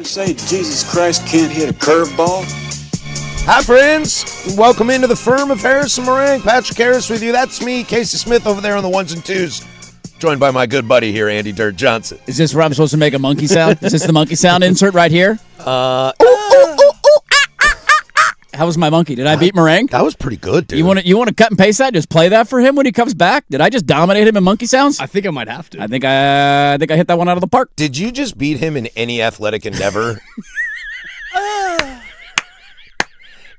to say Jesus Christ can't hit a curveball? Hi, friends. Welcome into the firm of Harris and Marang. Patrick Harris with you. That's me, Casey Smith, over there on the ones and twos. Joined by my good buddy here, Andy Dirt Johnson. Is this where I'm supposed to make a monkey sound? Is this the monkey sound insert right here? How was my monkey? Did I beat Marang? That was pretty good, dude. You want to cut and paste that? Just play that for him when he comes back? Did I just dominate him in monkey sounds? I think I might have to. I think I hit that one out of the park. Did you just beat him in any athletic endeavor?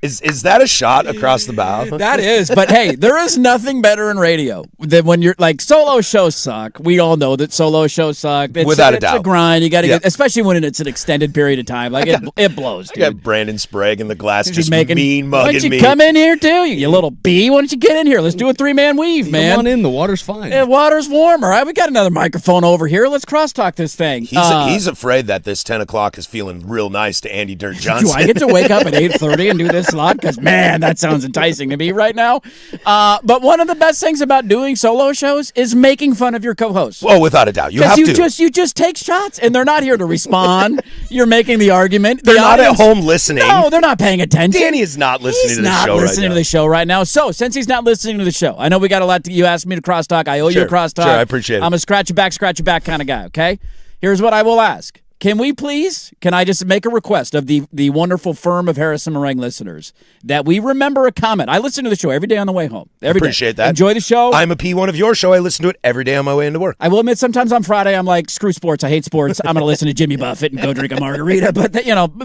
Is that a shot across the bow? That is. But hey, there is nothing better in radio than when you're like, solo shows suck. We all know that solo shows suck. Without a doubt. It's a grind. You got to get, especially when it's an extended period of time. Like it blows, dude. I got Brandon Sprague in the glass just mean mugging me. Why don't you come in here, too? You little bee. Why don't you get in here? Let's do a three-man weave, man. Come on in. The water's fine. Yeah, water's warm. All right, we got another microphone over here. Let's crosstalk this thing. He's afraid that this 10 o'clock is feeling real nice to Andy Dirt Johnson. Do I get to wake up at 8:30 and do this slot? Because, man, that sounds enticing to me right now. But one of the best things about doing solo shows is making fun of your co-hosts. Oh, without a doubt. You have to. You just take shots, and they're not here to respond. You're making the argument. They're not at home listening. No, they're not paying attention. Danny is not listening to the show right now. He's not listening to the show right now. So, since he's not listening to the show, I know we got a lot. You asked me to crosstalk. I owe you a crosstalk. Sure, I appreciate it. I'm a scratch your back kind of guy, okay? Here's what I will ask. Can I just make a request of the wonderful firm of Harris and Marang listeners that we remember a comment? I listen to the show every day on the way home. Appreciate that. Enjoy the show. I'm a P1 of your show. I listen to it every day on my way into work. I will admit, sometimes on Friday, I'm like, screw sports. I hate sports. I'm going to listen to Jimmy Buffett and go drink a margarita. But,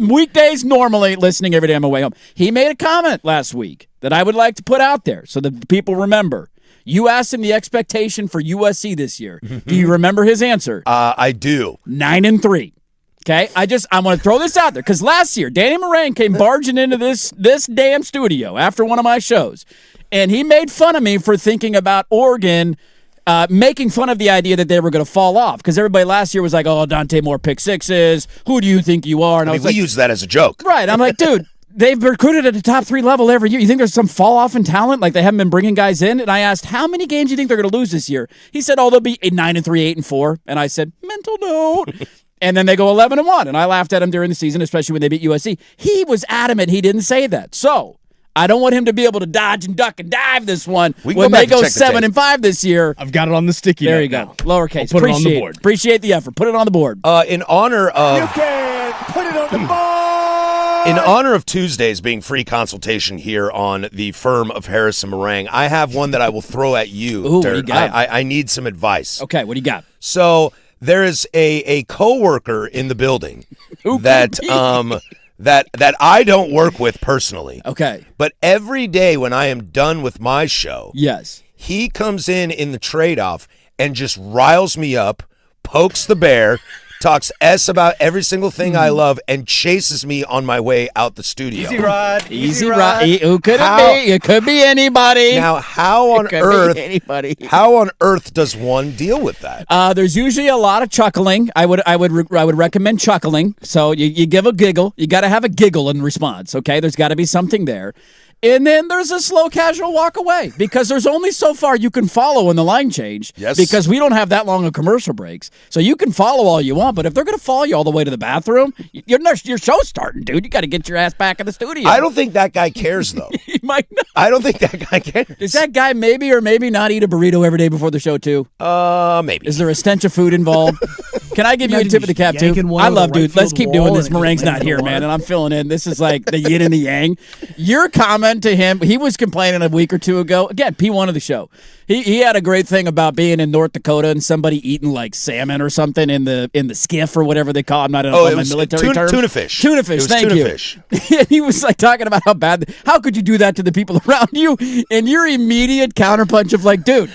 weekdays, normally listening every day on my way home. He made a comment last week that I would like to put out there so that people remember. You asked him the expectation for USC this year. Do you remember his answer? I do. 9-3. Okay, I want to throw this out there because last year, Danny Marang came barging into this damn studio after one of my shows, and he made fun of me for thinking about Oregon, making fun of the idea that they were going to fall off because everybody last year was like, oh, Dante Moore pick sixes. Who do you think you are? And we use that as a joke. Right. I'm like, dude. They've recruited at the top 3 level every year. You think there's some fall off in talent? Like they haven't been bringing guys in? And I asked, how many games do you think they're going to lose this year? He said, they'll be 9-3, 8-4. And I said, mental note. And then they go 11-1. And I laughed at him during the season, especially when they beat USC. He was adamant he didn't say that. So I don't want him to be able to dodge and duck and dive this one when they go 7-5 this year. I've got it on the sticky There note you go. now. Lowercase. I'll put it on the board. Appreciate the effort. Put it on the board. In honor of... You can put it on the board! In honor of Tuesdays being free consultation here on the firm of Harris and Marang, I have one that I will throw at you. Ooh, what do you got? I need some advice. Okay, what do you got? So there is a coworker in the building that I don't work with personally. Okay. But every day when I am done with my show, yes, he comes in the trade-off and just riles me up, pokes the bear, talks S about every single thing I love, and chases me on my way out the studio. Easy ride. Easy ride. Who could it be? It could be anybody. Now, how on earth does one deal with that? There's usually a lot of chuckling. I would recommend chuckling. So you give a giggle. You got to have a giggle in response. Okay, there's got to be something there. And then there's a slow, casual walk away because there's only so far you can follow in the line change. Yes. Because we don't have that long of commercial breaks. So you can follow all you want, but if they're going to follow you all the way to the bathroom, your show's starting, dude. You got to get your ass back in the studio. I don't think that guy cares, though. He might not. I don't think that guy cares. Does that guy maybe or maybe not eat a burrito every day before the show, too? Maybe. Is there a stench of food involved? Can I give you a tip of the cap, too? I love, dude. Let's keep doing this. Marang's not here, man, and I'm filling in. This is like the yin and the yang. Your comment to him, he was complaining a week or two ago. Again, P1 of the show. He had a great thing about being in North Dakota and somebody eating like salmon or something in the skiff or whatever they call it. I'm not in my military terms. Tuna fish. Tuna fish, thank you. Fish. He was like talking about how could you do that to the people around you? And your immediate counterpunch of like, dude,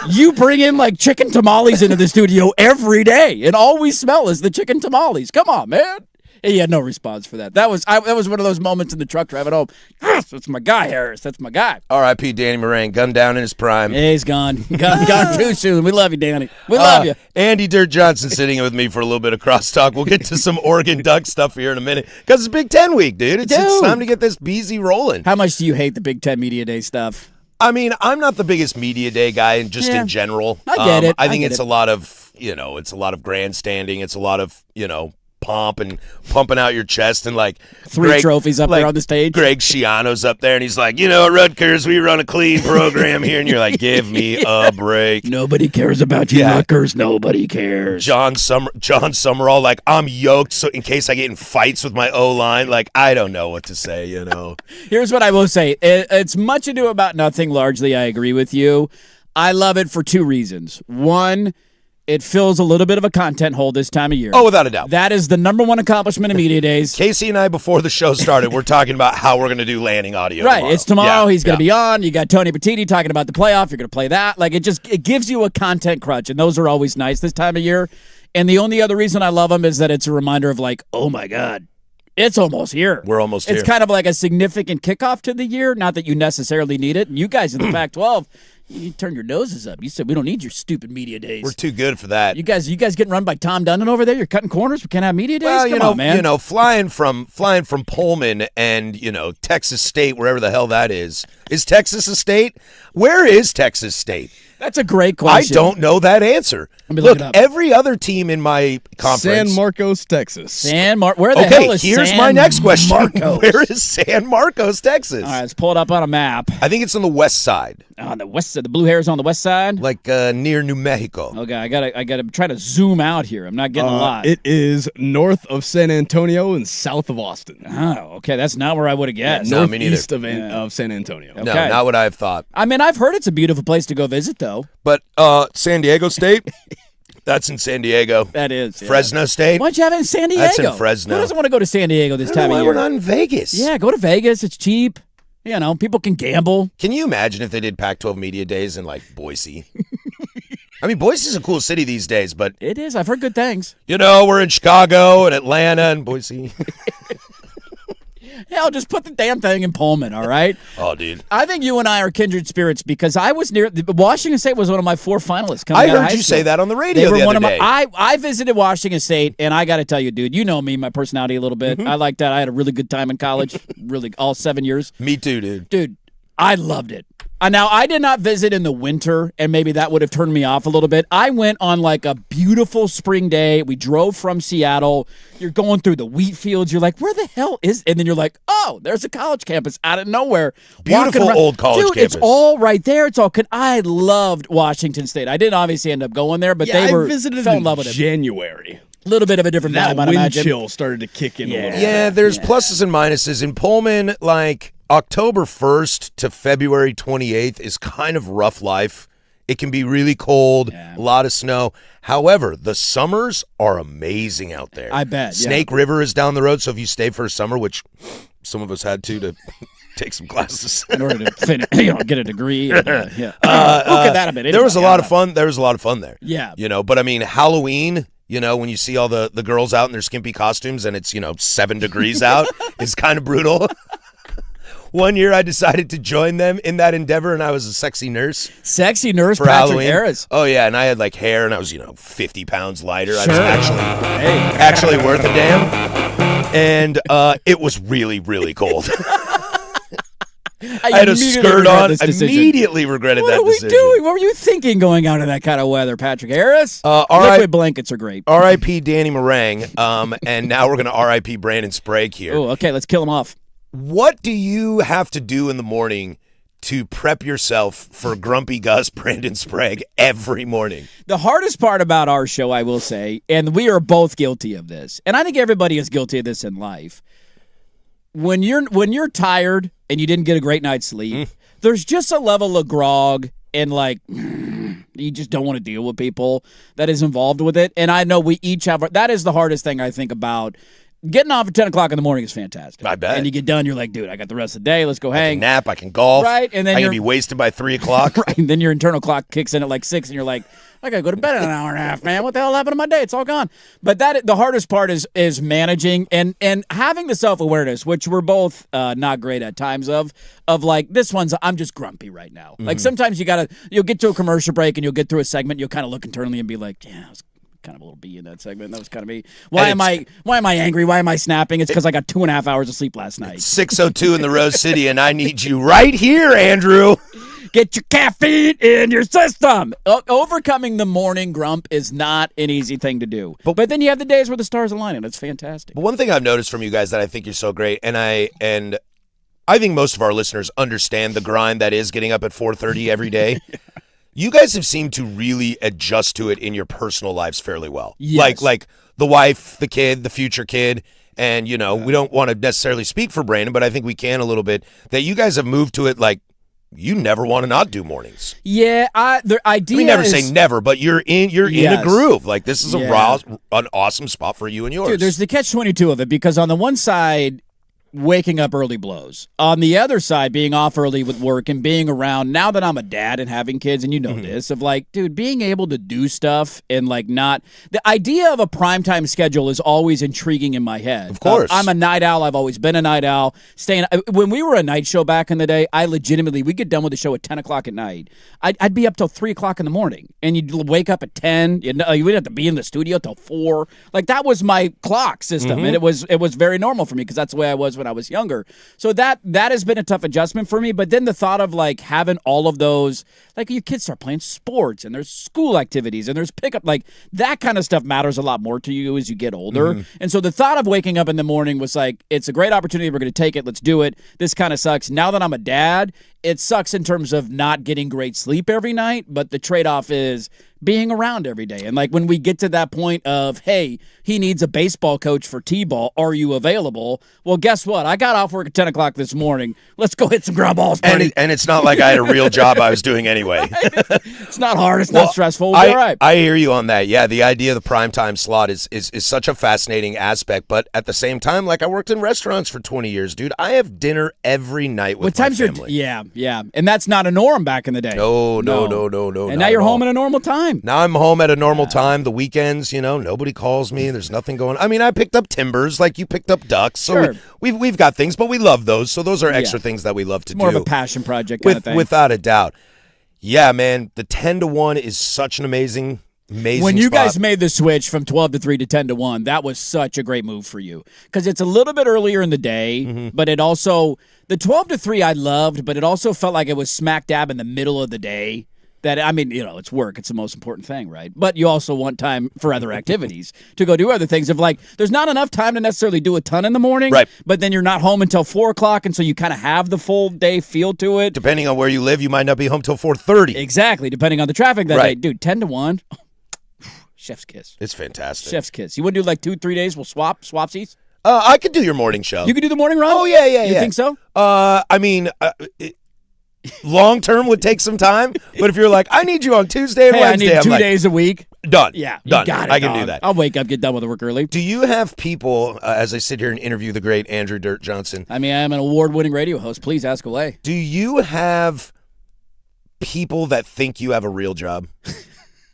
you bring in like chicken tamales into the studio every day and all we smell is the chicken tamales. Come on, man. He had no response for that. That was one of those moments in the truck driving home. Yes, that's my guy, Harris. That's my guy. R.I.P. Danny Marang, gunned down in his prime. Yeah, he's gone. Gone too soon. We love you, Danny. We love you. Andy Dirt Johnson sitting with me for a little bit of crosstalk. We'll get to some Oregon Duck stuff here in a minute because it's Big Ten week, dude. It's time to get this BZ rolling. How much do you hate the Big Ten Media Day stuff? I mean, I'm not the biggest media day guy, in general. I get it. I think it's a lot of, it's a lot of grandstanding. It's a lot of, pomp and pumping out your chest and like Three trophies up there on the stage. Greg Schiano's up there and he's like, at Rutgers we run a clean program here, and you're like, give me a break. Nobody cares about you, Rutgers. Nobody cares. John Summerall, like, I'm yoked so in case I get in fights with my O-line. Like, I don't know what to say, Here's what I will say. It's much ado about nothing. Largely, I agree with you. I love it for two reasons. One, it fills a little bit of a content hole this time of year. Oh, without a doubt. That is the number one accomplishment of Media Days. Casey and I, before the show started, we're talking about how we're going to do landing audio Right. tomorrow. It's tomorrow. He's going to be on. You got Tony Petiti talking about the playoff. You're going to play that. Like, it gives you a content crutch, and those are always nice this time of year. And the only other reason I love them is that it's a reminder of like, oh, my God. It's almost here. We're almost here. It's kind of like a significant kickoff to the year. Not that you necessarily need it. And you guys in the Pac-12, you turn your noses up. You said we don't need your stupid media days. We're too good for that. You guys getting run by Tom Dundon over there? You're cutting corners. We can't have media days. Well, Come on, man. Flying from Pullman and Texas State, wherever the hell that is Texas a state? Where is Texas State? That's a great question. I don't know that answer. Let me Look, look it up. every other team in my conference. San Marcos, Texas. Where the hell is here's San my next question. Marcos? Where is San Marcos, Texas? All right, let's pull it up on a map. I think it's on the west side, On the west side, the blue hair is on the west side. like near New Mexico. Okay, I gotta try to zoom out here. I'm not getting a lot. It is north of San Antonio and south of Austin. Oh, okay, that's not where I would have guessed. No, me neither. Northeast of San Antonio. Okay. No, not what I've thought. I mean, I've heard it's a beautiful place to go visit, though. But San Diego State, that's in San Diego. That is. Yeah. Fresno State. Why don't you have it in San Diego? That's in Fresno. Who doesn't want to go to San Diego this time of Why year? we're not in Vegas? Yeah, go to Vegas. It's cheap. People can gamble. Can you imagine if they did Pac-12 Media Days in, like, Boise? I mean, Boise's a cool city these days, but... It is. I've heard good things. we're in Chicago and Atlanta and Boise. Hell, just put the damn thing in Pullman, all right? Oh, dude. I think you and I are kindred spirits because I was near... Washington State was one of my 4 finalists coming I out of heard high you school. say that on the They radio were the one other of day. I visited Washington State, and I got to tell you, dude, you know me, my personality a little bit. I like that. I had a really good time in college, really all 7 years. Me too, dude. Dude, I loved it. Now, I did not visit in the winter, and maybe that would have turned me off a little bit. I went on like a beautiful spring day. We drove from Seattle. You're going through the wheat fields. You're like, where the hell is... And then you're like, oh, there's a college campus out of nowhere. Beautiful old college Dude, campus. it's all right there. It's all... I loved Washington State. I didn't obviously end up going there, but I fell visited in in love with it. January. A little bit of a different That vibe, I'd wind imagine. chill started to kick in a little bit. Yeah, there's pluses and minuses. In Pullman, like, October 1st to February 28th is kind of rough life. It can be really cold, a lot of snow. However, the summers are amazing out there. I bet, yeah. Snake River is down the road, so if you stay for a summer, which some of us had to take some classes. In order to finish, get a degree. And, Look at that a bit. There was a lot of fun. There was a lot of fun there. Yeah. But I mean, Halloween, when you see all the girls out in their skimpy costumes and it's, 7 degrees out, is kind of brutal. One year I decided to join them in that endeavor, and I was a sexy nurse. Sexy nurse for Patrick Halloween. Harris. Oh, yeah, and I had, like, hair, and I was, 50 pounds lighter. I Sure. was actually worth a damn. And it was really, really cold. I had a skirt on. I immediately regretted that decision. What are we doing? What were you thinking going out in that kind of weather, Patrick Harris? Liquid blankets are great. R.I.P. Danny Marang. And now we're going to R.I.P. Brandon Sprague here. Oh, okay, let's kill him off. What do you have to do in the morning to prep yourself for Grumpy Gus Brandon Sprague every morning? The hardest part about our show, I will say, and we are both guilty of this, and I think everybody is guilty of this in life. When you're tired and you didn't get a great night's sleep, there's just a level of grog and like you just don't want to deal with people that is involved with it. And I know we each have that is the hardest thing I think about. Getting off at 10 o'clock in the morning is fantastic. I bet. And you get done, you're like, dude, I got the rest of the day. Let's go hang. I can nap, I can golf. Right, and then I can be wasted by 3 o'clock. Right, and then your internal clock kicks in at like 6, and you're like, I got to go to bed in an hour and a half, man. What the hell happened to my day? It's all gone. But the hardest part is managing and having the self-awareness, which we're both not great at times of like, this one's, I'm just grumpy right now. Like sometimes you'll get to a commercial break and you'll get through a segment, and you'll kind of look internally and be like, yeah, I was kind of a little B in that segment. That was kind of me. Why am I angry? Why am I snapping? It's because I got 2.5 hours of sleep last night. 6:02 in the Rose City, and I need you right here, Andrew. Get your caffeine in your system. Overcoming the morning grump is not an easy thing to do. But then you have the days where the stars align, and it's fantastic. But one thing I've noticed from you guys that I think you're so great, and I think most of our listeners understand the grind that is getting up at 4:30 every day. You guys have seemed to really adjust to it in your personal lives fairly well. Yes. Like the wife, the kid, the future kid, and, we don't want to necessarily speak for Brandon, but I think we can a little bit, that you guys have moved to it like you never want to not do mornings. Yeah, the idea We never is, say never, but you're in a groove. Like, this is an awesome spot for you and yours. Dude, there's the catch-22 of it, because on the one side, waking up early blows. On the other side, being off early with work and being around, now that I'm a dad and having kids, and you know this, of like, dude, being able to do stuff and like not... The idea of a primetime schedule is always intriguing in my head. Of course. I'm a night owl. I've always been a night owl. When we were a night show back in the day, we'd get done with the show at 10 o'clock at night. I'd be up till 3 o'clock in the morning, and you'd wake up at 10. You wouldn't have to be in the studio till 4. Like, that was my clock system, and it was very normal for me because that's the way I was when I was younger. So that has been a tough adjustment for me. But then the thought of like having all of those, like your kids start playing sports and there's school activities and there's pickup, like that kind of stuff matters a lot more to you as you get older. And so the thought of waking up in the morning was like, it's a great opportunity. We're going to take it. Let's do it. This kind of sucks. Now that I'm a dad, it sucks in terms of not getting great sleep every night. But the trade-off is being around every day. And like when we get to that point of, hey, he needs a baseball coach for T-ball. Are you available? Well, guess what? I got off work at 10 o'clock this morning. Let's go hit some ground balls, buddy. And it's not like I had a real job I was doing anyway. It's not hard. It's not stressful. We'll be all right. I hear you on that. Yeah, the idea of the primetime slot is such a fascinating aspect. But at the same time, like I worked in restaurants for 20 years, dude. I have dinner every night with my family. Yeah. And that's not a norm back in the day. No. And now you're home at a normal time. Now I'm home at a normal time. The weekends, nobody calls me. There's nothing going on. I mean, I picked up timbers like you picked up ducks. So sure. we've got things, but we love those. So those are extra things that we love to do. More of a passion project kind of thing. Without a doubt. Yeah, man, the 10-1 is such an amazing when you spot. guys made the switch from 12 to 3 to 10 to 1, that was such a great move for you because it's a little bit earlier in the day, but it also the 12 to 3 I loved, but it also felt like it was smack dab in the middle of the day. That, I mean, it's work. It's the most important thing, right? But you also want time for other activities to go do other things. Of like, there's not enough time to necessarily do a ton in the morning, right? But then you're not home until 4 o'clock, and so you kind of have the full day feel to it. Depending on where you live, you might not be home till 4:30. Exactly, depending on the traffic that day. Dude, 10 to 1, chef's kiss. It's fantastic. Chef's kiss. You want to do like 2-3 days? We'll swapsies. I could do your morning show. You could do the morning run? Oh, yeah. You think so? I mean, long term would take some time, but if you're like, I need you on Tuesday and Wednesday, I need 2 days a week. Done. Yeah, done. You got it, I can do that. I'll wake up, get done with the work early. Do you have people, as I sit here and interview the great Andrew Dirt Johnson? I mean, I'm an award-winning radio host. Please ask away. Do you have people that think you have a real job?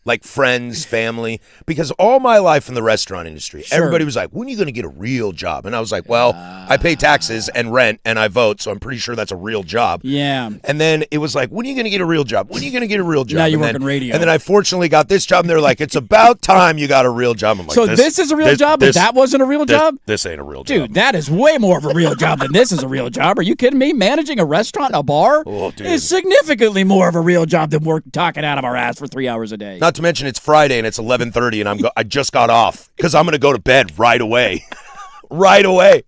Like friends, family, because all my life in the restaurant industry, everybody was like, when are you going to get a real job? And I was like, well, I pay taxes and rent and I vote, so I'm pretty sure that's a real job. Yeah. And then it was like, when are you going to get a real job? When are you going to get a real job? Now you're working radio. And then I fortunately got this job, and they're like, it's about time you got a real job. I'm like, so this is a real job, but that wasn't a real job? This ain't a real job. Dude, that is way more of a real job than this is a real job. Are you kidding me? Managing a restaurant and a bar is significantly more of a real job than work talking out of our ass for 3 hours a day. Not to mention it's Friday and it's 11:30 and I just got off because I'm going to go to bed right away. Right away.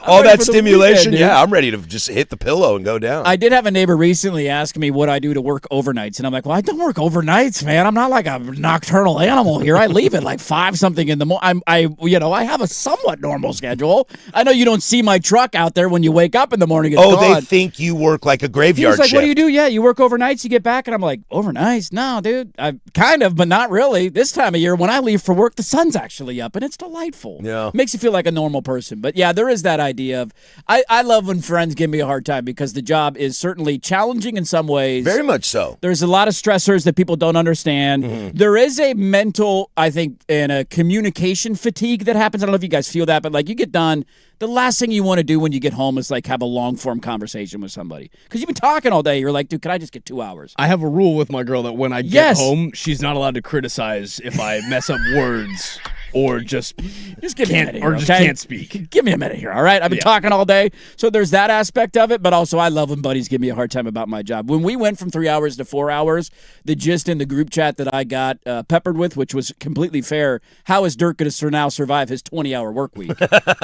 All that stimulation. Weekend, yeah, I'm ready to just hit the pillow and go down. I did have a neighbor recently ask me what I do to work overnights. And I'm like, well, I don't work overnights, man. I'm not like a nocturnal animal here. I leave at like 5 something in the morning. I have a somewhat normal schedule. I know you don't see my truck out there when you wake up in the morning. It's gone. They think you work like a graveyard shift. He's like, shift. What do you do? Yeah, you work overnights, you get back. And I'm like, overnights? No, dude. I kind of, but not really. This time of year, when I leave for work, the sun's actually up and it's delightful. Yeah. Makes you feel like a normal person. But yeah, there is that idea of, I love when friends give me a hard time because the job is certainly challenging in some ways. Very much so. There's a lot of stressors that people don't understand. Mm-hmm. There is a mental, I think, and a communication fatigue that happens. I don't know if you guys feel that, but like you get done, the last thing you want to do when you get home is like have a long form conversation with somebody. Because you've been talking all day. You're like, dude, can I just get 2 hours? I have a rule with my girl that when I get home, she's not allowed to criticize if I mess up words. or just give me a minute here, just okay? can't speak. Give me a minute here, all right? I've been talking all day. So there's that aspect of it, but also I love when buddies give me a hard time about my job. When we went from 3 hours to 4 hours, the gist in the group chat that I got peppered with, which was completely fair, how is Dirk going to now survive his 20-hour work week?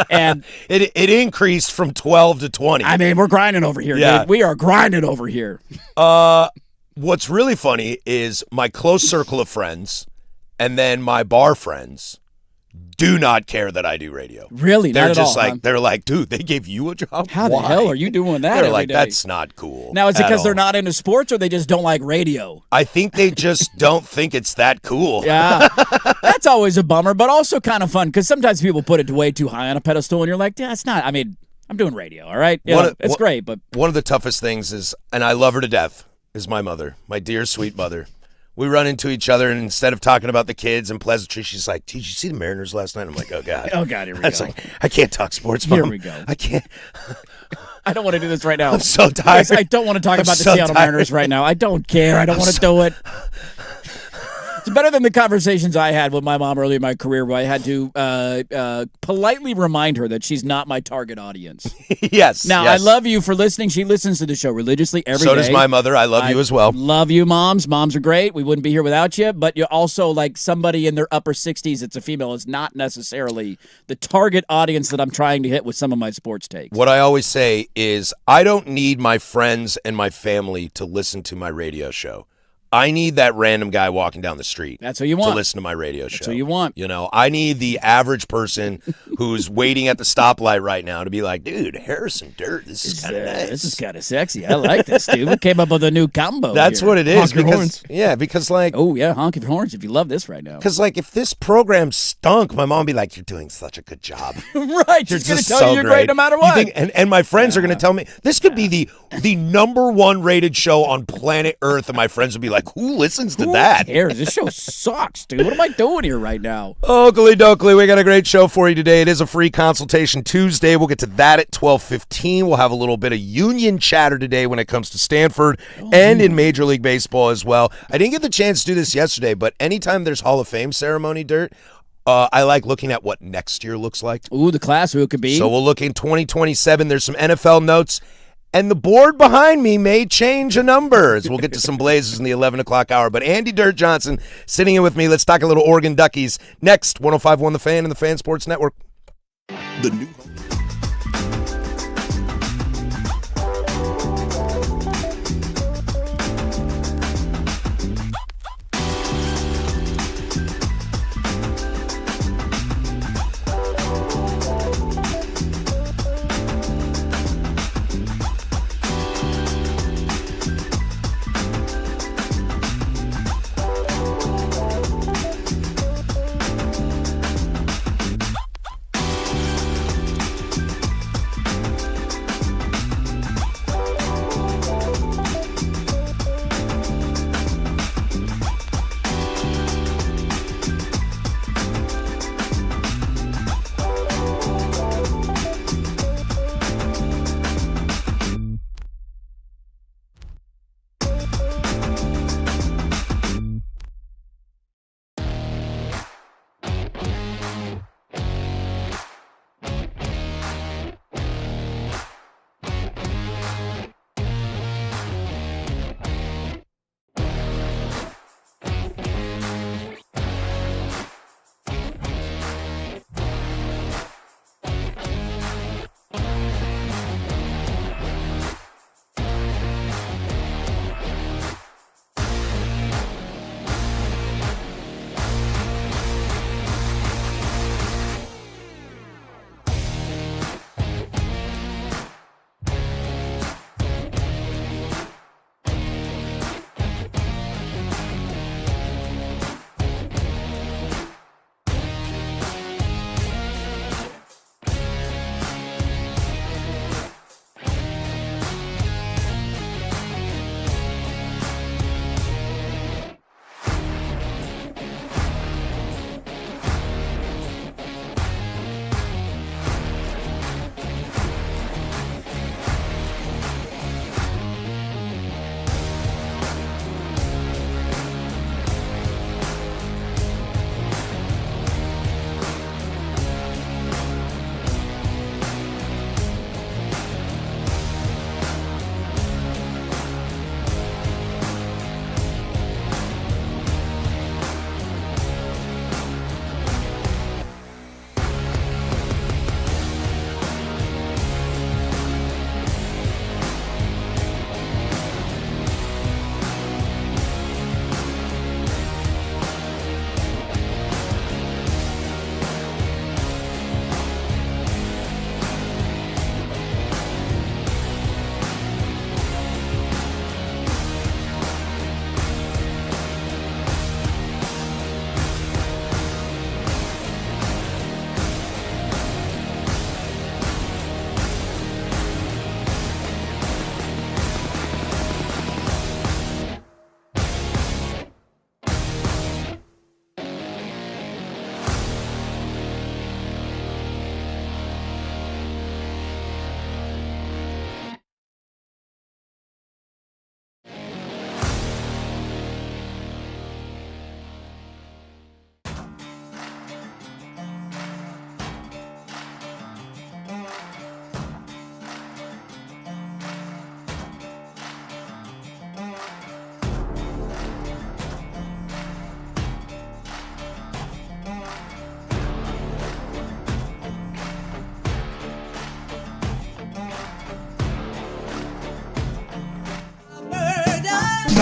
And it increased from 12 to 20. I mean, we're grinding over here, Yeah. dude. We are grinding over here. What's really funny is my close circle of friends and then my bar friends do not care that I do radio. Really? They're Not at just all, like, huh? they're like, dude, they gave you a job? How the Why? hell are you doing that They're every like, day? that's not cool. Now, is it at because they're all. not into sports or they just don't like radio? I think they just don't think it's that cool. Yeah, that's always a bummer, but also kind of fun because sometimes people put it way too high on a pedestal and you're like, yeah, it's not. I mean, I'm doing radio, all right? Yeah, it's great, but One of the toughest things is, and I love her to death, is my mother, my dear, sweet mother. We run into each other, and instead of talking about the kids and pleasantries, she's like, did you see the Mariners last night? I'm like, oh, God. oh, God, here we I was go. like, I can't talk sports, Mom. Here we go. I can't. I don't want to do this right now. I'm so tired. Guys, I don't want to talk I'm about the so Seattle tired. Mariners right now. I don't care. I don't want to do it. It's better than the conversations I had with my mom early in my career where I had to politely remind her that she's not my target audience. Yes. Now, yes. I love you for listening. She listens to the show religiously every day. So does my mother. I love you as well. Love you, moms. Moms are great. We wouldn't be here without you. But you're also like somebody in their upper 60s. It's a female. Is not necessarily the target audience that I'm trying to hit with some of my sports takes. What I always say is I don't need my friends and my family to listen to my radio show. I need that random guy walking down the street. That's what you want. To listen to my radio show. That's what you want. You know, I need the average person who's waiting at the stoplight right now to be like, dude, Harrison Dirt, this is kind of nice. This is kind of sexy. I like this, dude. We came up with a new combo. That's here. what it is. Honk your because, horns. Yeah, because like, Oh, yeah. Honk your horns if you love this right now. because like if this program stunk, my mom would be like, you're doing such a good job. right. You're She's going to just tell so you you're great no matter You what. think- and my friends are going to tell me this could be the number one rated show on planet Earth, and my friends would be like, who listens to Who that? cares? This show sucks, dude. What am I doing here right now? Oakley dokley, we got a great show for you today. It is a free consultation Tuesday. We'll get to that at 12:15. We'll have a little bit of union chatter today when it comes to Stanford and in Major League Baseball as well. I didn't get the chance to do this yesterday, but anytime there's Hall of Fame ceremony, Dirt, I like looking at what next year looks like. Ooh, the class, who it could be. So we'll look in 2027. There's some NFL notes. And the board behind me may change a number as we'll get to some Blazers in the 11 o'clock hour. But Andy Dirt Johnson sitting in with me. Let's talk a little Oregon Duckies. Next, 105.1 The Fan and the Fan Sports Network. The new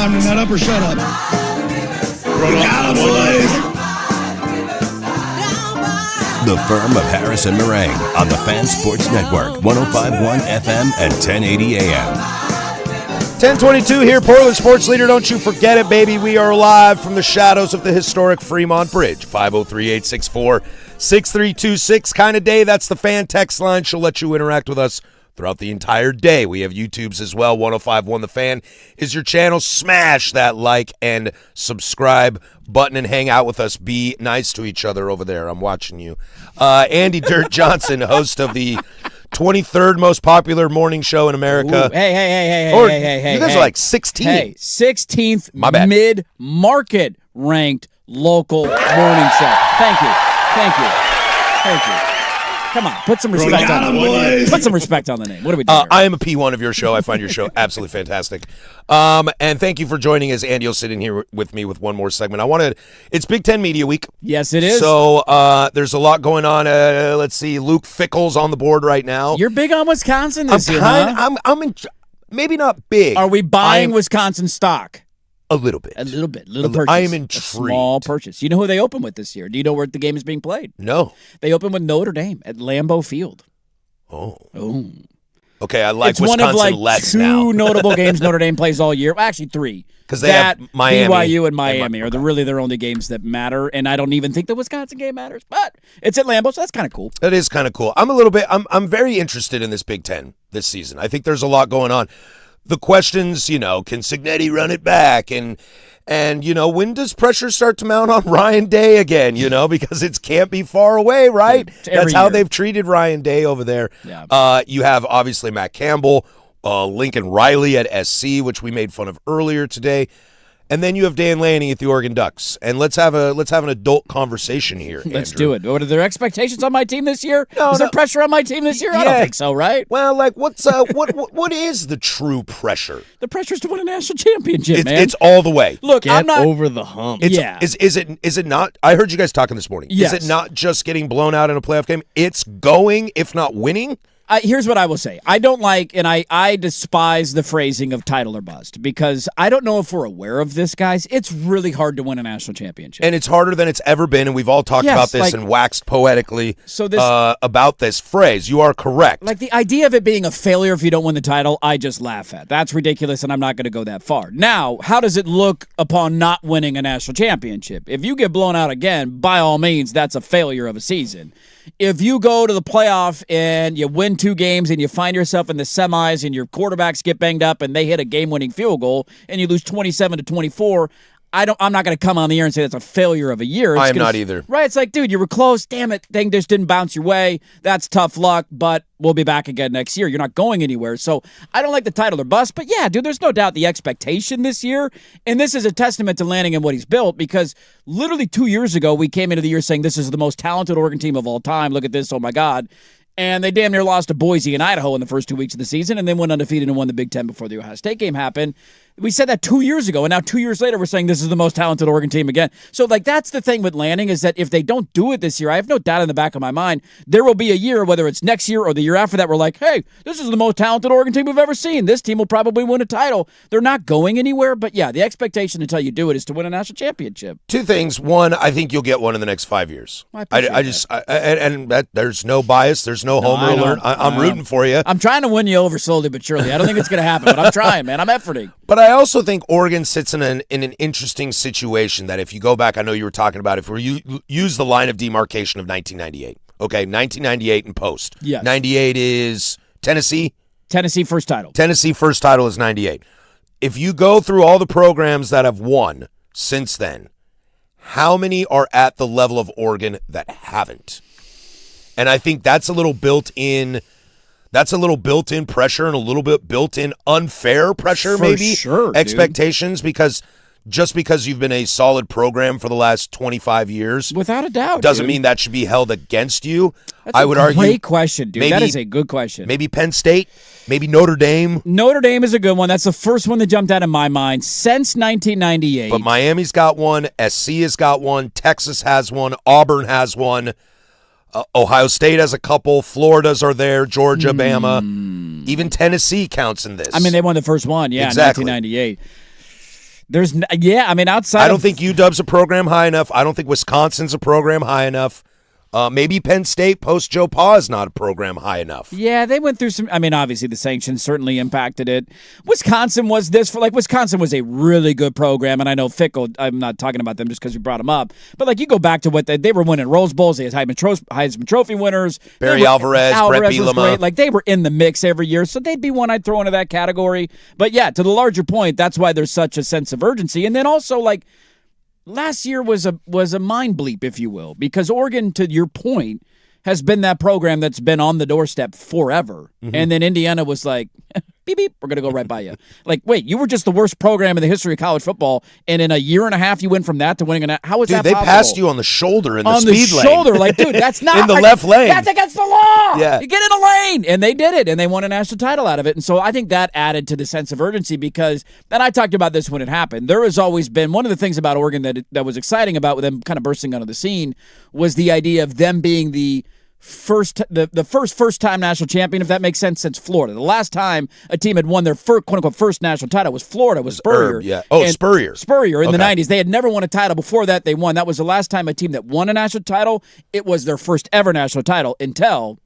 time to nut up or shut up. We got 'em, boys. The Firm of Harris and Marang on the Fan Sports Network, 105.1 FM and 1080 AM. 1022 here, Portland Sports Leader. Don't you forget it, baby. We are live from the shadows of the historic Fremont Bridge. 503-864-6326. Kind of day. That's the fan text line. She'll let you interact with us throughout the entire day. We have YouTubes as well. 105.1 The Fan is your channel. Smash that like and subscribe button and hang out with us. Be nice to each other over there. I'm watching you. Andy Dirt Johnson, host of the 23rd most popular morning show in America. Ooh, hey. You guys are like 16. Hey, 16th My bad. mid-market ranked local morning show. Thank you. Come on, put some respect on the name. Put some respect on the name. What are we doing here? I am a P1 of your show. I find your show absolutely fantastic. And thank you for joining us. Andy will sit in here with me with one more segment. It's Big Ten Media Week. Yes, it is. So there's a lot going on. Let's see. Luke Fickell's on the board right now. You're big on Wisconsin this year, huh? I'm maybe not big. Are we buying Wisconsin stock? A little bit. Little purchase. I am intrigued. A small purchase. You know who they open with this year? Do you know where the game is being played? No. They open with Notre Dame at Lambeau Field. Oh. Oh. Okay, I like It's Wisconsin one of like less two now. notable games Notre Dame plays all year. Well, actually, three. Because they have Miami. BYU and Miami are really their only games that matter, and I don't even think the Wisconsin game matters. But it's at Lambeau, so that's kind of cool. That is kind of cool. I'm very interested in this Big Ten this season. I think there's a lot going on. The questions, can Cignetti run it back? And when does pressure start to mount on Ryan Day again, because it can't be far away, right? That's how they've treated Ryan Day over there. Yeah. You have, obviously, Matt Campbell, Lincoln Riley at SC, which we made fun of earlier today. And then you have Dan Lanning at the Oregon Ducks. And let's have an adult conversation here, Let's Andrew. do it. What are their expectations on my team this year? No, Is there pressure on my team this year? I Yeah. don't think so, right? Well, what is the true pressure? The pressure's to win a national championship, man. It's all the way. Look, Get I'm not over the hump. Yeah. Is it not? I heard you guys talking this morning. Yes. Is it not just getting blown out in a playoff game? It's going, if not winning. Here's what I will say. I don't like, and I despise the phrasing of title or bust, because I don't know if we're aware of this, guys. It's really hard to win a national championship. And it's harder than it's ever been, and we've all talked about this and waxed poetically about this phrase. You are correct. Like the idea of it being a failure if you don't win the title, I just laugh at. That's ridiculous, and I'm not going to go that far. Now, how does it look upon not winning a national championship? If you get blown out again, by all means, that's a failure of a season. If you go to the playoff and you win 2 games and you find yourself in the semis and your quarterbacks get banged up and they hit a game-winning field goal and you lose 27-24, I'm not going to come on the air and say that's a failure of a year. I am not either. Right? It's like, dude, you were close. Damn it. Thing just didn't bounce your way. That's tough luck, but we'll be back again next year. You're not going anywhere. So I don't like the title or bust, but yeah, dude, there's no doubt the expectation this year. And this is a testament to Lanning and what he's built, because literally 2 years ago, we came into the year saying this is the most talented Oregon team of all time. Look at this. Oh my God. And they damn near lost to Boise and Idaho in the first 2 weeks of the season and then went undefeated and won the Big Ten before the Ohio State game happened. We said that 2 years ago, and now 2 years later, we're saying this is the most talented Oregon team again. So, that's the thing with Lanning, is that if they don't do it this year, I have no doubt in the back of my mind, there will be a year, whether it's next year or the year after that, we're like, hey, this is the most talented Oregon team we've ever seen. This team will probably win a title. They're not going anywhere, but yeah, the expectation until you do it is to win a national championship. 2 things. One, I think you'll get one in the next 5 years. There's no bias. There's no homer alert. I'm rooting for you. I'm trying to win you over slowly but surely. I don't think it's going to happen, but I'm trying, man. I'm efforting. But I also think Oregon sits in an interesting situation that if you go back, I know you were talking about, if we use the line of demarcation of 1998. Okay, 1998 and post. Yes. 98 is Tennessee. Tennessee first title. Tennessee first title is 98. If you go through all the programs that have won since then, how many are at the level of Oregon that haven't? And I think that's a little built-in pressure and a little bit built-in unfair pressure, For maybe. sure, dude. Expectations, because just because you've been a solid program for the last 25 years, Without a doubt, doesn't dude. mean that should be held against you. That's I would argue. Great question, dude. That is a good question. Maybe Penn State, maybe Notre Dame. Notre Dame is a good one. That's the first one that jumped out of my mind since 1998. But Miami's got one, SC has got one, Texas has one, Auburn has one. Ohio State has a couple. Florida's are there. Georgia, Bama. Even Tennessee counts in this. I mean, they won the first one, yeah, Exactly. in 1998. outside I don't think UW's a program high enough. I don't think Wisconsin's a program high enough. Maybe Penn State post Joe Pa is not a program high enough. Yeah, they went through some. I mean, obviously the sanctions certainly impacted it. Wisconsin was Wisconsin was a really good program, and I know Fickle. I'm not talking about them just because we brought them up, but you go back to what they were winning Rose Bowls. They had Heisman Trophy winners. Barry Alvarez, Brett was Bielema. great. They were in the mix every year, so they'd be one I'd throw into that category. But yeah, to the larger point, that's why there's such a sense of urgency, and then also last year was a mind bleep, if you will, because Oregon, to your point, has been that program that's been on the doorstep forever. Mm-hmm. And then Indiana was like, beep, beep, we're going to go right by you. Wait, you were just the worst program in the history of college football, and in a year and a half you went from that to winning how is that possible? They passed you on the shoulder in the speed lane. On the shoulder, dude, that's not... in the left lane. That's against the law! Yeah. You get in the lane! And they did it, and they won a national title out of it. And so I think that added to the sense of urgency because, and I talked about this when it happened, there has always been, one of the things about Oregon that was exciting about them kind of bursting onto the scene was the idea of them being the first time national champion, if that makes sense, since Florida. The last time a team had won their quote-unquote first national title was Florida, was Spurrier. Yeah. Oh, Spurrier. Spurrier in the 90s. They had never won a title. Before that, they won. That was the last time a team that won a national title. It was their first ever national title until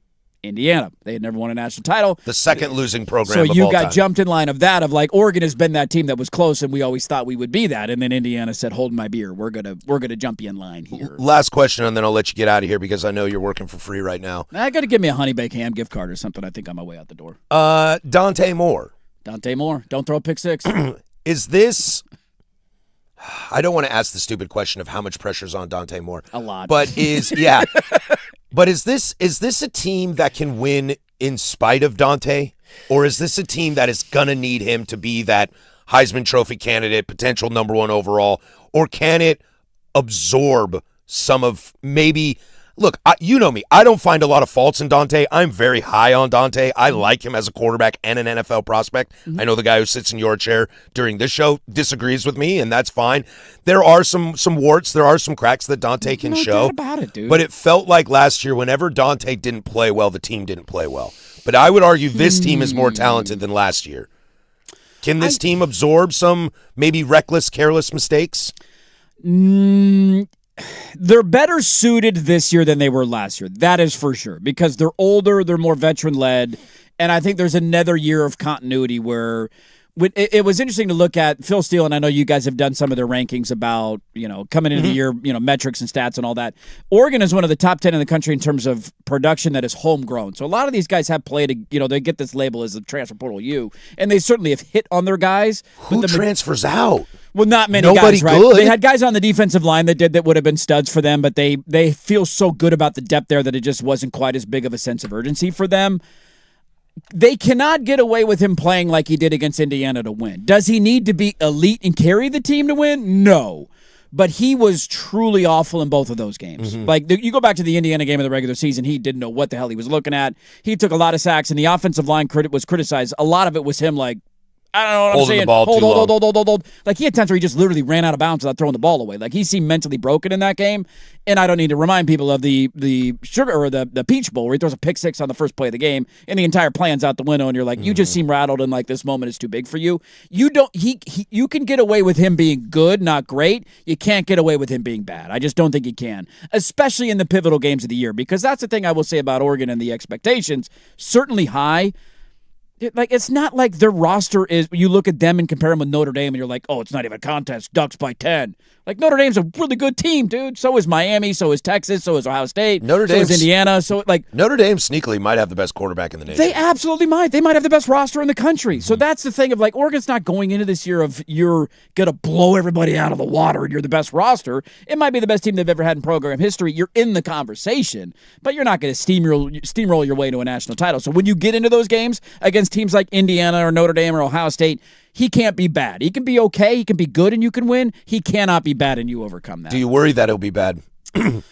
Indiana. They had never won a national title. The second losing program so of you all got time. Jumped in line of that, of Oregon has been that team that was close, and we always thought we would be that. And then Indiana said, hold my beer. We're gonna jump you in line here. Last question, and then I'll let you get out of here because I know you're working for free right now. I got to give me a Honey Baked Ham gift card or something. I think on my way out the door. Dante Moore. Dante Moore. Don't throw a pick six. Is this... I don't want to ask the stupid question of how much pressure's on Dante Moore. A lot. But But is this a team that can win in spite of Dante? Or is this a team that is going to need him to be that Heisman Trophy candidate, potential number one overall? Or can it absorb some of maybe... Look, you know me. I don't find a lot of faults in Dante. I'm very high on Dante. I like him as a quarterback and an NFL prospect. Mm-hmm. I know the guy who sits in your chair during this show disagrees with me, and that's fine. There are some warts. There are some cracks that Dante can show. No doubt about it, dude. But it felt like last year, whenever Dante didn't play well, the team didn't play well. But I would argue this team is more talented than last year. Can this team absorb some maybe reckless, careless mistakes? They're better suited this year than they were last year. That is for sure. Because they're older, they're more veteran-led, and I think there's another year of continuity where it was interesting to look at Phil Steele, and I know you guys have done some of their rankings about, coming into the year, metrics and stats and all that. Oregon is one of the top 10 in the country in terms of production that is homegrown. So a lot of these guys have played, they get this label as the transfer portal U, and they certainly have hit on their guys. Who transfers out? Well, not many Nobody guys, right? good. They had guys on the defensive line that would have been studs for them, but they feel so good about the depth there that it just wasn't quite as big of a sense of urgency for them. They cannot get away with him playing like he did against Indiana to win. Does he need to be elite and carry the team to win? No. But he was truly awful in both of those games. Mm-hmm. You go back to the Indiana game of the regular season, he didn't know what the hell he was looking at. He took a lot of sacks, and the offensive line was criticized. A lot of it was him I don't know what Holding I'm saying. The ball Hold. He had times where he just literally ran out of bounds without throwing the ball away. He seemed mentally broken in that game. And I don't need to remind people of the sugar or the Peach Bowl where he throws a pick six on the first play of the game, and the entire plan's out the window, and you're like, you just seem rattled, and this moment is too big for you. You can get away with him being good, not great. You can't get away with him being bad. I just don't think you can, especially in the pivotal games of the year, because that's the thing I will say about Oregon and the expectations certainly high. It's not like their roster is, you look at them and compare them with Notre Dame and you're like, oh, it's not even a contest, Ducks by 10. Notre Dame's a really good team, dude. So is Miami, so is Texas, so is Ohio State, so is Indiana. Notre Dame sneakily might have the best quarterback in the nation. They absolutely might. They might have the best roster in the country. So that's the thing of Oregon's not going into this year of you're going to blow everybody out of the water and you're the best roster. It might be the best team they've ever had in program history. You're in the conversation, but you're not going to steamroll your way to a national title. So when you get into those games against teams like Indiana or Notre Dame or Ohio State, he can't be bad. He can be okay. He can be good and you can win. He cannot be bad and you overcome that. Do you worry that he'll be bad? I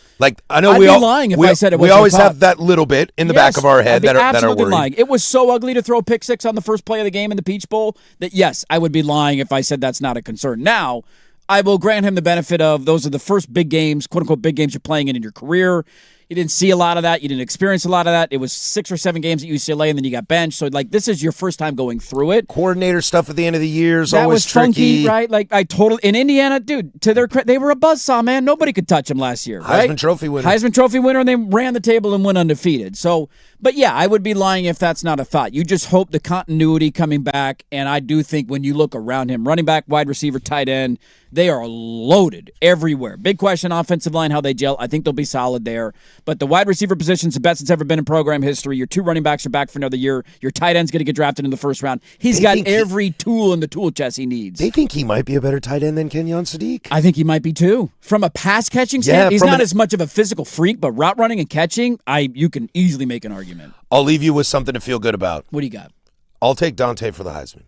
know I'd be lying if I said it was. We always have that little bit in the back of our head that are worried. Lying. It was so ugly to throw pick six on the first play of the game in the Peach Bowl that, yes, I would be lying if I said that's not a concern. Now, I will grant him the benefit of those are the first big games, quote-unquote big games you're playing in your career. You didn't see a lot of that. You didn't experience a lot of that. It was 6 or 7 games at UCLA, and then you got benched. So, like, this is your first time going through it. Coordinator stuff at the end of the year is that always was funky, tricky. right? Like, I totally in Indiana, dude. To their credit, they were a buzzsaw, man. Nobody could touch them last year. Right? Heisman Trophy winner. Heisman Trophy winner, and they ran the table and went undefeated. So, but yeah, I would be lying if that's not a thought. You just hope the continuity coming back, and I do think when you look around him, running back, wide receiver, tight end, they are loaded everywhere. Big question, offensive line, how they gel. I think they'll be solid there. But the wide receiver position's the best it's ever been in program history. Your 2 running backs are back for another year. Your tight end's going to get drafted in the first round. He's got every tool in the tool chest he needs. They think he might be a better tight end than Kenyon Sadiq. I think he might be too. From a pass catching standpoint, he's not as much of a physical freak, but route running and catching, you can easily make an argument. I'll leave you with something to feel good about. What do you got? I'll take Dante for the Heisman.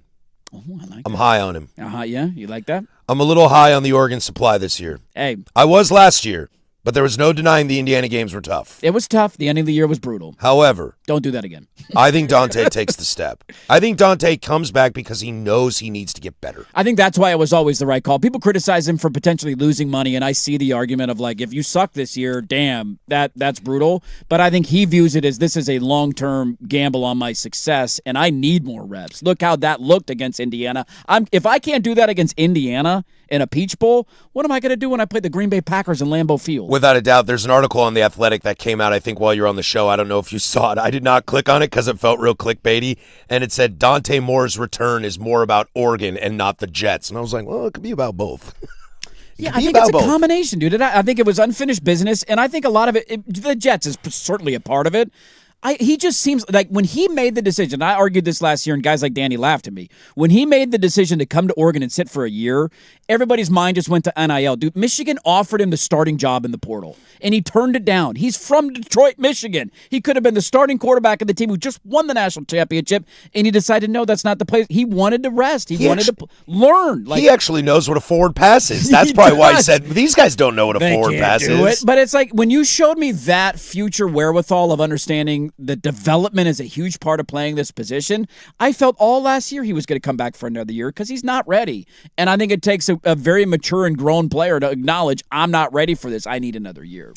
Oh, I like I'm that. high on him. Yeah, you like that? I'm a little high on the Oregon supply this year. Hey, I was last year, but there was no denying the Indiana games were tough. it was tough. The ending of the year was brutal. However, Don't do that again. I think Dante takes the step. I think Dante comes back because he knows he needs to get better. I think that's why it was always the right call. People criticize him for potentially losing money, and I see the argument of, like, if you suck this year, damn, that's brutal. But I think he views it as this is a long-term gamble on my success, and I need more reps. Look how that looked against Indiana. If I can't do that against Indiana in a Peach Bowl, what am I going to do when I play the Green Bay Packers in Lambeau Field? Without a doubt, there's an article on The Athletic that came out, I think, while you're on the show. I don't know if you saw it. I did not click on it because it felt real clickbaity, and it said Dante Moore's return is more about Oregon and not the Jets. And I was like, well, it could be about both. Yeah, I think it's a combination, dude. I think it was unfinished business, and I think a lot of it the Jets is certainly a part of it. He just seems like when he made the decision, I argued this last year, and guys like Danny laughed at me. When he made the decision to come to Oregon and sit for a year, everybody's mind just went to NIL. Dude, Michigan offered him the starting job in the portal, and he turned it down. He's from Detroit, Michigan. He could have been the starting quarterback of the team who just won the national championship, and he decided, no, that's not the place. He wanted to rest. He wanted to learn. He actually knows what a forward pass is. That's probably why he said, these guys don't know what a forward pass is. But it's like when you showed me that future wherewithal of understanding the development is a huge part of playing this position, I felt all last year he was going to come back for another year because he's not ready. And I think it takes a very mature and grown player to acknowledge, I'm not ready for this. I need another year.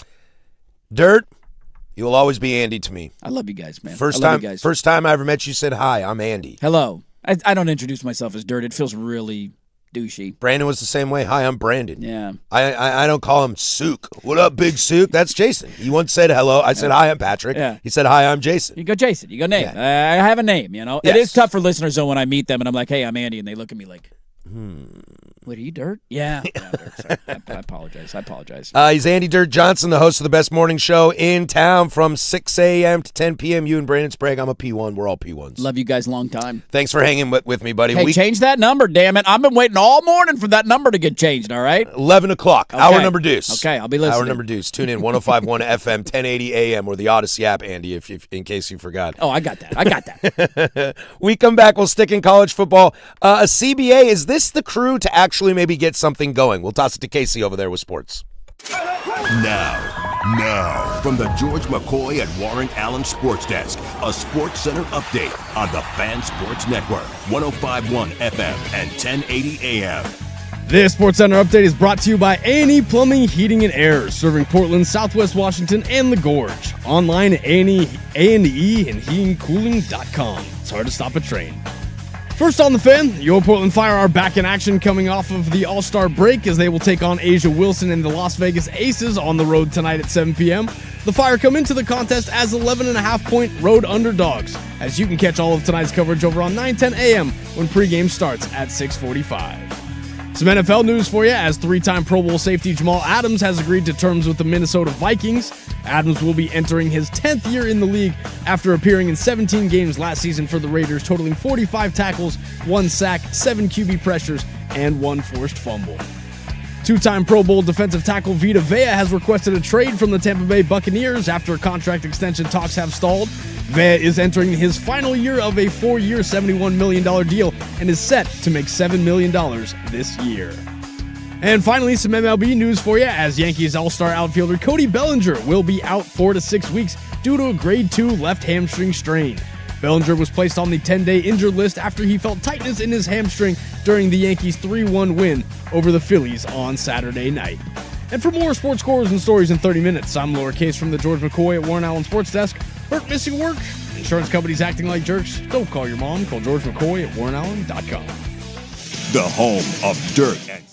Dirt, you will always be Andy to me. I love you guys, man. First time I ever met you said, hi, I'm Andy. Hello. I don't introduce myself as Dirt. It feels really douchey. Brandon was the same way. Hi, I'm Brandon. Yeah. I don't call him Sook. What up, Big Sook? That's Jason. He once said hello. I said, hi, I'm Patrick. Yeah. He said, hi, I'm Jason. You go Jason. You go name. Yeah. I have a name, you know. Yes. It is tough for listeners, though, when I meet them and I'm like, hey, I'm Andy, and they look at me like, what are you, Dirt? Yeah. Dirt, sorry. I apologize. He's Andy Dirt Johnson, the host of the best morning show in town from 6 a.m. to 10 p.m. You and Brandon Sprague. I'm a P1. We're all P1s. Love you guys a long time. Thanks for hanging with me, buddy. Hey, change that number, damn it. I've been waiting all morning for that number to get changed, all right? 11 o'clock. Okay. Hour number deuce. Okay, I'll be listening. Hour number deuce. Tune in 105.1 FM, 1080 a.m. or the Odyssey app, Andy, if in case you forgot. Oh, I got that. We come back. We'll stick in college football. A CBA, is this the crew to actually maybe get something going? We'll toss it to Casey over there with sports. Now, from the George McCoy and Warren Allen Sports Desk, a Sports Center update on the Fan Sports Network, 105.1 FM and 1080 AM. This Sports Center update is brought to you by A&E Plumbing, Heating, and Air, serving Portland, Southwest Washington, and the Gorge. Online at A&E and heatingcooling.com. It's hard to stop a train. First on the Fan, your Portland Fire are back in action coming off of the All-Star break as they will take on Asia Wilson and the Las Vegas Aces on the road tonight at 7 p.m. The Fire come into the contest as 11.5-point road underdogs, as you can catch all of tonight's coverage over on 9:10 a.m. when pregame starts at 6:45. Some NFL news for you, as three-time Pro Bowl safety Jamal Adams has agreed to terms with the Minnesota Vikings. Adams will be entering his 10th year in the league after appearing in 17 games last season for the Raiders, totaling 45 tackles, 1 sack, 7 QB pressures, and 1 forced fumble. Two-time Pro Bowl defensive tackle Vita Vea has requested a trade from the Tampa Bay Buccaneers after contract extension talks have stalled. Vea is entering his final year of a 4-year, $71 million deal and is set to make $7 million this year. And finally, some MLB news for you, as Yankees All-Star outfielder Cody Bellinger will be out 4 to 6 weeks due to a grade 2 left hamstring strain. Bellinger was placed on the 10-day injured list after he felt tightness in his hamstring during the Yankees' 3-1 win over the Phillies on Saturday night. And for more sports scores and stories in 30 minutes, I'm lowercase from the George McCoy at Warren Allen Sports Desk. Hurt, missing work? Insurance companies acting like jerks? Don't call your mom. Call George McCoy at warrenallen.com. The home of dirt and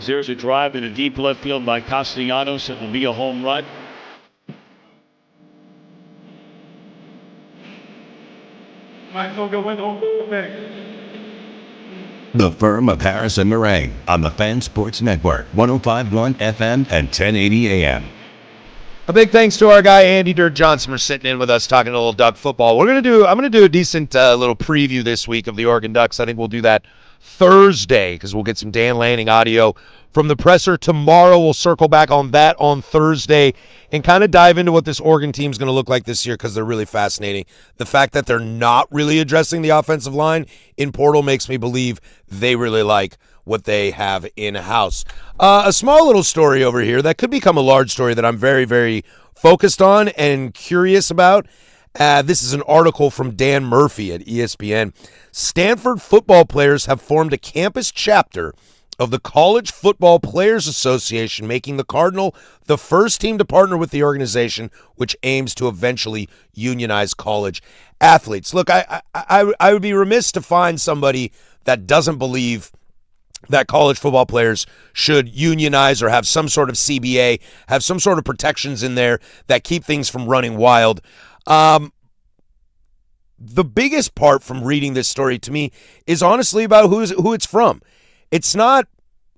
There's a drive in a deep left field by Castellanos. It will be a home run. The Firm of Harris and Marang on the Fan Sports Network, 105.1 FM and 1080 AM. A big thanks to our guy Andy Dirt Johnson for sitting in with us talking a little Duck football. I'm gonna do a decent little preview this week of the Oregon Ducks. I think we'll do that Thursday because we'll get some Dan Lanning audio from the presser tomorrow. We'll circle back on that on Thursday and kind of dive into what this Oregon team is going to look like this year because they're really fascinating. The fact that they're not really addressing the offensive line in portal makes me believe they really like what they have in-house. A small little story over here that could become a large story that I'm very, very focused on and curious about. This is an article from Dan Murphy at ESPN. Stanford football players have formed a campus chapter of the College Football Players Association, making the Cardinal the first team to partner with the organization, which aims to eventually unionize college athletes. Look, I would be remiss to find somebody that doesn't believe that college football players should unionize or have some sort of CBA, have some sort of protections in there that keep things from running wild. The biggest part from reading this story to me is honestly about who it's from. It's not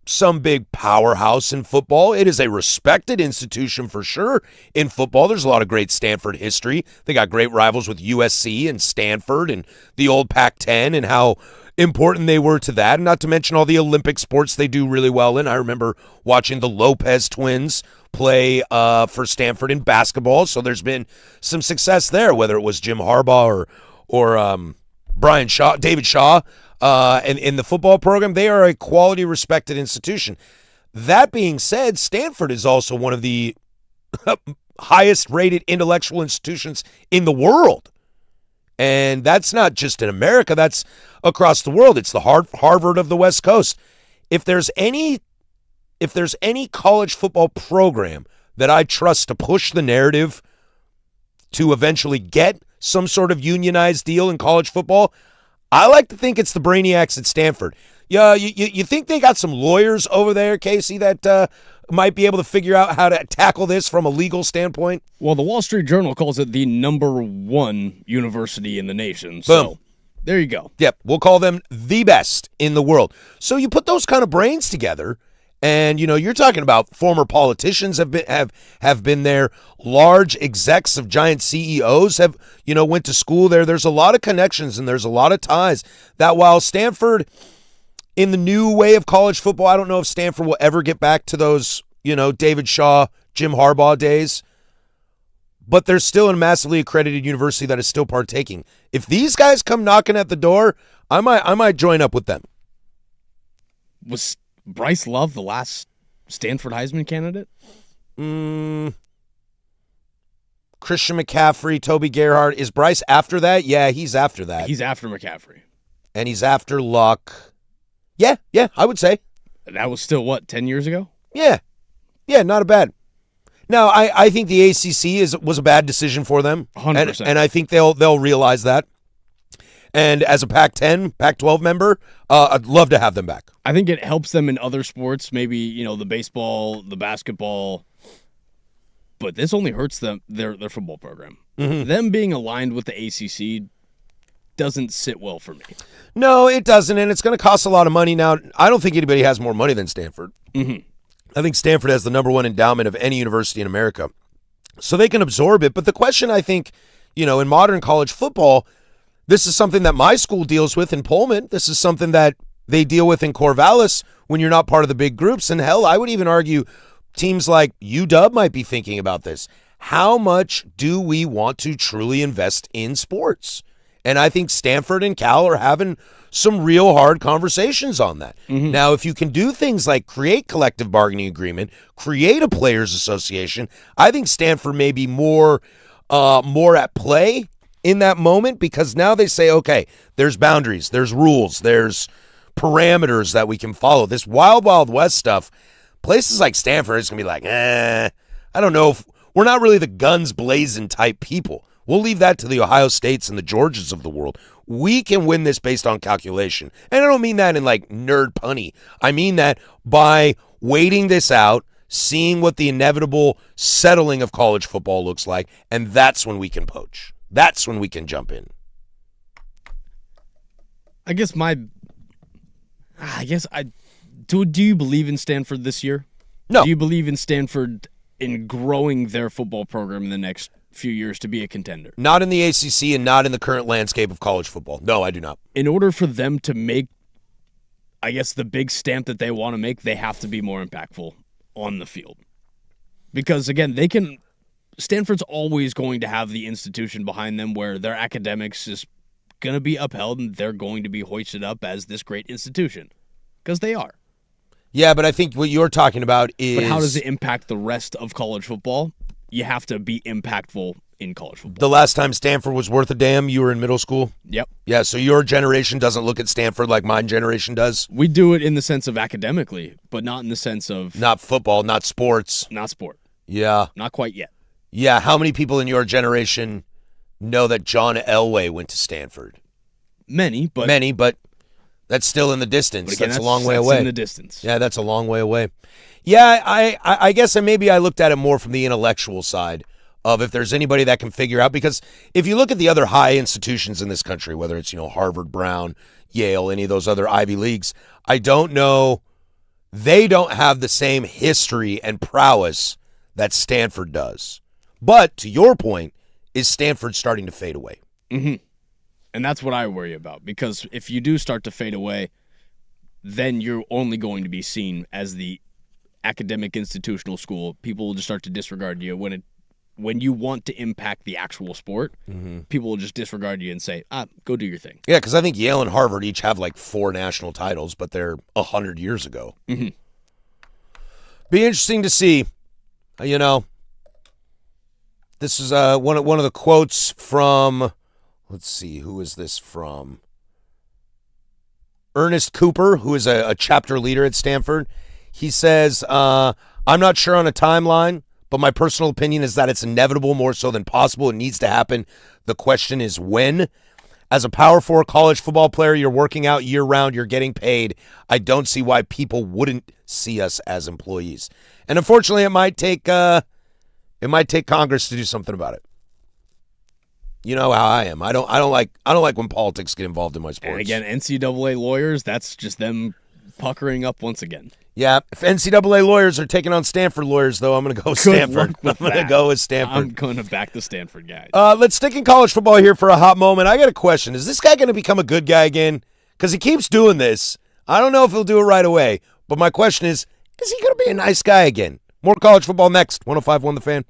some big powerhouse in football. It is a respected institution for sure in football. There's a lot of great Stanford history. They got great rivals with USC and Stanford and the old Pac-10 and how important they were to that, and not to mention all the Olympic sports they do really well in. I remember watching the Lopez twins play for Stanford in basketball, so there's been some success there, whether it was Jim Harbaugh or Brian Shaw, David Shaw, and in the football program. They are a quality, respected institution. That being said, Stanford is also one of the highest-rated intellectual institutions in the world. And that's not just in America, that's across the world. It's the Harvard of the West Coast. If there's any college football program that I trust to push the narrative to eventually get some sort of unionized deal in college football, I like to think it's the Brainiacs at Stanford. Yeah, you think they got some lawyers over there, Casey, that might be able to figure out how to tackle this from a legal standpoint? Well, the Wall Street Journal calls it the #1 university in the nation. So Boom. There you go. Yep, we'll call them the best in the world. So you put those kind of brains together, and you're talking about former politicians have been there, large execs of giant CEOs have went to school there. There's a lot of connections and there's a lot of ties. That while Stanford, in the new way of college football, I don't know if Stanford will ever get back to those, David Shaw, Jim Harbaugh days. But there's still a massively accredited university that is still partaking. If these guys come knocking at the door, I might join up with them. Was Bryce Love the last Stanford Heisman candidate? Christian McCaffrey, Toby Gerhardt. Is Bryce after that? Yeah, he's after that. He's after McCaffrey. And he's after Luck. Yeah, I would say. That was still, 10 years ago? Yeah, not a bad. Now, I think the ACC was a bad decision for them. 100%. And I think they'll realize that. And as a Pac-10, Pac-12 member, I'd love to have them back. I think it helps them in other sports, maybe, the baseball, the basketball. But this only hurts them, their football program. Mm-hmm. Them being aligned with the ACC doesn't sit well for me. No, it doesn't, and it's going to cost a lot of money. Now, I don't think anybody has more money than Stanford. Mm-hmm. I think Stanford has the #1 endowment of any university in America. So they can absorb it. But the question, I think, in modern college football, this is something that my school deals with in Pullman. This is something that they deal with in Corvallis when you're not part of the big groups. And hell, I would even argue teams like UW might be thinking about this. How much do we want to truly invest in sports? And I think Stanford and Cal are having some real hard conversations on that. Mm-hmm. Now, if you can do things like create collective bargaining agreement, create a players association, I think Stanford may be more at play in that moment, because now they say, okay, there's boundaries, there's rules, there's parameters that we can follow. This wild, wild west stuff, places like Stanford is going to be like, I don't know. If we're not really the guns blazing type people. We'll leave that to the Ohio States and the Georgias of the world. We can win this based on calculation. And I don't mean that in like nerd punny. I mean that by waiting this out, seeing what the inevitable settling of college football looks like, and that's when we can poach. That's when we can jump in. Do you believe in Stanford this year? No. Do you believe in Stanford in growing their football program in the next few years to be a contender? Not in the ACC and not in the current landscape of college football. No, I do not. In order for them to make, the big stamp that they want to make, they have to be more impactful on the field. Because, again, Stanford's always going to have the institution behind them where their academics is going to be upheld and they're going to be hoisted up as this great institution. Because they are. Yeah, but I think what you're talking about is... But how does it impact the rest of college football? You have to be impactful in college football. The last time Stanford was worth a damn, you were in middle school? Yep. Yeah, so your generation doesn't look at Stanford like my generation does? We do it in the sense of academically, but not in the sense of Not football, not sports. not sport. Yeah. Not quite yet. Yeah, how many people in your generation know that John Elway went to Stanford? Many, but that's still in the distance. again, That's a long way that's away. in the distance. Yeah, that's a long way away. Yeah, I guess maybe I looked at it more from the intellectual side of if there's anybody that can figure out, because if you look at the other high institutions in this country, whether it's, Harvard, Brown, Yale, any of those other Ivy Leagues, I don't know, they don't have the same history and prowess that Stanford does. But to your point, is Stanford starting to fade away? Mm-hmm. And that's what I worry about, because if you do start to fade away, then you're only going to be seen as the academic institutional school. People will just start to disregard you when you want to impact the actual sport. Mm-hmm. People will just disregard you and say, go do your thing. Yeah, because I think Yale and Harvard each have like 4 national titles, but they're 100 years ago. Mm-hmm. Be interesting to see. This is one of the quotes from, let's see, who is this from? Ernest Cooper, who is a chapter leader at Stanford. He says, I'm not sure on a timeline, but my personal opinion is that it's inevitable, more so than possible. It needs to happen. The question is when. As a Power 4 college football player, you're working out year-round, you're getting paid. I don't see why people wouldn't see us as employees. And unfortunately, it might take Congress to do something about it. You know how I am. I don't like when politics get involved in my sports. And again, NCAA lawyers, that's just them puckering up once again. Yeah, if NCAA lawyers are taking on Stanford lawyers, though, I'm going to go with Stanford. I'm going to go with Stanford. I'm going to back the Stanford guys. Let's stick in college football here for a hot moment. I got a question. Is this guy going to become a good guy again? Because he keeps doing this. I don't know if he'll do it right away. But my question is he going to be a nice guy again? More college football next. 105.1 The Fan.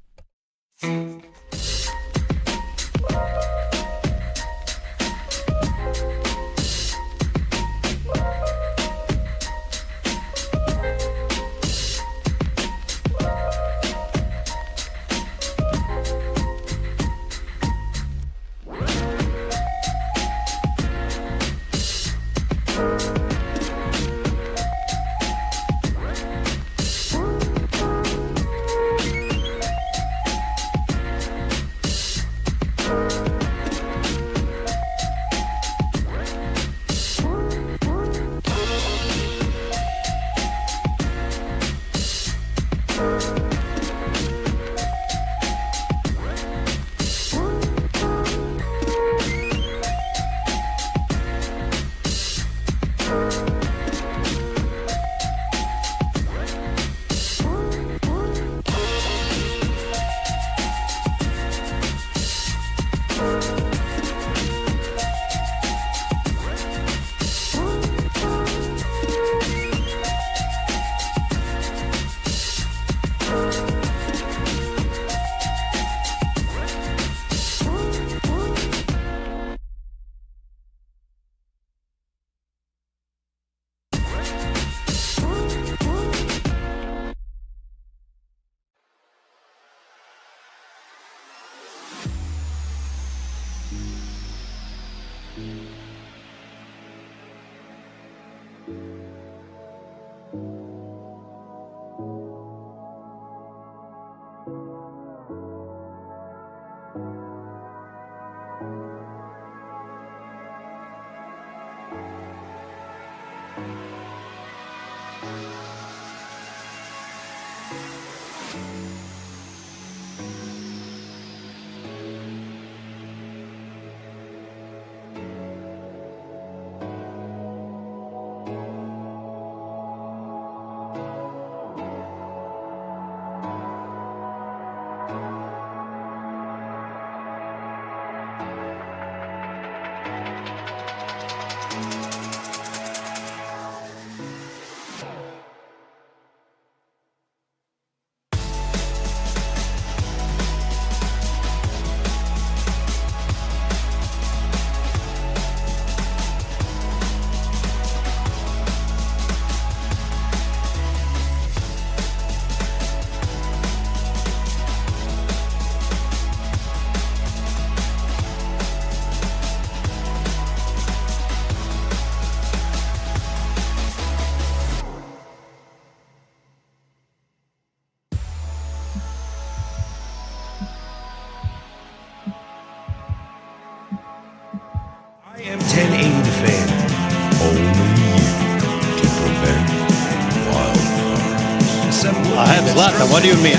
Zlatan, what do you mean?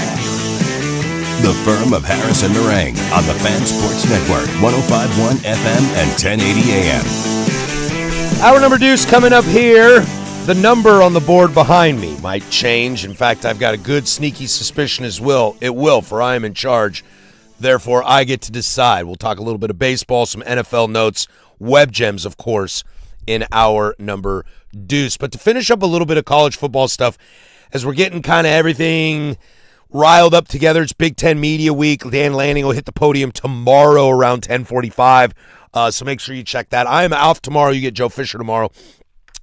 The Firm of Harris and Marang on the Fan Sports Network, 105.1 FM and 1080 AM. Our number deuce coming up here. The number on the board behind me might change. In fact, I've got a good sneaky suspicion as well. It will, for I am in charge. Therefore, I get to decide. We'll talk a little bit of baseball, some NFL notes, web gems, of course, in our number deuce. But to finish up a little bit of college football stuff, as we're getting kind of everything riled up together, it's Big Ten Media Week. Dan Lanning will hit the podium tomorrow around 10:45. So make sure you check that. I am off tomorrow. You get Joe Fisher tomorrow.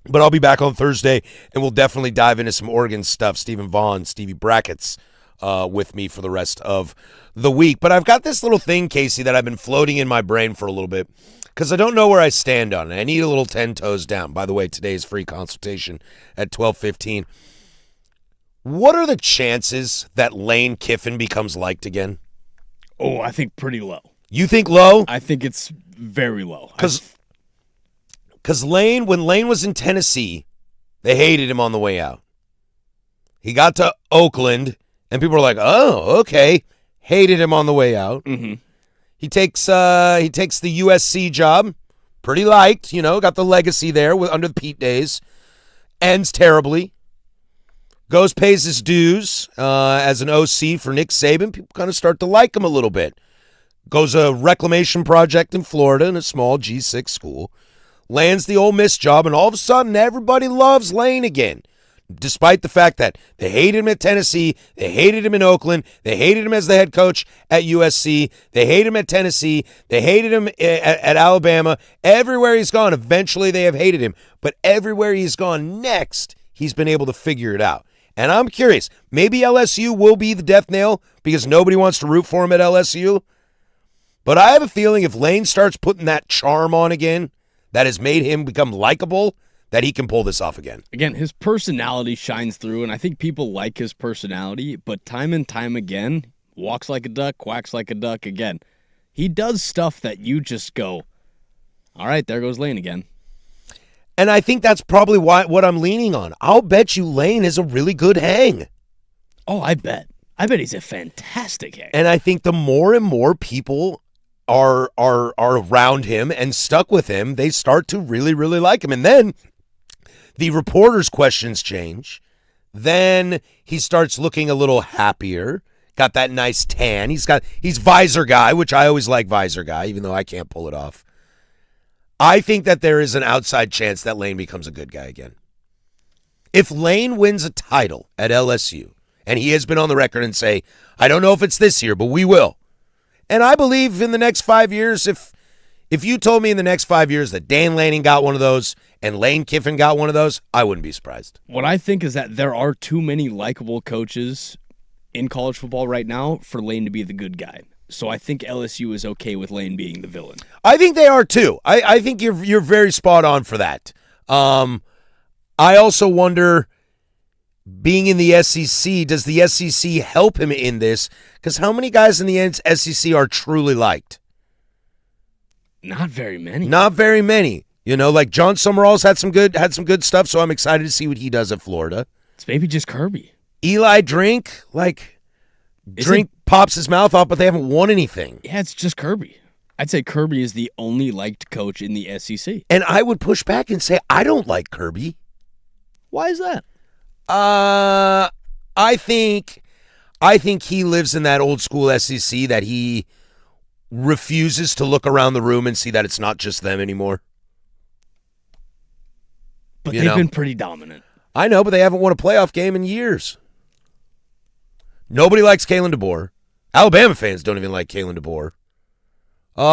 But I'll be back on Thursday, and we'll definitely dive into some Oregon stuff. Stephen Vaughn, Stevie Brackett's with me for the rest of the week. But I've got this little thing, Casey, that I've been floating in my brain for a little bit because I don't know where I stand on it. I need a little 10 toes down. By the way, today's free consultation at 12:15. What are the chances that Lane Kiffin becomes liked again? Oh, I think pretty low. You think low? I think it's very low. Because Lane, when Lane was in Tennessee, they hated him on the way out. He got to Oakland, and people were like, "Oh, okay." Hated him on the way out. Mm-hmm. He takes the USC job, pretty liked. Got the legacy there under the Pete days. Ends terribly. Goes, pays his dues as an OC for Nick Saban. People kind of start to like him a little bit. Goes a reclamation project in Florida in a small G6 school. Lands the Ole Miss job, and all of a sudden, everybody loves Lane again. Despite the fact that they hated him at Tennessee, they hated him in Oakland, they hated him as the head coach at USC, they hated him at Tennessee, they hated him at Alabama. Everywhere he's gone, eventually they have hated him. But everywhere he's gone next, he's been able to figure it out. And I'm curious, maybe LSU will be the death nail because nobody wants to root for him at LSU. But I have a feeling if Lane starts putting that charm on again that has made him become likable, that he can pull this off again. Again, his personality shines through, and I think people like his personality, but time and time again, walks like a duck, quacks like a duck again. He does stuff that you just go, all right, there goes Lane again. And I think that's probably what I'm leaning on. I'll bet you Lane is a really good hang. Oh, I bet. I bet he's a fantastic hang. And I think the more and more people are around him and stuck with him, they start to really, really like him. And then the reporters' questions change. Then he starts looking a little happier. Got that nice tan. He's visor guy, which I always like visor guy, even though I can't pull it off. I think that there is an outside chance that Lane becomes a good guy again. If Lane wins a title at LSU, and he has been on the record and say, I don't know if it's this year, but we will. And I believe in the next 5 years, if you told me in the next 5 years that Dan Lanning got one of those and Lane Kiffin got one of those, I wouldn't be surprised. What I think is that there are too many likable coaches in college football right now for Lane to be the good guy. So I think LSU is okay with Lane being the villain. I think they are too. I think you're very spot on for that. I also wonder, being in the SEC, does the SEC help him in this? Because how many guys in the SEC are truly liked? Not very many. Not very many. Like John Summerall's had some good stuff, so I'm excited to see what he does at Florida. It's maybe just Kirby. Eli Drink, pops his mouth off, but they haven't won anything. Yeah, it's just Kirby. I'd say Kirby is the only liked coach in the SEC. And I would push back and say I don't like Kirby. Why is that? I think he lives in that old school SEC that he refuses to look around the room and see that it's not just them anymore. But they've been pretty dominant. I know, but they haven't won a playoff game in years. Nobody likes Kalen DeBoer. Alabama fans don't even like Kalen DeBoer.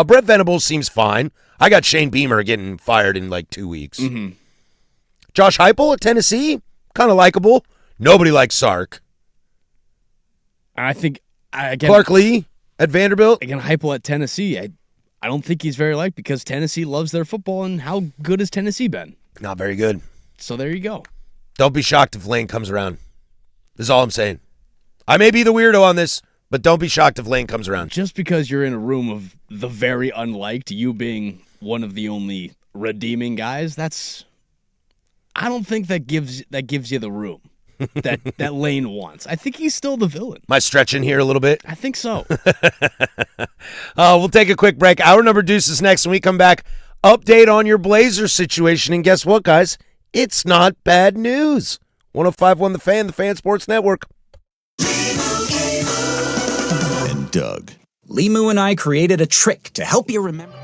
Brett Venables seems fine. I got Shane Beamer getting fired in 2 weeks. Mm-hmm. Josh Heupel at Tennessee, kind of likable. Nobody likes Sark. I think Clark Lee at Vanderbilt. Again, Heupel at Tennessee. I don't think he's very liked because Tennessee loves their football, and how good has Tennessee been? Not very good. So there you go. Don't be shocked if Lane comes around. This is all I'm saying. I may be the weirdo on this, but don't be shocked if Lane comes around. Just because you're in a room of the very unliked, you being one of the only redeeming guys, I don't think that gives you the room. that Lane wants. I think he's still the villain. Am I stretching here a little bit? I think so. We'll take a quick break. Hour number deuces next. When we come back, update on your Blazers situation. And guess what, guys? It's not bad news. 105.1 The Fan Sports Network. And Doug. Limu and I created a trick to help you remember.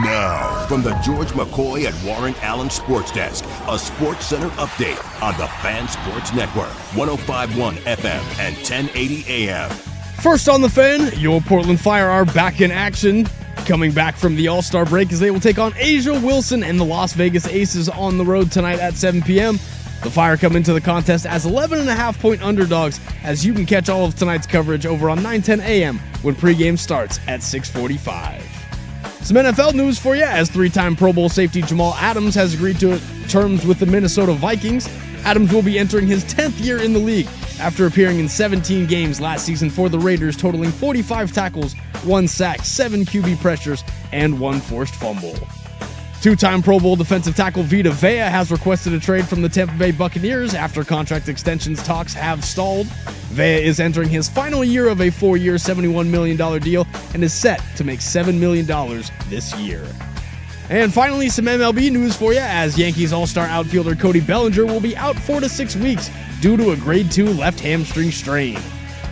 Now, from the George McCoy and Warren Allen Sports Desk, a Sports Center update on the Fan Sports Network, 105.1 FM and 1080 AM. First on the Fan, your Portland Fire are back in action. Coming back from the All-Star break as they will take on Asia Wilson and the Las Vegas Aces on the road tonight at 7 p.m. The Fire come into the contest as 11.5-point underdogs, as you can catch all of tonight's coverage over on 9:10 a.m. when pregame starts at 6:45. Some NFL news for you, as three-time Pro Bowl safety Jamal Adams has agreed to terms with the Minnesota Vikings. Adams will be entering his 10th year in the league after appearing in 17 games last season for the Raiders, totaling 45 tackles, 1 sack, 7 QB pressures, and 1 forced fumble. Two-time Pro Bowl defensive tackle Vita Vea has requested a trade from the Tampa Bay Buccaneers after contract extensions talks have stalled. Vea is entering his final year of a 4-year, $71 million deal and is set to make $7 million this year. And finally, some MLB news for you, as Yankees All-Star outfielder Cody Bellinger will be out 4 to 6 weeks due to a grade 2 left hamstring strain.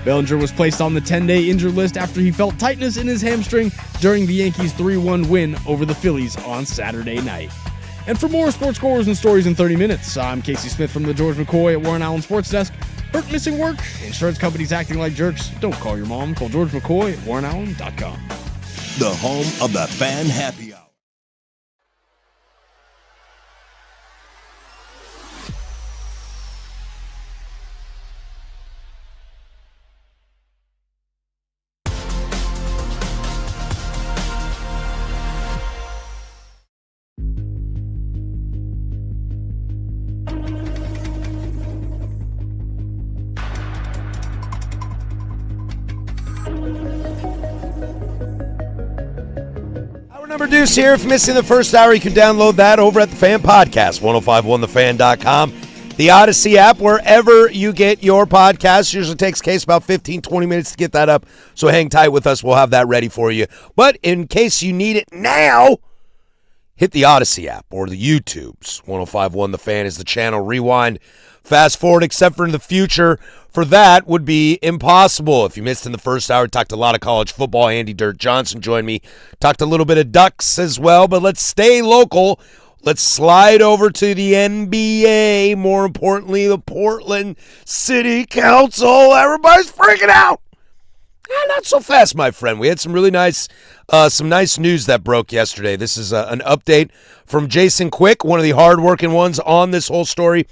Bellinger was placed on the 10-day injured list after he felt tightness in his hamstring during the Yankees' 3-1 win over the Phillies on Saturday night. And for more sports scores and stories in 30 minutes, I'm Casey Smith from the George McCoy at Warren Allen Sports Desk. Hurt, missing work? Insurance companies acting like jerks? Don't call your mom. Call George McCoy at warrenallen.com. The home of the Fan Happy Hour. Number Deuce here. If missing the first hour, you can download that over at the Fan Podcast, 1051thefan.com. The Odyssey app, wherever you get your podcasts. Usually takes Case about 15, 20 minutes to get that up, so hang tight with us. We'll have that ready for you. But in case you need it now, hit the Odyssey app or the YouTubes. 1051 The Fan is the channel. Rewind, fast forward, except for in the future. For that would be impossible. If you missed in the first hour, talked a lot of college football. Andy Dirt Johnson joined me. Talked a little bit of Ducks as well, but let's stay local. Let's slide over to the NBA. More importantly, the Portland City Council. Everybody's freaking out. Not so fast, my friend. We had some really nice news that broke yesterday. This is an update from Jason Quick, one of the hardworking ones on this whole story.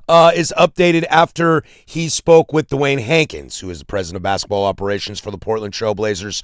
Is updated after he spoke with Dwayne Hankins, who is the president of basketball operations for the Portland Trail Blazers.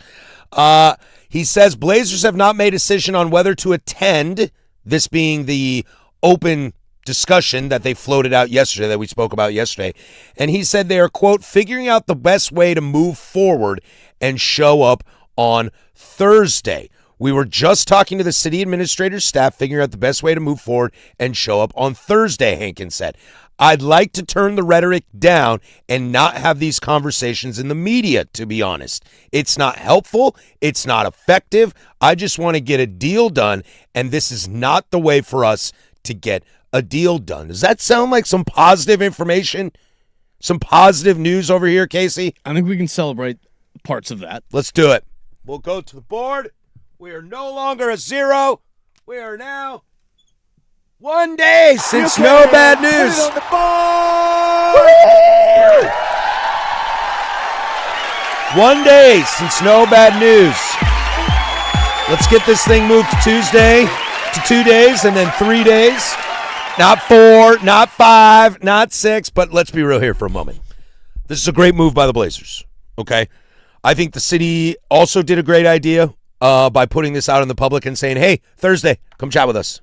He says Blazers have not made a decision on whether to attend, this being the open discussion that they floated out yesterday, that we spoke about yesterday. And he said they are, quote, figuring out the best way to move forward and show up on Thursday. We were just talking to the city administrator's staff, figuring out the best way to move forward and show up on Thursday, Hankins said. I'd like to turn the rhetoric down and not have these conversations in the media, to be honest. It's not helpful. It's not effective. I just want to get a deal done, and this is not the way for us to get a deal done. Does that sound like some positive information? Some positive news over here, Casey? I think we can celebrate parts of that. Let's do it. We'll go to the board. We are no longer a 0. We are now 1 day since no bad news. Put it on the board. 1 day since no bad news. Let's get this thing moved to Tuesday, to 2 days, and then 3 days. Not 4, not 5, not 6, but let's be real here for a moment. This is a great move by the Blazers, okay? I think the city also did a great idea by putting this out in the public and saying, hey, Thursday, come chat with us.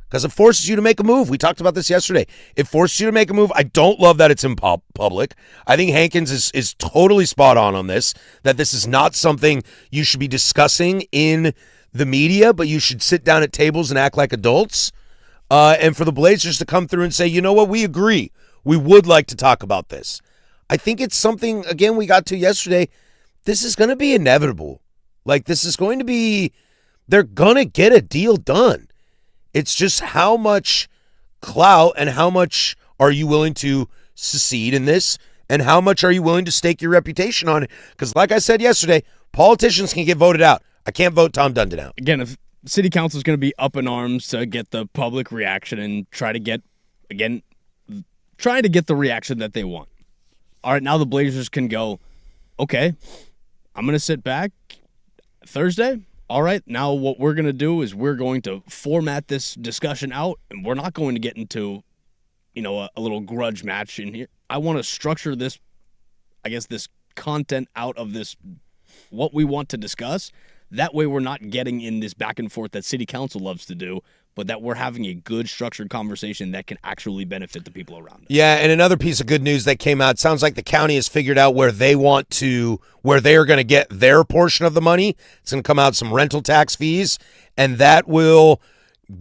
Because it forces you to make a move. We talked about this yesterday. It forces you to make a move. I don't love that it's in public. I think Hankins is totally spot on this, that this is not something you should be discussing in the media, but you should sit down at tables and act like adults. And for the Blazers to come through and say, you know what, we agree. We would like to talk about this. I think it's something, again, we got to yesterday. This is going to be inevitable. Like, this is going to be, they're going to get a deal done. It's just how much clout and how much are you willing to secede in this, and how much are you willing to stake your reputation on it? Because like I said yesterday, politicians can get voted out. I can't vote Tom Dundon out. Again, if city council is going to be up in arms to get the public reaction and try to get the reaction that they want. All right, now the Blazers can go, okay, I'm going to sit back Thursday. All right, now what we're going to do is we're going to format this discussion out, and we're not going to get into, a little grudge match in here. I want to structure this, this content out of this, what we want to discuss. That way we're not getting in this back and forth that city council loves to do, but that we're having a good structured conversation that can actually benefit the people around us. Yeah, and another piece of good news that came out, sounds like the county has figured out where they are going to get their portion of the money. It's going to come out some rental tax fees, and that will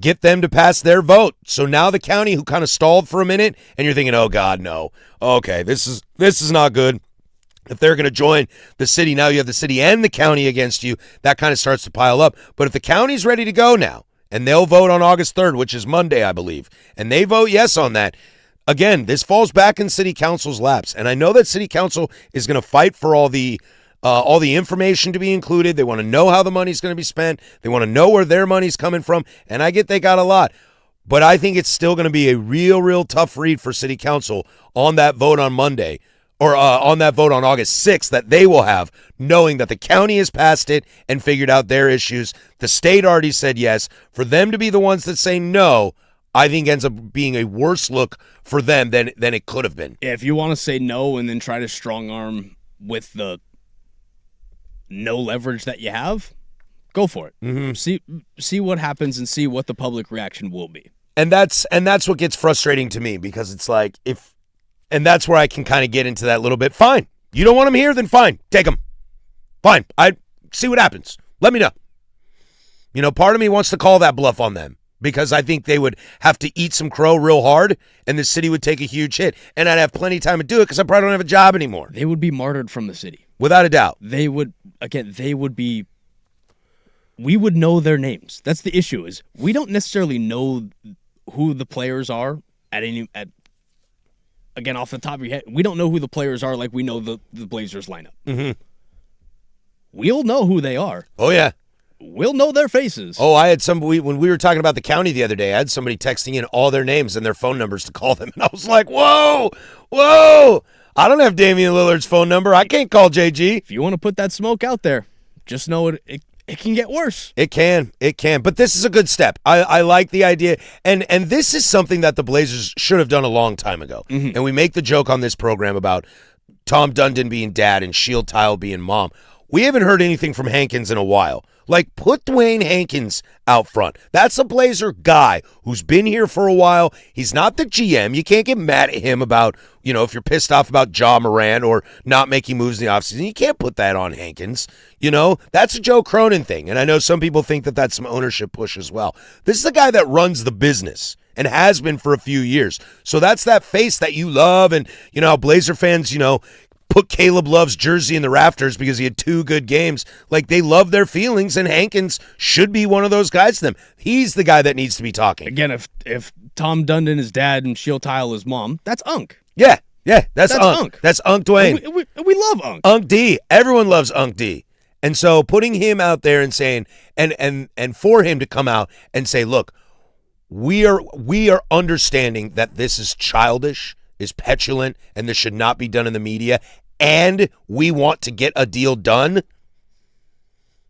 get them to pass their vote. So now the county, who kind of stalled for a minute, and you're thinking, oh God, no. Okay, this is not good. If they're going to join the city, now you have the city and the county against you. That kind of starts to pile up. But if the county's ready to go now, and they'll vote on August 3rd, which is Monday, I believe, and they vote yes on that, again, this falls back in city council's laps. And I know that city council is going to fight for all the information to be included. They want to know how the money's going to be spent. They want to know where their money's coming from. And I get they got a lot. But I think it's still going to be a real tough read for city council on that vote on Monday, or on that vote on August 6th that they will have, knowing that the county has passed it and figured out their issues. The state already said yes. For them to be the ones that say no, I think ends up being a worse look for them than it could have been. Yeah, if you want to say no and then try to strong arm with the no leverage that you have, go for it. Mm-hmm. See what happens and see what the public reaction will be. And that's what gets frustrating to me, because it's like, and that's where I can kind of get into that a little bit. Fine. You don't want them here? Then fine. Take them. Fine. I see what happens. Let me know. Part of me wants to call that bluff on them because I think they would have to eat some crow real hard and the city would take a huge hit. And I'd have plenty of time to do it because I probably don't have a job anymore. They would be martyred from the city. Without a doubt. They would be, we would know their names. That's the issue is we don't necessarily know who the players are again, off the top of your head. We don't know who the players are like we know the Blazers lineup. Mm-hmm. We'll know who they are. Oh, yeah. We'll know their faces. Oh, I had when we were talking about the county the other day, I had somebody texting in all their names and their phone numbers to call them. And I was like, whoa. I don't have Damian Lillard's phone number. I can't call JG. If you want to put that smoke out there, just know it can get worse. It can. But this is a good step. I like the idea. And this is something that the Blazers should have done a long time ago. Mm-hmm. And we make the joke on this program about Tom Dundon being dad and Shield Tile being mom. We haven't heard anything from Hankins in a while. Like, put Dwayne Hankins out front. That's a Blazer guy who's been here for a while. He's not the GM. You can't get mad at him about, if you're pissed off about Ja Morant or not making moves in the offseason. You can't put that on Hankins. That's a Joe Cronin thing. And I know some people think that that's some ownership push as well. This is the guy that runs the business and has been for a few years. So that's that face that you love. And, Blazer fans, put Caleb Love's jersey in the rafters because he had 2 good games. Like, they love their feelings, and Hankins should be one of those guys to them. He's the guy that needs to be talking. Again, if Tom Dundon is dad and Shield Tile is mom, that's Unk. Yeah, that's Unk. That's Unk Dwayne. We love Unk. Unk D. Everyone loves Unk D. And so putting him out there and saying, and for him to come out and say, look, we are understanding that this is childish, is petulant, and this should not be done in the media, and we want to get a deal done,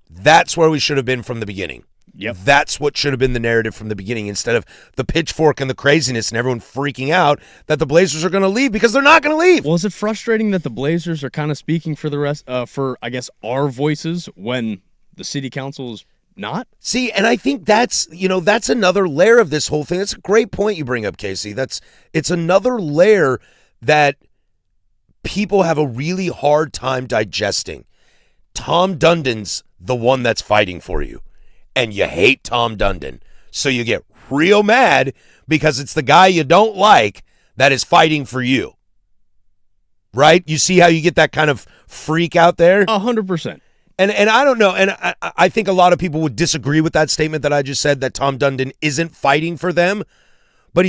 that's where we should have been from the beginning. Yep. That's what should have been the narrative from the beginning instead of the pitchfork and the craziness and everyone freaking out that the Blazers are going to leave because they're not going to leave. Well, is it frustrating that the Blazers are kind of speaking for the rest, for, I guess, our voices when the city council is not? See, and I think that's another layer of this whole thing. That's a great point you bring up, Casey. It's another layer that people have a really hard time digesting. Tom Dundon's the one that's fighting for you, and you hate Tom Dundon. So you get real mad because it's the guy you don't like that is fighting for you. Right? You see how you get that kind of freak out there? 100%. And I don't know, and I think a lot of people would disagree with that statement that I just said, that Tom Dundon isn't fighting for them, but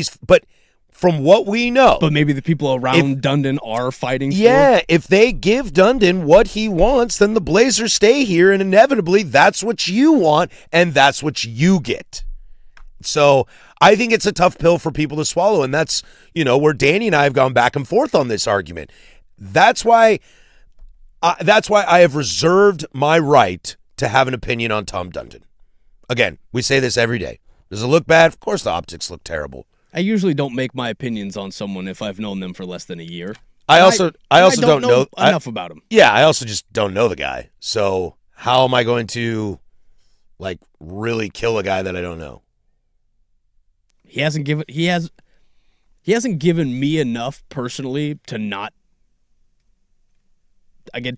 from what we know. But maybe the people around Dundon are fighting for him. Yeah, if they give Dundon what he wants, then the Blazers stay here, and inevitably that's what you want, and that's what you get. So I think it's a tough pill for people to swallow, and that's, where Danny and I have gone back and forth on this argument. That's why I have reserved my right to have an opinion on Tom Dundon. Again, we say this every day. Does it look bad? Of course the optics look terrible. I usually don't make my opinions on someone if I've known them for less than a year. I also don't know enough about him. Yeah, I also just don't know the guy. So how am I going to really kill a guy that I don't know? He hasn't given me enough personally to not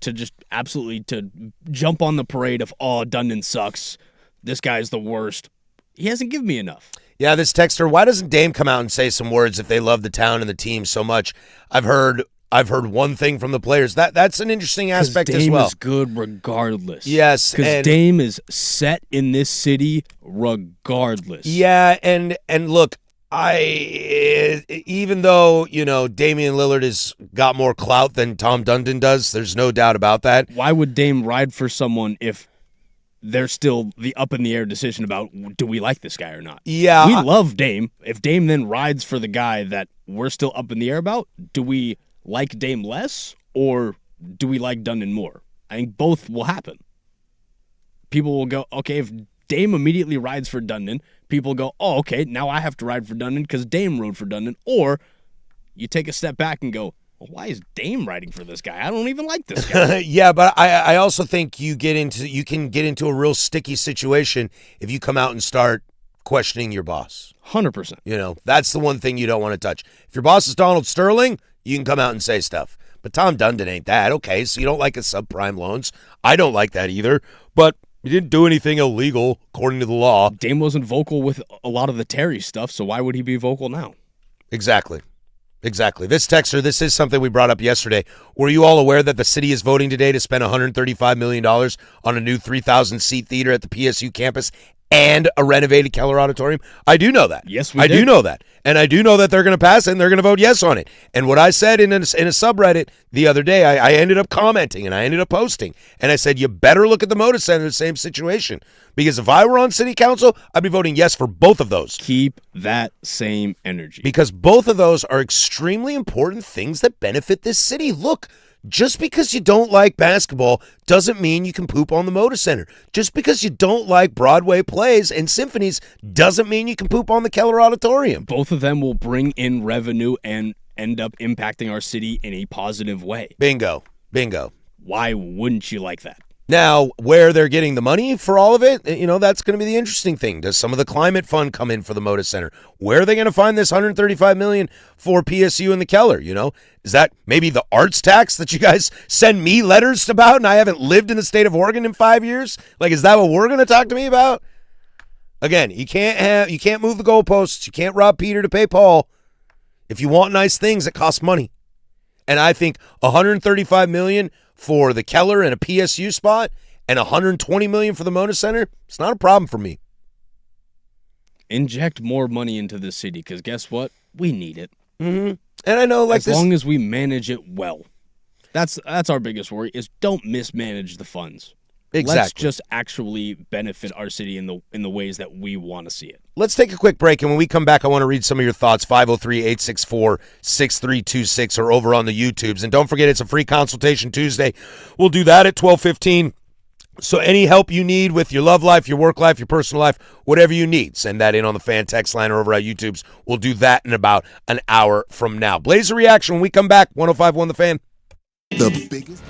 to just absolutely to jump on the parade of, Dundon sucks. This guy's the worst. He hasn't given me enough. Yeah, this texter, why doesn't Dame come out and say some words if they love the town and the team so much? I've heard one thing from the players. That's an interesting aspect as well. Dame is good regardless. Yes. Because Dame is set in this city regardless. Yeah, and look, even though, Damian Lillard has got more clout than Tom Dundon does, there's no doubt about that. Why would Dame ride for someone if there's still the up in the air decision about do we like this guy or not? Yeah. We love Dame. If Dame then rides for the guy that we're still up in the air about, do we like Dame less or do we like Dundon more? I think both will happen. People will go, okay, if Dame immediately rides for Dundon, people go, oh, okay, now I have to ride for Dundon because Dame rode for Dundon. Or you take a step back and go, well, why is Dame riding for this guy? I don't even like this guy. Yeah, but I also think you can get into a real sticky situation if you come out and start questioning your boss. 100%. That's the one thing you don't want to touch. If your boss is Donald Sterling, you can come out and say stuff. But Tom Dundon ain't that. Okay, so you don't like his subprime loans. I don't like that either. But He didn't do anything illegal, according to the law. Dame wasn't vocal with a lot of the Terry stuff, so why would he be vocal now? Exactly. This texter, this is something we brought up yesterday. Were you all aware that the city is voting today to spend $135 million on a new 3,000-seat theater at the PSU campus and a renovated Keller Auditorium? I do know that. Yes, we I did. do know that. And I do know that they're going to pass it and they're going to vote yes on it. And what I said in a subreddit the other day, I ended up commenting and I ended up posting. And I said, you better look at the Moda Center, the same situation. Because if I were on city council, I'd be voting yes for both of those. Keep that same energy. Because both of those are extremely important things that benefit this city. Look, just because you don't like basketball doesn't mean you can poop on the Moda Center. Just because you don't like Broadway plays and symphonies doesn't mean you can poop on the Keller Auditorium. Both of them will bring in revenue and end up impacting our city in a positive way. Bingo. Why wouldn't you like that? Now, where they're getting the money for all of it, that's going to be the interesting thing. Does some of the climate fund come in for the Moda Center? Where are they going to find this $135 million for PSU and the Keller? Is that maybe the arts tax that you guys send me letters about and I haven't lived in the state of Oregon in 5 years? Like, is that what we're going to talk to me about? Again, you can't move the goalposts. You can't rob Peter to pay Paul. If you want nice things, it costs money. And I think $135 million for the Keller and a PSU spot and $120 million for the Moda Center, it's not a problem for me. Inject more money into the city because guess what? We need it. Mm-hmm. And I know, as long as we manage it well. That's our biggest worry is don't mismanage the funds. Exactly. Let's just actually benefit our city in the ways that we want to see it. Let's take a quick break, and when we come back, I want to read some of your thoughts, 503-864-6326 or over on the YouTubes. And don't forget, it's a free consultation Tuesday. We'll do that at 12:15. So any help you need with your love life, your work life, your personal life, whatever you need, send that in on the fan text line or over at YouTube's. We'll do that in about an hour from now. Blazer Reaction when we come back, 105.1 The Fan. The biggest...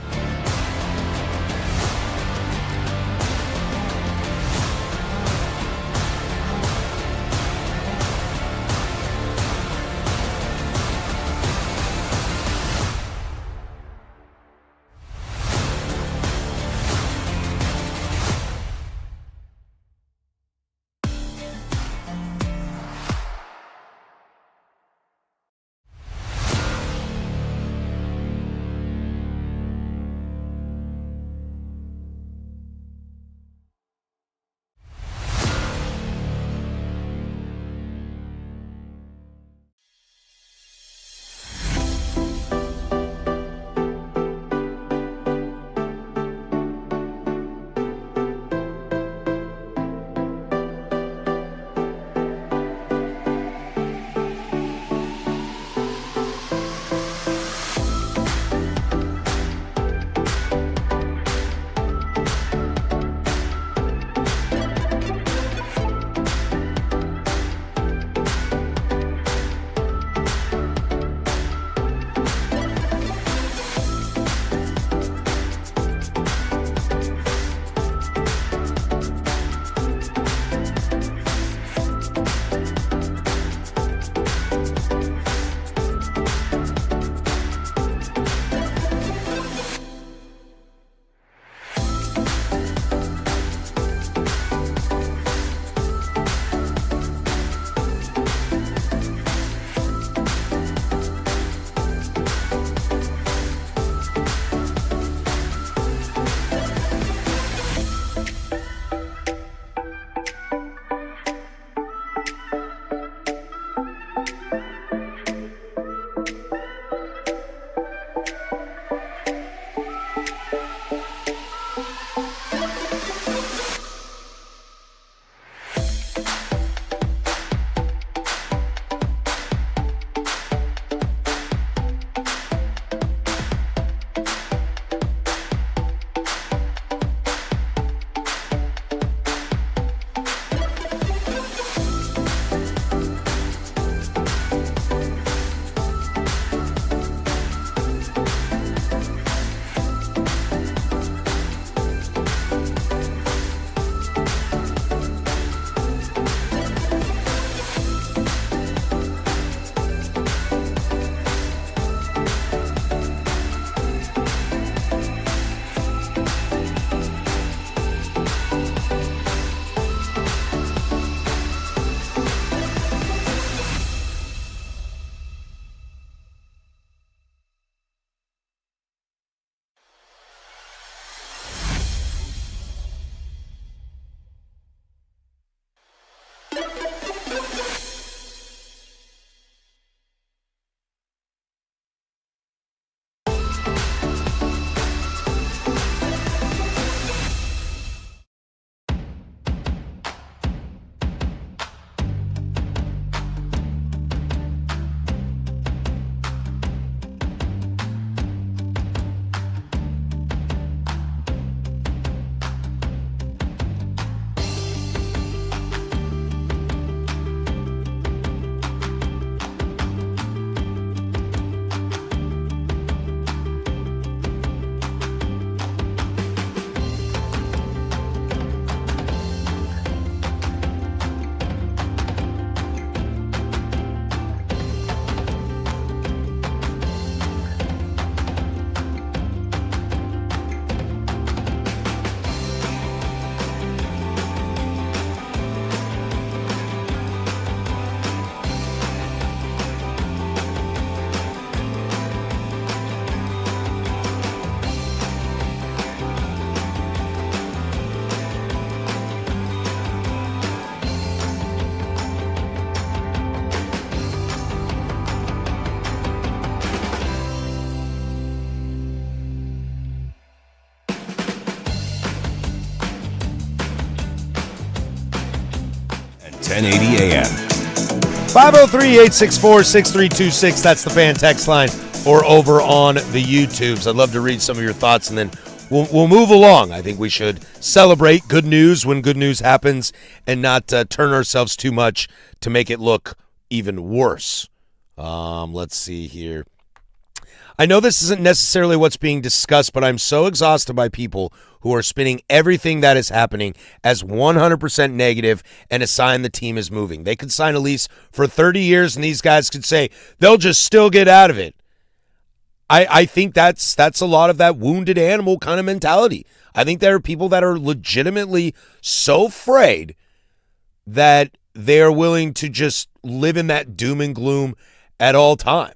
1080 AM. 503-864-6326. That's the fan text line, or over on the YouTubes. I'd love to read some of your thoughts, and then we'll move along. I think we should celebrate good news when good news happens and not turn ourselves too much to make it look even worse. Let's see here. I know this isn't necessarily what's being discussed, but I'm so exhausted by people who are spinning everything that is happening as 100% negative and a sign the team is moving. They could sign a lease for 30 years, and these guys could say they'll just still get out of it. I think that's a lot of that wounded animal kind of mentality. I think there are people that are legitimately so afraid that they are willing to just live in that doom and gloom at all time.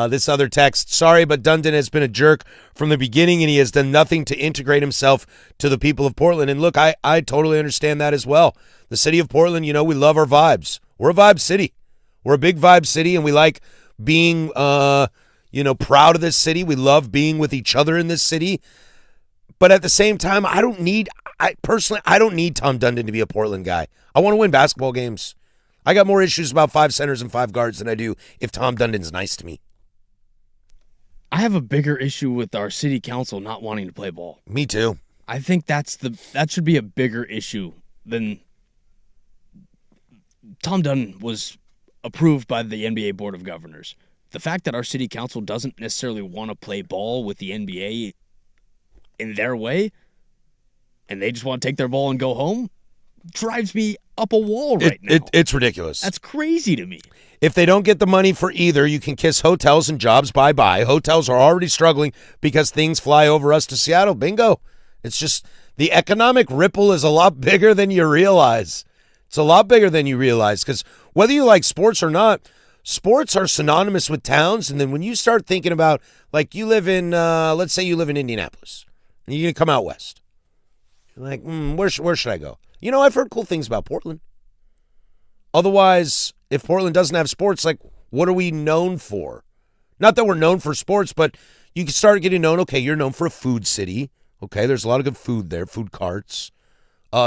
This other text, sorry, but Dundon has been a jerk from the beginning, and he has done nothing to integrate himself to the people of Portland. And look, I totally understand that as well. The city of Portland, we love our vibes. We're a vibe city. We're a big vibe city, and we like being, proud of this city. We love being with each other in this city. But at the same time, I don't need Tom Dundon to be a Portland guy. I want to win basketball games. I got more issues about 5 centers and 5 guards than I do if Tom Dundon's nice to me. I have a bigger issue with our city council not wanting to play ball. Me too. I think that should be a bigger issue than Tom Dundon was approved by the NBA Board of Governors. The fact that our city council doesn't necessarily want to play ball with the NBA in their way, and they just want to take their ball and go home, drives me up a wall right now. It's ridiculous. That's crazy to me. If they don't get the money for either, you can kiss hotels and jobs bye-bye. Hotels are already struggling because things fly over us to Seattle. Bingo. It's just the economic ripple is a lot bigger than you realize. It's a lot bigger than you realize because whether you like sports or not, sports are synonymous with towns. And then when you start thinking about, like you live in, let's say you live in Indianapolis, and you're going to come out west. You're like, where should I go? I've heard cool things about Portland. Otherwise, if Portland doesn't have sports, like, what are we known for? Not that we're known for sports, but you can start getting known, okay, you're known for a food city. Okay, there's a lot of good food there, food carts,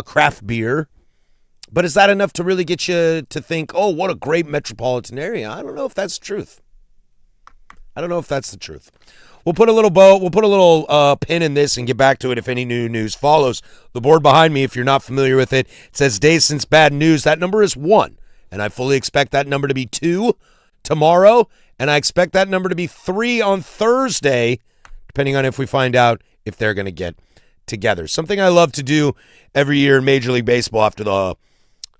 craft beer. But is that enough to really get you to think, oh, what a great metropolitan area? I don't know if that's the truth. We'll put a little pin in this and get back to it if any new news follows. The board behind me, if you're not familiar with it, it says days since bad news. That number is 1, and I fully expect that number to be 2 tomorrow, and I expect that number to be 3 on Thursday, depending on if we find out if they're going to get together. Something I love to do every year in Major League Baseball after the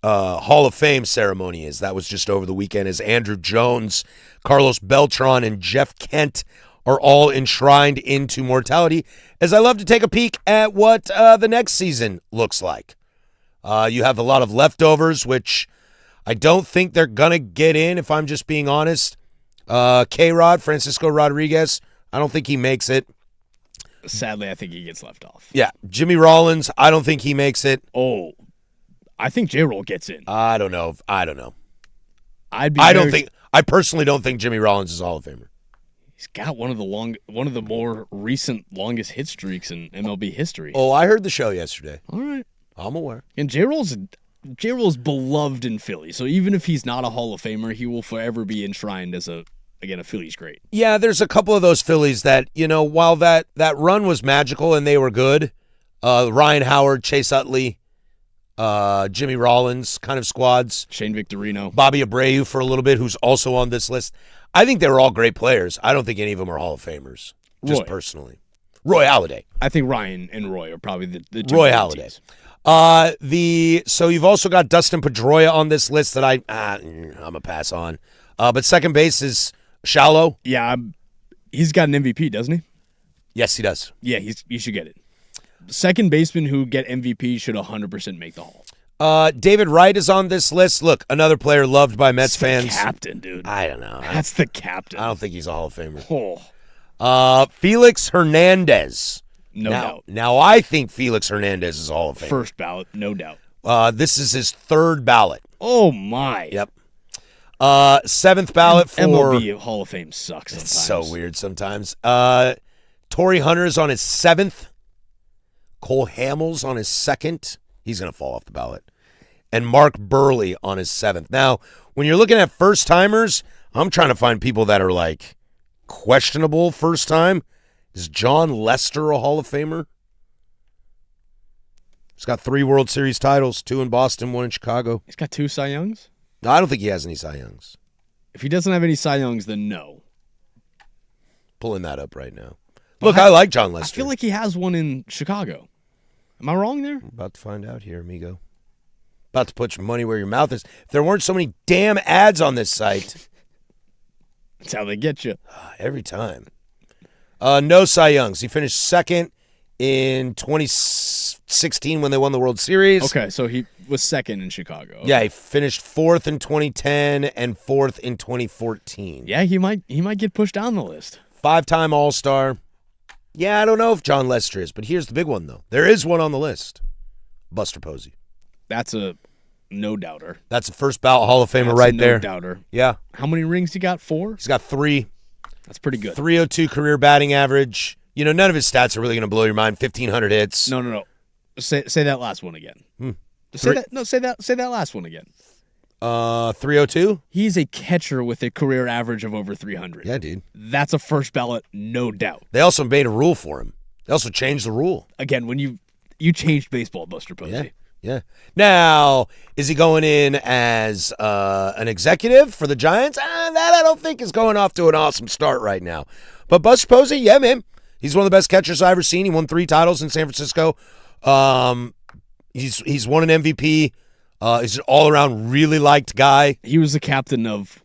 Hall of Fame ceremony that was just over the weekend, is Andrew Jones, Carlos Beltran, and Jeff Kent are all enshrined into mortality, as I love to take a peek at what the next season looks like. You have a lot of leftovers, which I don't think they're going to get in, if I'm just being honest. K-Rod, Francisco Rodriguez, I don't think he makes it. Sadly, I think he gets left off. Yeah, Jimmy Rollins, I don't think he makes it. Oh, I think J-Roll gets in. I don't know. I personally don't think Jimmy Rollins is a Hall of Famer. He's got one of the more recent longest hit streaks in MLB history. Oh, I heard the show yesterday. All right. I'm aware. And J-Roll's beloved in Philly, so even if he's not a Hall of Famer, he will forever be enshrined as a Phillies great. Yeah, there's a couple of those Phillies that, while that run was magical and they were good, Ryan Howard, Chase Utley, Jimmy Rollins kind of squads. Shane Victorino. Bobby Abreu for a little bit, who's also on this list. I think they were all great players. I don't think any of them are Hall of Famers, just personally. Roy Halladay. I think Ryan and Roy are probably the two. Roy Halladay. So you've also got Dustin Pedroia on this list that I'm a pass on. But second base is Shallow. Yeah, he's got an MVP, doesn't he? Yes, he does. Yeah, you should get it. Second baseman who get MVP should 100% make the Hall. David Wright is on this list. Look, another player loved by Mets fans. The captain, dude. I don't know. That's the captain. I don't think he's a Hall of Famer. Oh. Felix Hernandez. No doubt. Now I think Felix Hernandez is a Hall of Famer. First ballot, no doubt. This is his 3rd ballot. Oh, my. Yep. 7th ballot for... MLB Hall of Fame sucks sometimes. It's so weird sometimes. Torrey Hunter is on his 7th. Cole Hamels on his 2nd. He's going to fall off the ballot. and Mark Burley on his 7th. Now, when you're looking at first-timers, I'm trying to find people that are like questionable first time. Is John Lester a Hall of Famer? He's got 3 World Series titles, 2 in Boston, 1 in Chicago. He's got 2 Cy Youngs? No, I don't think he has any Cy Youngs. If he doesn't have any Cy Youngs, then no. Pulling that up right now. Look, I like John Lester. I feel like he has one in Chicago. Am I wrong there? I'm about to find out here, amigo. About to put your money where your mouth is. If there weren't so many damn ads on this site. That's how they get you. Every time. No Cy Youngs. He finished 2nd in 2016 when they won the World Series. Okay, so he was 2nd in Chicago. Okay. Yeah, he finished 4th in 2010 and 4th in 2014. Yeah, he might get pushed down the list. 5-time All-Star. Yeah, I don't know if John Lester is, but here's the big one, though. There is one on the list. Buster Posey. That's a no-doubter. That's a first ballot Hall of Famer That's right a there. No-doubter. Yeah. How many rings he got? 4? He's got 3. That's pretty good. 302 career batting average. You know, none of his stats are really going to blow your mind. 1,500 hits. No. Say that last one again. Say that last one again. 302? He's a catcher with a career average of over 300. Yeah, dude. That's a first ballot, no doubt. They also made a rule for him. They also changed the rule. Again, when you changed baseball, Buster Posey. Yeah. Now, is he going in as an executive for the Giants? That I don't think is going off to an awesome start right now. But Buster Posey, yeah, man. He's one of the best catchers I've ever seen. He won 3 titles in San Francisco. He's won an MVP. He's an all-around really liked guy. He was the captain of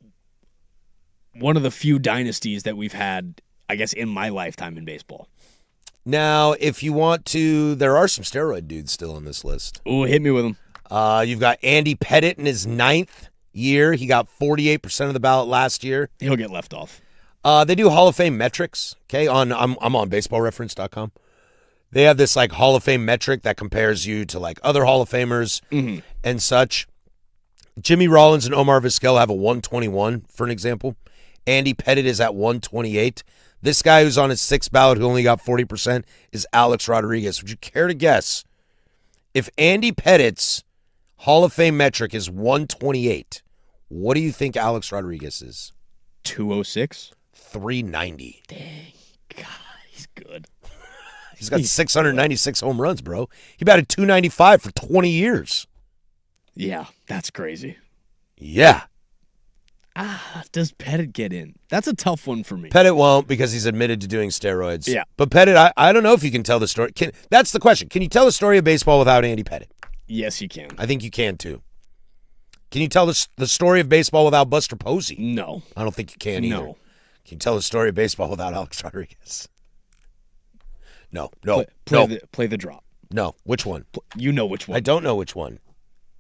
one of the few dynasties that we've had, I guess, in my lifetime in baseball. Now, if you want to, there are some steroid dudes still on this list. Ooh, hit me with them. You've got Andy Pettitte in his 9th year. He got 48% of the ballot last year. He'll get left off. They do Hall of Fame metrics. Okay, I'm on baseballreference.com. They have this like Hall of Fame metric that compares you to like other Hall of Famers and such. Jimmy Rollins and Omar Vizquel have a 121, for an example. Andy Pettitte is at 128. This guy who's on his 6th ballot who only got 40% is Alex Rodriguez. Would you care to guess if Andy Pettitte's Hall of Fame metric is 128, what do you think Alex Rodriguez is? 206? 390. Dang. God, he's good. He's got 696 home runs, bro. He batted 295 for 20 years. Yeah, that's crazy. Yeah. Does Pettitte get in? That's a tough one for me. Pettitte won't because he's admitted to doing steroids. Yeah. But Pettitte, I don't know if you can tell the story. That's the question. Can you tell the story of baseball without Andy Pettitte? Yes, you can. I think you can, too. Can you tell the story of baseball without Buster Posey? No. I don't think you can either. No. Can you tell the story of baseball without Alex Rodriguez? No. Play the drop. No. Which one? You know which one. I don't know which one.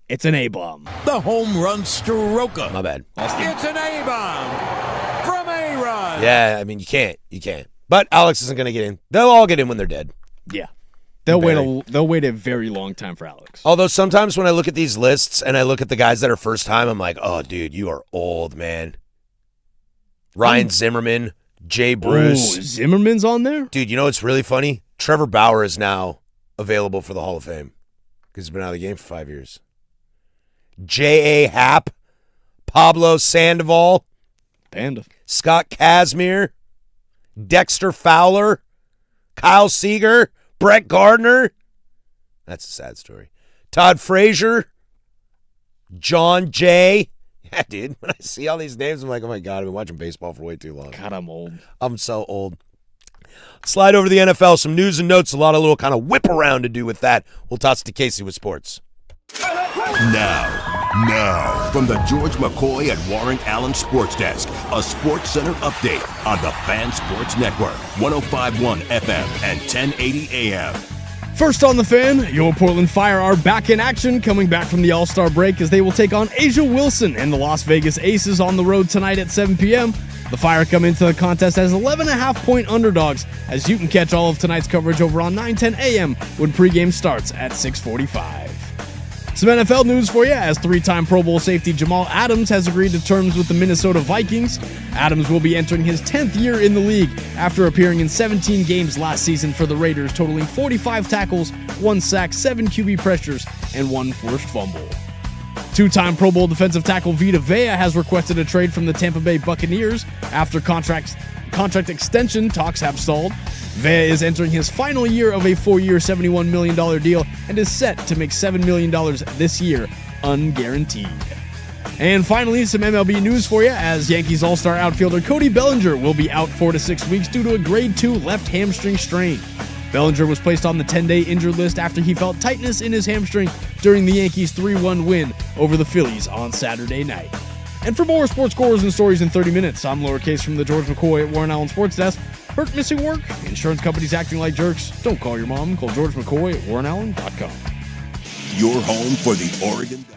It's an A-bomb. The home run stroker. My bad. It's an A-bomb from A-Rod. Yeah, I mean, you can't. But Alex isn't going to get in. They'll all get in when they're dead. Yeah. They'll wait a very long time for Alex. Although sometimes when I look at these lists and I look at the guys that are first time, I'm like, oh, dude, you are old, man. Ryan Zimmerman, Jay Bruce. Ooh, Zimmerman's on there? Dude, you know what's really funny? Trevor Bauer is now available for the Hall of Fame because he's been out of the game for 5 years. J.A. Happ, Pablo Sandoval, Panda, Scott Kazmir, Dexter Fowler, Kyle Seager, Brett Gardner. That's a sad story. Todd Frazier, John Jay. Yeah, dude. When I see all these names, I'm like, oh my God, I've been watching baseball for way too long. God, I'm old. I'm so old. Slide over to the NFL. Some news and notes. A lot of little kind of whip around to do with that. We'll toss to Casey with sports. Now, from the George McCoy at Warren Allen Sports Desk, a Sports Center update on the Fan Sports Network, 105.1 FM and 1080 AM. First on the Fan, your Portland Fire are back in action, coming back from the All-Star break as they will take on Asia Wilson and the Las Vegas Aces on the road tonight at 7 p.m. The Fire come into the contest as 11.5-point underdogs, as you can catch all of tonight's coverage over on 9:10 a.m. when pregame starts at 6:45. Some NFL news for you, as 3-time Pro Bowl safety Jamal Adams has agreed to terms with the Minnesota Vikings. Adams will be entering his 10th year in the league after appearing in 17 games last season for the Raiders, totaling 45 tackles, 1 sack, 7 QB pressures, and 1 forced fumble. Two-time Pro Bowl defensive tackle Vita Vea has requested a trade from the Tampa Bay Buccaneers after contract extension talks have stalled. Vea is entering his final year of a 4-year, $71 million deal and is set to make $7 million this year, unguaranteed. And finally, some MLB news for you, as Yankees All-Star outfielder Cody Bellinger will be out 4 to 6 weeks due to a grade 2 left hamstring strain. Bellinger was placed on the 10-day injured list after he felt tightness in his hamstring during the Yankees' 3-1 win over the Phillies on Saturday night. And for more sports scores and stories in 30 minutes, I'm Lowercase from the George McCoy at Warren Allen Sports Desk. Hurt, missing work? Insurance companies acting like jerks? Don't call your mom. Call George McCoy at warrenallen.com. Your home for the Oregon Ducks.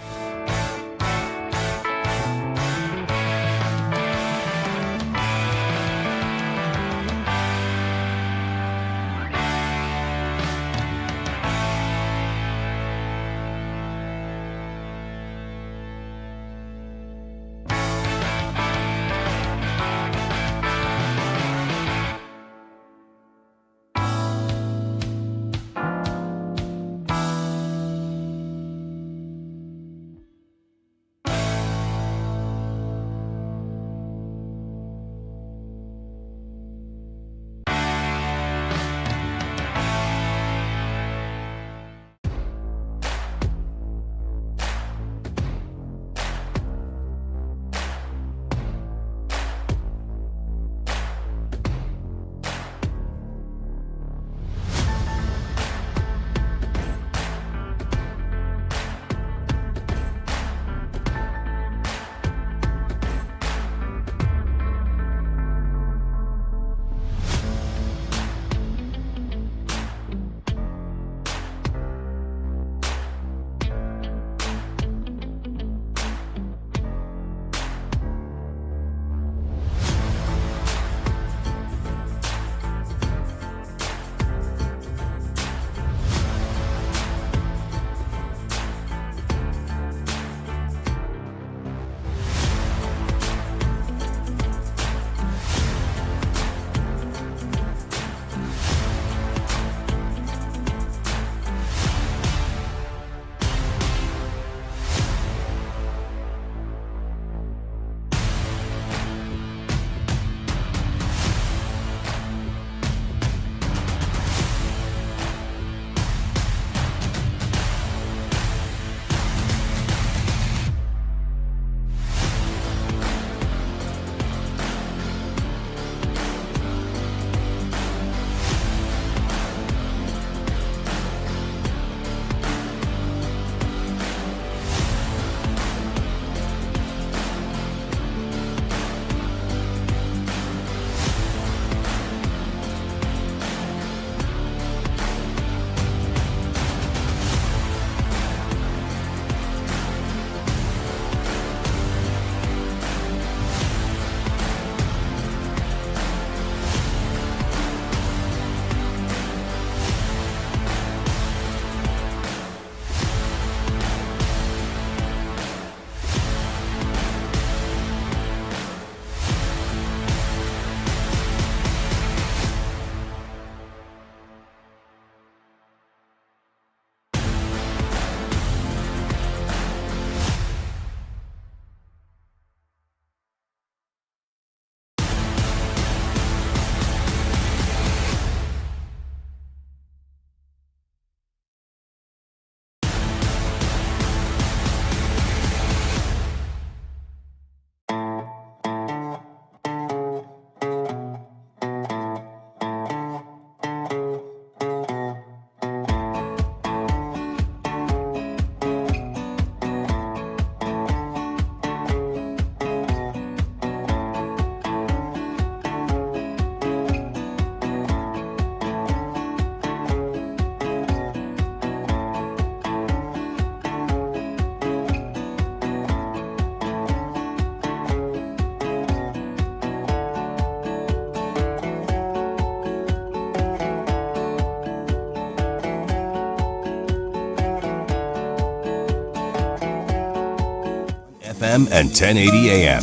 FM and 1080 AM.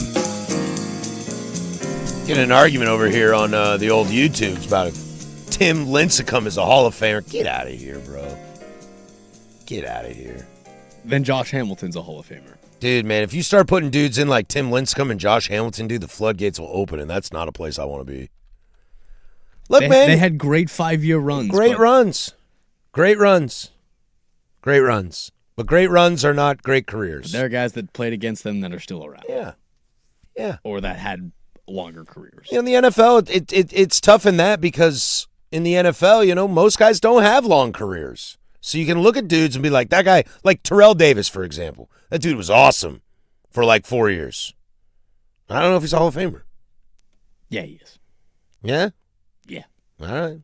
Get in an argument over here on the old YouTubes about if Tim Lincecum is a Hall of Famer. Get out of here, bro. Get out of here. then Josh Hamilton's a Hall of Famer. Dude, man, if you start putting dudes in like Tim Lincecum and Josh Hamilton, dude, the floodgates will open, and that's not a place I want to be. Look, man. They had great 5-year runs. Great runs. Great runs. Great runs. But great runs are not great careers. There are guys that played against them that are still around. Yeah. Yeah. Or that had longer careers. In the NFL, it's tough in that because in the NFL, most guys don't have long careers. So you can look at dudes and be like, that guy, like Terrell Davis, for example. That dude was awesome for like 4 years. I don't know if he's a Hall of Famer. Yeah, he is. Yeah? Yeah. All right.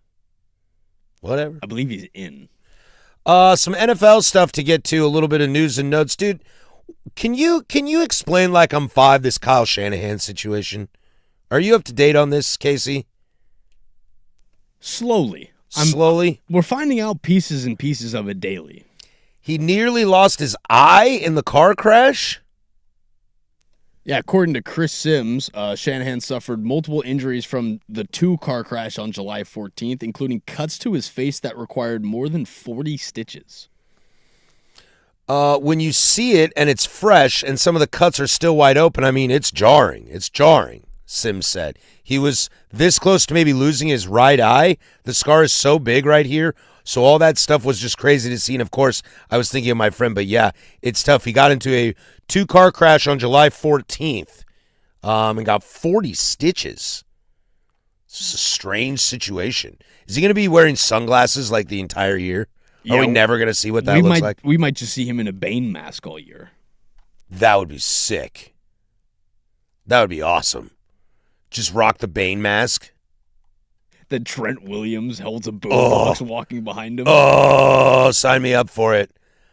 Whatever. I believe he's in. Some NFL stuff to get to, a little bit of news and notes. Dude, can you explain like I'm 5 this Kyle Shanahan situation? Are you up to date on this, Casey? Slowly. Slowly? We're finding out pieces and pieces of it daily. He nearly lost his eye in the car crash? Yeah, according to Chris Sims, Shanahan suffered multiple injuries from the 2 car crash on July 14th, including cuts to his face that required more than 40 stitches. When you see it and it's fresh and some of the cuts are still wide open, I mean, it's jarring. It's jarring, Sims said. He was this close to maybe losing his right eye. The scar is so big right here. So all that stuff was just crazy to see. And, of course, I was thinking of my friend. But, yeah, it's tough. He got into a 2-car crash on July 14th and got 40 stitches. It's a strange situation. Is he going to be wearing sunglasses like the entire year? Yeah, are we never going to see what that looks like? We might just see him in a Bane mask all year. That would be sick. That would be awesome. Just rock the Bane mask. That Trent Williams holds a boombox walking behind him. Oh, sign me up for it.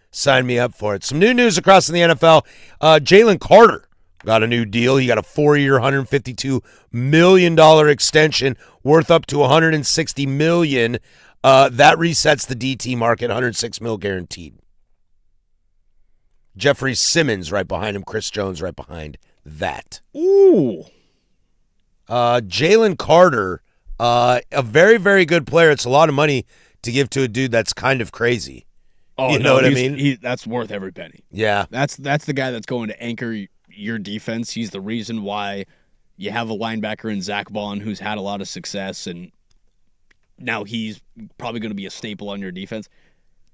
Sign me up for it. Some new news across in the NFL. Jalen Carter got a new deal. He got a 4-year, $152 million extension worth up to $160 million. That resets the DT market, $106 million guaranteed. Jeffrey Simmons right behind him. Chris Jones right behind that. Ooh. Jalen Carter, a very, very good player. It's a lot of money to give to a dude that's kind of crazy. Oh, you know what I mean? That's worth every penny. Yeah. That's the guy that's going to anchor your defense. He's the reason why you have a linebacker in Zach Bond who's had a lot of success, and now he's probably going to be a staple on your defense.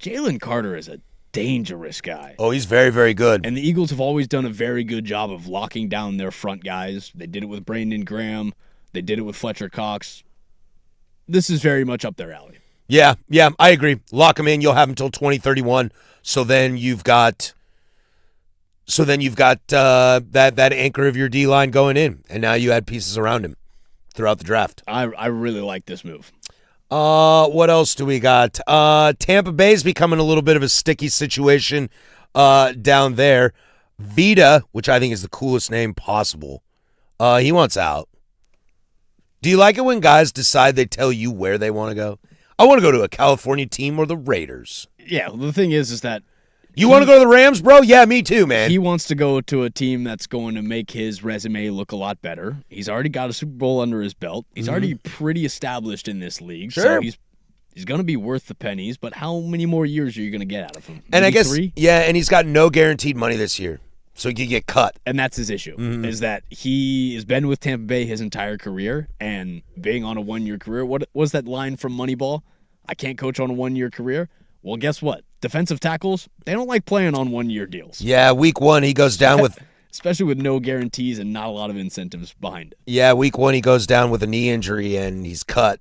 Jalen Carter is a dangerous guy. Oh, he's very, very good. And the Eagles have always done a very good job of locking down their front guys. They did it with Brandon Graham. They did it with Fletcher Cox. This is very much up their alley. Yeah, I agree. Lock him in. You'll have him until 2031. So then you've got that anchor of your D-line going in, and now you add pieces around him throughout the draft. I really like this move. What else do we got? Tampa Bay's becoming a little bit of a sticky situation down there. Vita, which I think is the coolest name possible, he wants out. Do you like it when guys decide they tell you where they want to go? I want to go to a California team or the Raiders. Yeah, well, the thing is that you want to go to the Rams, bro? Yeah, me too, man. He wants to go to a team that's going to make his resume look a lot better. He's already got a Super Bowl under his belt. He's already pretty established in this league. Sure. So he's going to be worth the pennies, but how many more years are you going to get out of him? Maybe and I guess 3? Yeah, and he's got no guaranteed money this year. So he could get cut. And that's his issue, is that he has been with Tampa Bay his entire career, and being on a 1-year career. What was that line from Moneyball? I can't coach on a 1-year career. Well, guess what? Defensive tackles, they don't like playing on 1-year deals. Yeah, week 1 he goes down with... Especially with no guarantees and not a lot of incentives behind it. Yeah, week 1 he goes down with a knee injury and he's cut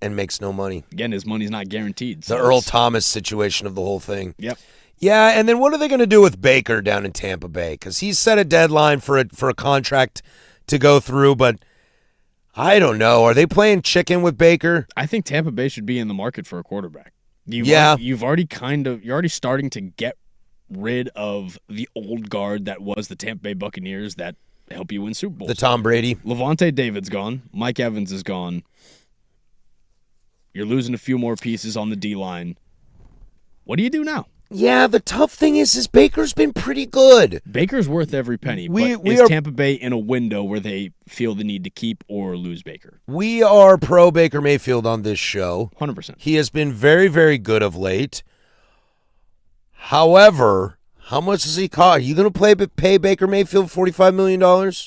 and makes no money. Again, his money's not guaranteed. So the Earl Thomas situation of the whole thing. Yep. Yeah, and then what are they going to do with Baker down in Tampa Bay? Because he's set a deadline for a contract to go through, but I don't know. Are they playing chicken with Baker? I think Tampa Bay should be in the market for a quarterback. You're already starting to get rid of the old guard that was the Tampa Bay Buccaneers that help you win Super Bowls. The Tom Brady. Levante David's gone. Mike Evans is gone. You're losing a few more pieces on the D-line. What do you do now? Yeah, the tough thing is Baker's been pretty good. Baker's worth every penny. Tampa Bay in a window where they feel the need to keep or lose Baker? We are pro Baker Mayfield on this show. 100%. He has been very, very good of late. However, How much does he cost? Are you going to pay Baker Mayfield $45 million? Are you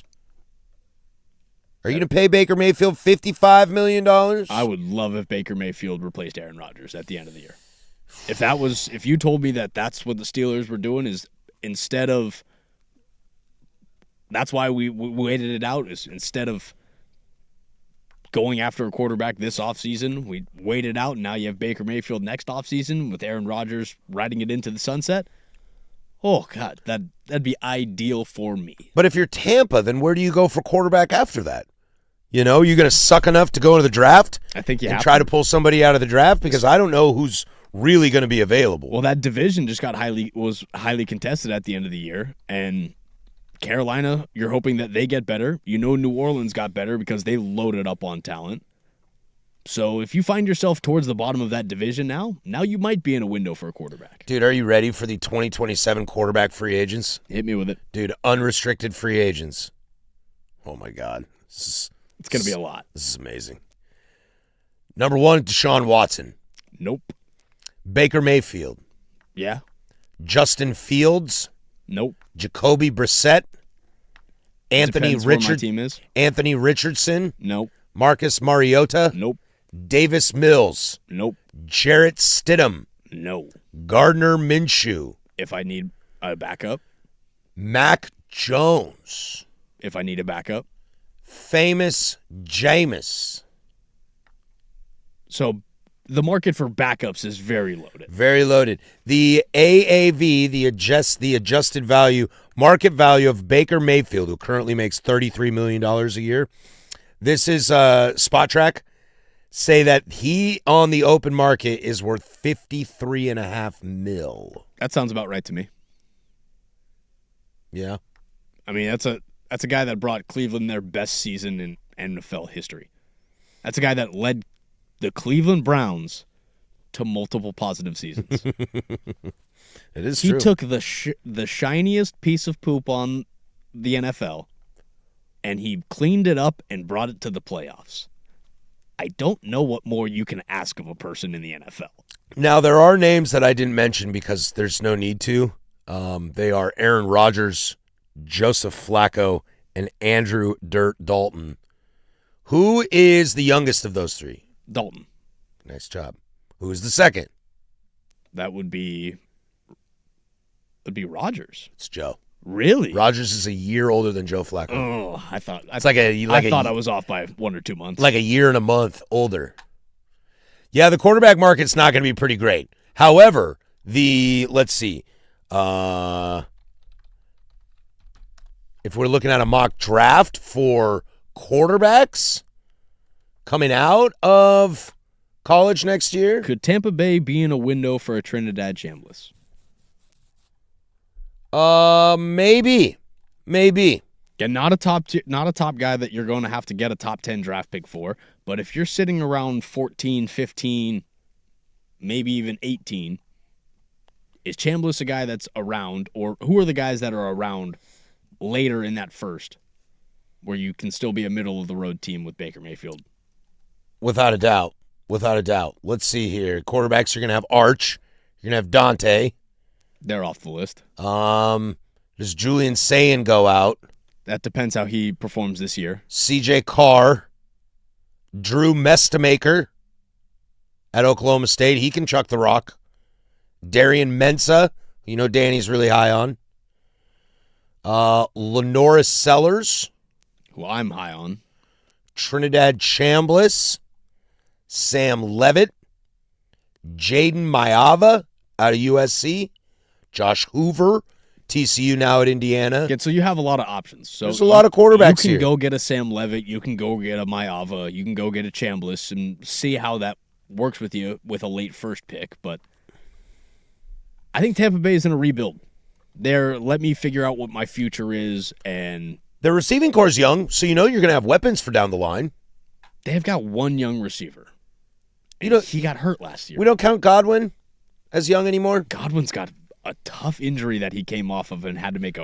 going to pay Baker Mayfield $55 million? I would love if Baker Mayfield replaced Aaron Rodgers at the end of the year. If you told me that that's what the Steelers were doing, is instead of, that's why we waited it out, is instead of going after a quarterback this offseason, we waited out, and now you have Baker Mayfield next offseason with Aaron Rodgers riding it into the sunset. Oh, God, that'd be ideal for me. But if you're Tampa, then where do you go for quarterback after that? You know, you're going to suck enough to go into the draft? I think you have try to pull somebody out of the draft? Because I don't know who's really going to be available. Well, that division just was highly contested at the end of the year, and Carolina, you're hoping that they get better. You know New Orleans got better because they loaded up on talent. So if you find yourself towards the bottom of that division now you might be in a window for a quarterback. Dude, are you ready for the 2027 quarterback free agents? Hit me with it. Dude, unrestricted free agents. Oh, my God. It's going to be a lot. This is amazing. Number 1, Deshaun Watson. Nope. Baker Mayfield. Yeah. Justin Fields. Nope. Jacoby Brissett. Anthony Richardson. Nope. Marcus Mariota. Nope. Davis Mills. Nope. Jarrett Stidham. No. Gardner Minshew. If I need a backup. Mac Jones. If I need a backup. Famous Jameis. So the market for backups is very loaded. Very loaded. The AAV, the adjusted value, market value of Baker Mayfield, who currently makes $33 million a year. This is Spot Track. Say that he on the open market is worth $53.5 million. That sounds about right to me. Yeah. I mean, that's a guy that brought Cleveland their best season in NFL history. That's a guy that led the Cleveland Browns to multiple positive seasons. It is true. He took the shiniest piece of poop on the NFL, and he cleaned it up and brought it to the playoffs. I don't know what more you can ask of a person in the NFL. Now, there are names that I didn't mention because there's no need to. They are Aaron Rodgers, Joseph Flacco, and Andrew Dirt Dalton. Who is the youngest of those three? Dalton. Nice job. Who is the second? That would be Rodgers. It's Joe. Really? Rodgers is a year older than Joe Flacco. Oh, I thought I was off by 1 or 2 months. Like a year and a month older. Yeah, the quarterback market's not going to be pretty great. However, let's see. If we're looking at a mock draft for quarterbacks coming out of college next year. Could Tampa Bay be in a window for a Trinidad Chambliss? Maybe. Yeah, not a top guy that you're going to have to get a top 10 draft pick for, but if you're sitting around 14, 15, maybe even 18, is Chambliss a guy that's around, or who are the guys that are around later in that first where you can still be a middle-of-the-road team with Baker Mayfield? Without a doubt. Let's see here. Quarterbacks, you're going to have Arch. You're going to have Dante. They're off the list. Does Julian Sayin go out? That depends how he performs this year. CJ Carr. Drew Mestamaker at Oklahoma State. He can chuck the rock. Darian Mensah, Danny's really high on. Lenora Sellers, who I'm high on. Trinidad Chambliss. Sam Levitt. Jaden Maiava out of USC. Josh Hoover, TCU now at Indiana. Yeah, so you have a lot of options. So there's a lot of quarterbacks here. You can go get a Sam Levitt. You can go get a Maiava. You can go get a Chambliss and see how that works with you with a late first pick. But I think Tampa Bay is in a rebuild. Let me figure out what my future is. And their receiving core is young, so you're going to have weapons for down the line. They've got one young receiver. And he got hurt last year. We don't count Godwin as young anymore? Godwin's got a tough injury that he came off of and had to make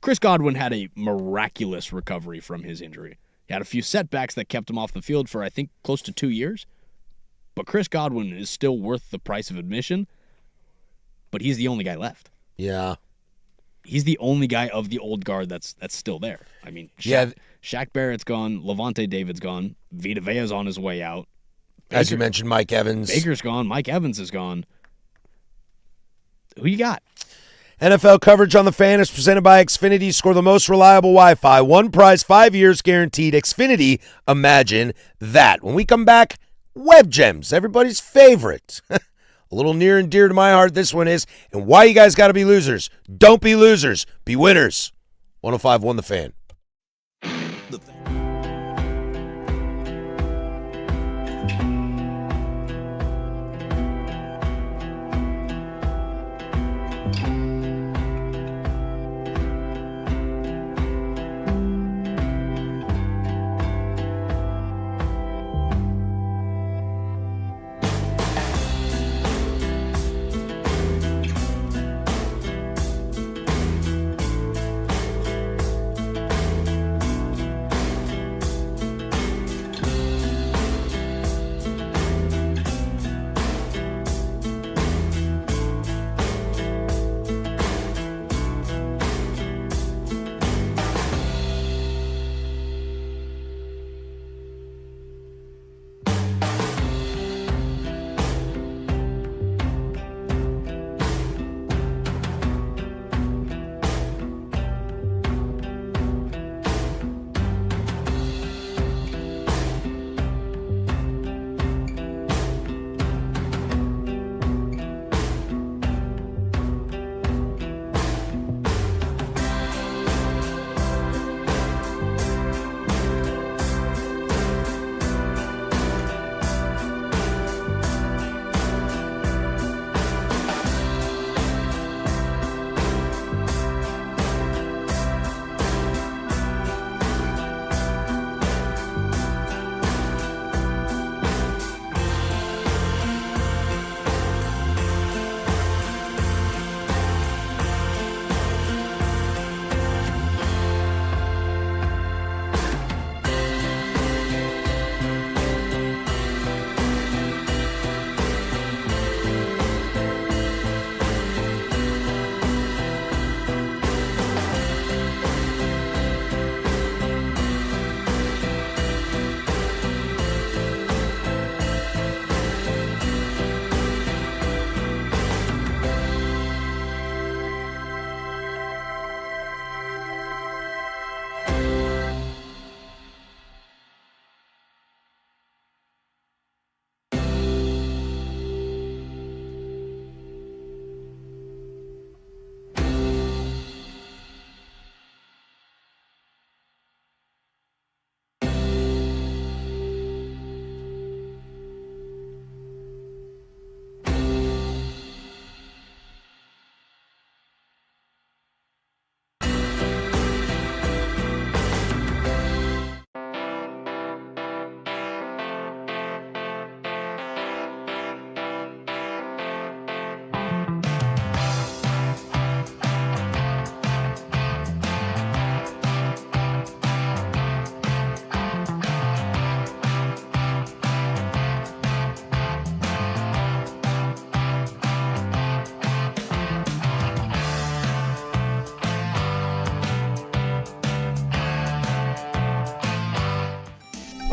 Chris Godwin had a miraculous recovery from his injury. He had a few setbacks that kept him off the field for, I think, close to 2 years. But Chris Godwin is still worth the price of admission, but he's the only guy left. Yeah. He's the only guy of the old guard that's still there. I mean, Shaq Barrett's gone. Levante David's gone. Vita Vea's on his way out. As you mentioned, Mike Evans. Baker's gone. Mike Evans is gone. Who you got? NFL coverage on the Fan is presented by Xfinity. Score the most reliable Wi-Fi. One price, 5 years guaranteed. Xfinity, imagine that. When we come back, Web Gems, everybody's favorite. A little near and dear to my heart, this one is. And why you guys got to be losers. Don't be losers. Be winners. 105.1 The Fan.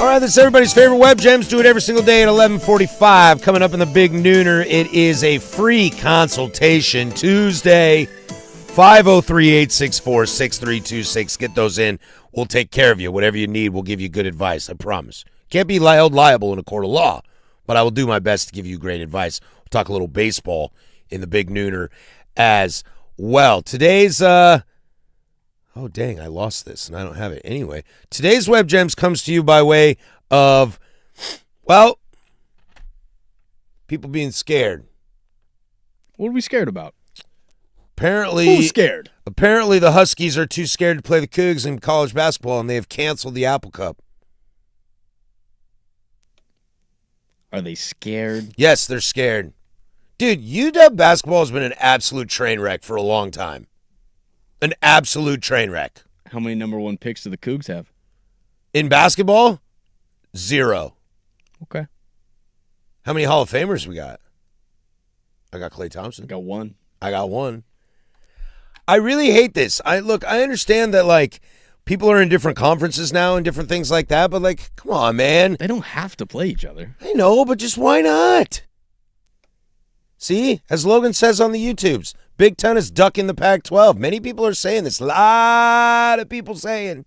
All right, this is everybody's favorite Web Gems. Do it every single day at 11:45. Coming up in the Big Nooner, it is a free consultation Tuesday, 503-864-6326. Get those in. We'll take care of you. Whatever you need, we'll give you good advice. I promise. Can't be held liable in a court of law, but I will do my best to give you great advice. We'll talk a little baseball in the Big Nooner as well. Today's oh, dang, I lost this, and I don't have it. Anyway, today's Web Gems comes to you by way of, well, people being scared. What are we scared about? Apparently, Who's scared? Apparently, the Huskies are too scared to play the Cougs in college basketball, and they have canceled the Apple Cup. Are they scared? Yes, they're scared. Dude, UW basketball has been an absolute train wreck for a long time. An absolute train wreck. How many number one picks do the Cougs have? In basketball, 0. Okay. How many Hall of Famers we got? I got Klay Thompson. Got one. I got one. I really hate this. I understand that, like, people are in different conferences now and different things like that, but, like, come on, man. They don't have to play each other. I know, but just why not? See, as Logan says on the YouTubes, Big Ten is ducking the Pac-12. Many people are saying this. A lot of people saying.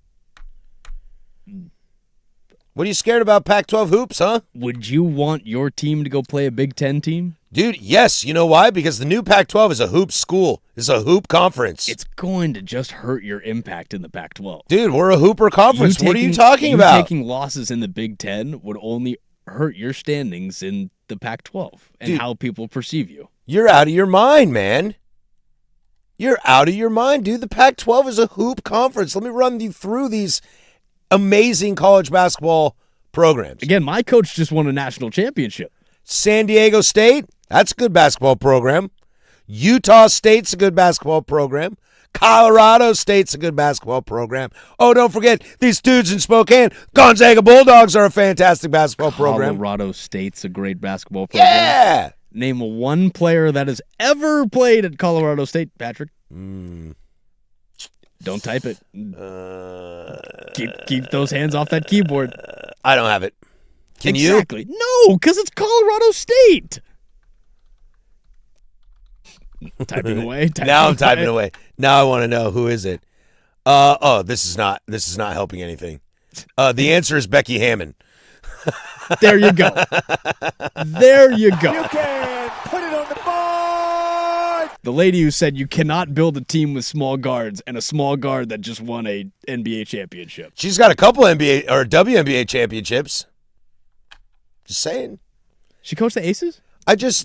What are you scared about Pac-12 hoops, huh? Would you want your team to go play a Big Ten team? Dude, yes. You know why? Because the new Pac-12 is a hoop school. It's a hoop conference. It's going to just hurt your impact in the Pac-12. Dude, we're a hooper conference. What are you talking about? Taking losses in the Big Ten would only hurt your standings in the Pac-12 and Dude, how people perceive you. You're out of your mind, man. You're out of your mind, dude. The Pac-12 is a hoop conference. Let me run you through these amazing college basketball programs. Again, my coach just won a national championship. San Diego State, that's a good basketball program. Utah State's a good basketball program. Colorado State's a good basketball program. Oh, don't forget, these dudes in Spokane, Gonzaga Bulldogs are a fantastic basketball program. Colorado State's a great basketball program. Yeah! Name one player that has ever played at Colorado State, Patrick. Don't type it. Keep those hands off that keyboard. I don't have it. Can you? Exactly. No, because it's Colorado State. Typing away. Now I'm typing away. Now I want to know, who is it? This is not helping anything. The answer is Becky Hammond. There you go. There you go. You can put it on the board. The lady who said you cannot build a team with small guards and a small guard that just won a NBA championship. She's got a couple NBA or WNBA championships. Just saying. She coached the Aces?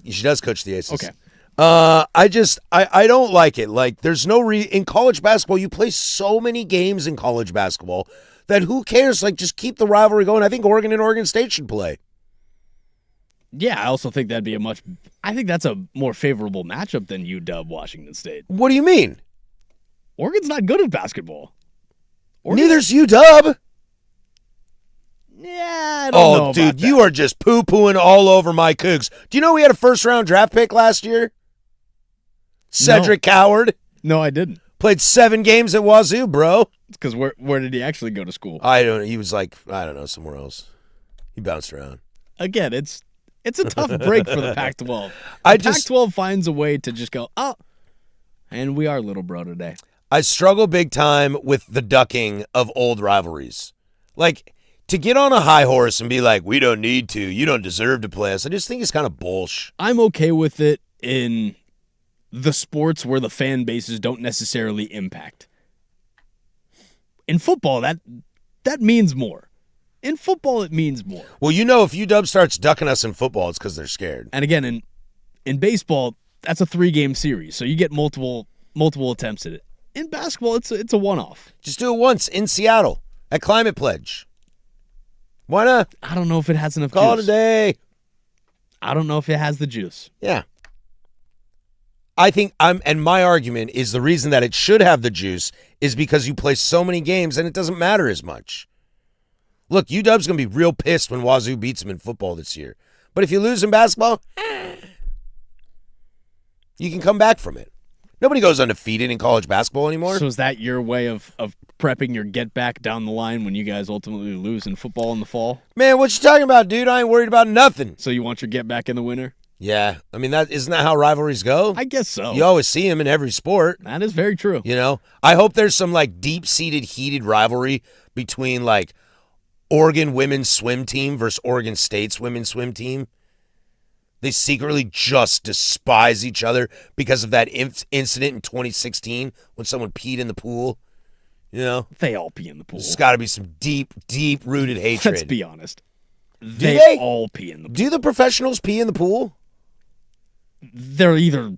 She does coach the Aces. Okay. I don't like it. Like, there's no in college basketball, you play so many games in college basketball that who cares? Like, just keep the rivalry going. I think Oregon and Oregon State should play. Yeah, I also think that'd be I think that's a more favorable matchup than UW Washington State. What do you mean? Oregon's not good at basketball. Neither's UW. Yeah, I don't know about dude, that. you are just poo-pooing all over my Cougs. Do you know we had a first-round draft pick last year? Cedric Coward. No, I didn't. Played 7 games at Wazoo, bro. It's because where did he actually go to school? I don't know. He was like, I don't know, somewhere else. He bounced around. Again, it's a tough break for the Pac-12. Pac-12 finds a way to just go, and we are little bro today. I struggle big time with the ducking of old rivalries. Like, to get on a high horse and be like, we don't need to, you don't deserve to play us, I just think it's kind of bullshit. I'm okay with it in the sports where the fan bases don't necessarily impact. In football, that means more. In football, it means more. Well, you know, if UW starts ducking us in football, it's because they're scared. And again, in baseball, that's a 3-game series, so you get multiple attempts at it. In basketball, it's a one-off. Just do it once in Seattle at Climate Pledge. Why not? I don't know if it has enough Call juice. it a day. I don't know if it has the juice. Yeah. I think and my argument is the reason that it should have the juice is because you play so many games and it doesn't matter as much. Look, UW's going to be real pissed when Wazoo beats them in football this year. But if you lose in basketball, you can come back from it. Nobody goes undefeated in college basketball anymore. So is that your way of prepping your get back down the line when you guys ultimately lose in football in the fall? Man, what you talking about, dude? I ain't worried about nothing. So you want your get back in the winter? Yeah. I mean, isn't that how rivalries go? I guess so. You always see them in every sport. That is very true. You know? I hope there's some, like, deep-seated, heated rivalry between, like, Oregon women's swim team versus Oregon State's women's swim team. They secretly just despise each other because of that incident in 2016 when someone peed in the pool. You know? They all pee in the pool. There's got to be some deep, deep-rooted hatred. Let's be honest. They all pee in the pool. Do the professionals pee in the pool? They're either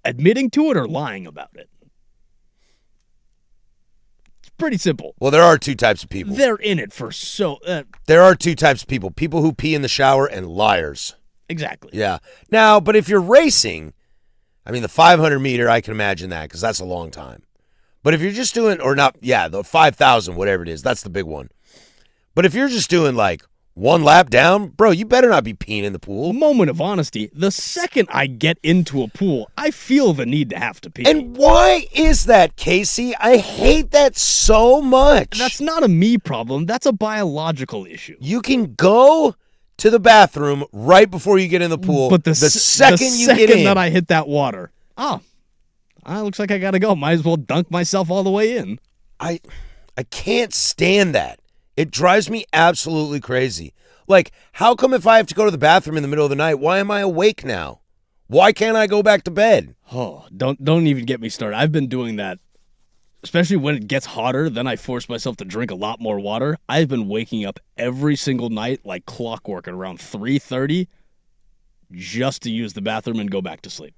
admitting to it or lying about it. It's pretty simple. Well, there are 2 types of people. They're in it for There are 2 types of people. People who pee in the shower and liars. Exactly. Yeah. Now, but if you're racing, I mean, the 500 meter, I can imagine that because that's a long time. But if you're just doing, the 5,000, whatever it is, that's the big one. But if you're just doing like 1 lap down? Bro, you better not be peeing in the pool. Moment of honesty. The second I get into a pool, I feel the need to have to pee. And why is that, Casey? I hate that so much. That's not a me problem. That's a biological issue. You can go to the bathroom right before you get in the pool, But the second you get in. that I hit that water, looks like I gotta go. Might as well dunk myself all the way in. I can't stand that. It drives me absolutely crazy. Like, how come if I have to go to the bathroom in the middle of the night, why am I awake now? Why can't I go back to bed? Oh, don't even get me started. I've been doing that, especially when it gets hotter. Then I force myself to drink a lot more water. I've been waking up every single night like clockwork at around 3:30 just to use the bathroom and go back to sleep.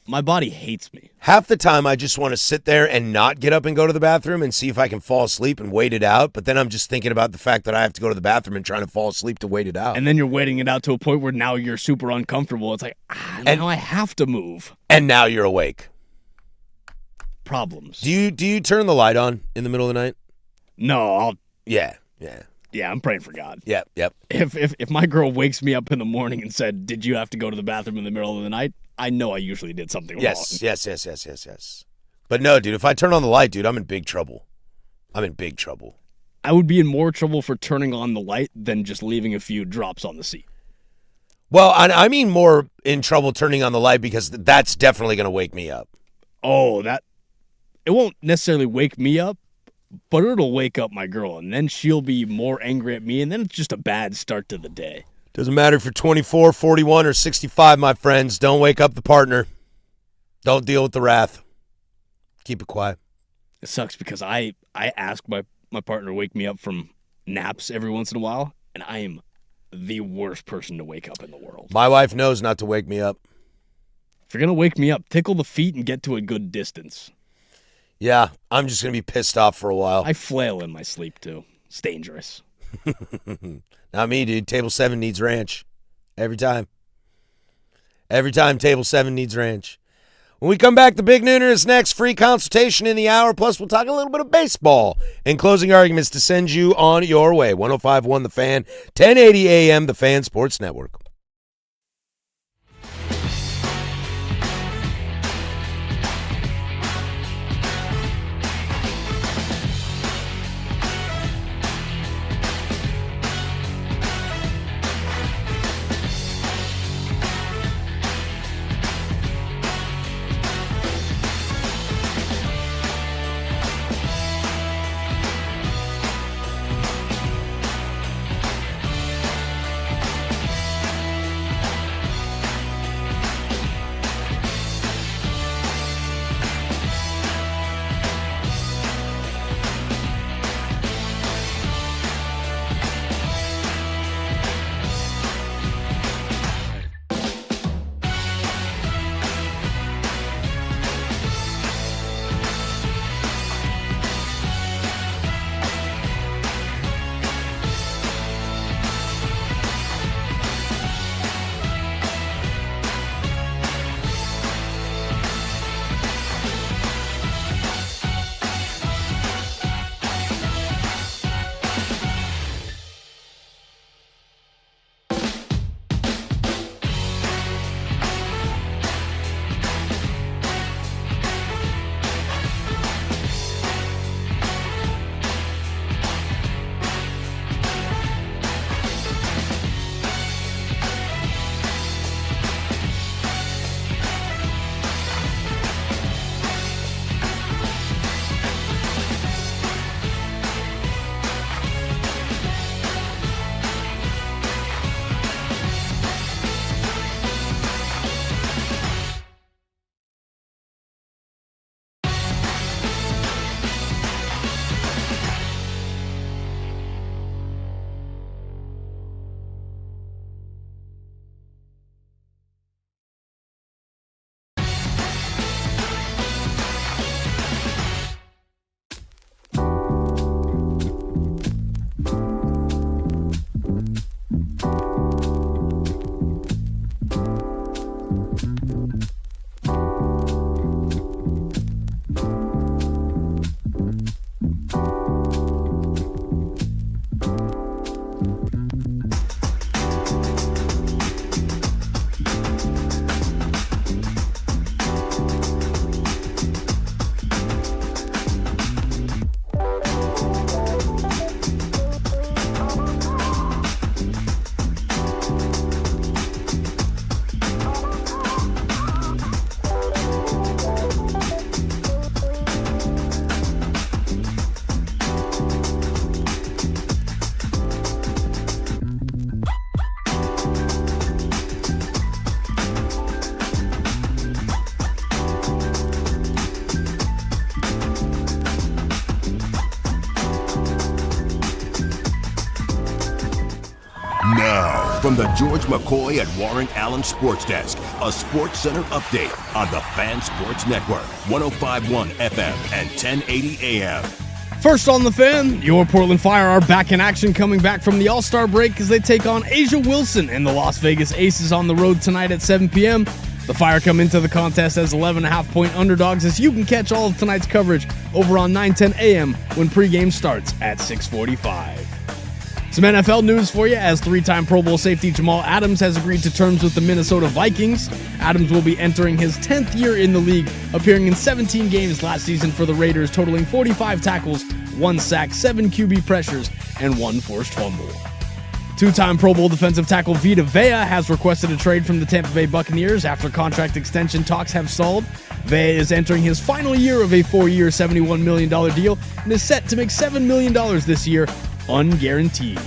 My body hates me. Half the time I just want to sit there and not get up and go to the bathroom and see if I can fall asleep and wait it out. But then I'm just thinking about the fact that I have to go to the bathroom and trying to fall asleep to wait it out. And then you're waiting it out to a point where now you're super uncomfortable. It's like, now I have to move. And now you're awake. Problems. Do you turn the light on in the middle of the night? No, Yeah. I'm praying for God. Yep. If my girl wakes me up in the morning and said, "Did you have to go to the bathroom in the middle of the night?" I know I usually did something wrong. Yes. But no, dude, if I turn on the light, dude, I'm in big trouble. I would be in more trouble for turning on the light than just leaving a few drops on the seat. Well, I mean more in trouble turning on the light because that's definitely going to wake me up. Oh, it won't necessarily wake me up, but it'll wake up my girl, and then she'll be more angry at me, and then it's just a bad start to the day. Doesn't matter if you're 24, 41, or 65, my friends. Don't wake up the partner. Don't deal with the wrath. Keep it quiet. It sucks because I ask my partner to wake me up from naps every once in a while, and I am the worst person to wake up in the world. My wife knows not to wake me up. If you're going to wake me up, tickle the feet and get to a good distance. Yeah, I'm just going to be pissed off for a while. I flail in my sleep, too. It's dangerous. Not me, dude. Table 7 needs ranch. Every time. Every time Table 7 needs ranch. When we come back, the Big Nooner is next. Free consultation in the hour. Plus, we'll talk a little bit of baseball and closing arguments to send you on your way. 105.1 The Fan, 1080 AM, The Fan Sports Network. from the George McCoy at Warren Allen Sports Desk, a Sports Center update on the Fan Sports Network, 105.1 FM and 1080 AM. First on the Fan, your Portland Fire are back in action, coming back from the All-Star break as they take on Asia Wilson and the Las Vegas Aces on the road tonight at 7 p.m. The Fire come into the contest as 11.5-point underdogs, as you can catch all of tonight's coverage over on 9:10 a.m. when pregame starts at 6:45. Some NFL news for you, as three-time Pro Bowl safety Jamal Adams has agreed to terms with the Minnesota Vikings. Adams will be entering his 10th year in the league, appearing in 17 games last season for the Raiders, totaling 45 tackles, 1 sack, 7 QB pressures, and 1 forced fumble. Two-time Pro Bowl defensive tackle Vita Vea has requested a trade from the Tampa Bay Buccaneers after contract extension talks have stalled. Vea is entering his final year of a 4-year, $71 million deal and is set to make $7 million this year, unguaranteed.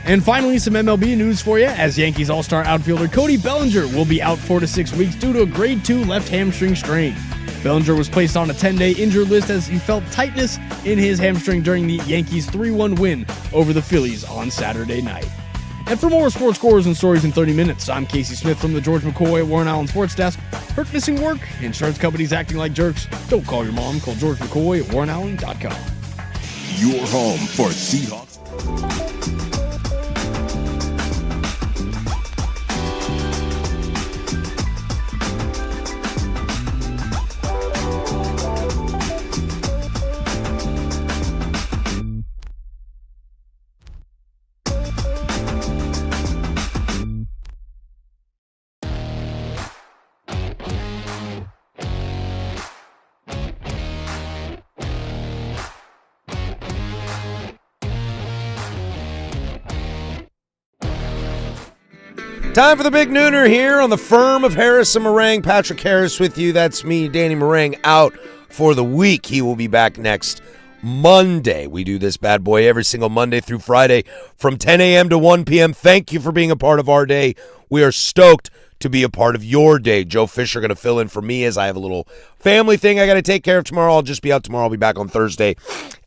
And finally, some MLB news for you, as Yankees All-Star outfielder Cody Bellinger will be out 4 to 6 weeks due to a grade 2 left hamstring strain. Bellinger was placed on a 10-day injured list as he felt tightness in his hamstring during the Yankees' 3-1 win over the Phillies on Saturday night. And for more sports scores and stories in 30 minutes, I'm Casey Smith from the George McCoy at Warren Allen Sports Desk. Hurt, missing work? Insurance companies acting like jerks? Don't call your mom. Call George McCoy at warrenallen.com. Your home for Seahawks. Time for the Big Nooner here on the firm of Harris and Marang. Patrick Harris with you. That's me, Danny Marang, out for the week. He will be back next Monday. We do this bad boy every single Monday through Friday from 10 a.m. to 1 p.m. Thank you for being a part of our day. We are stoked to be a part of your day. Joe Fisher going to fill in for me as I have a little family thing I got to take care of tomorrow. I'll just be out tomorrow. I'll be back on Thursday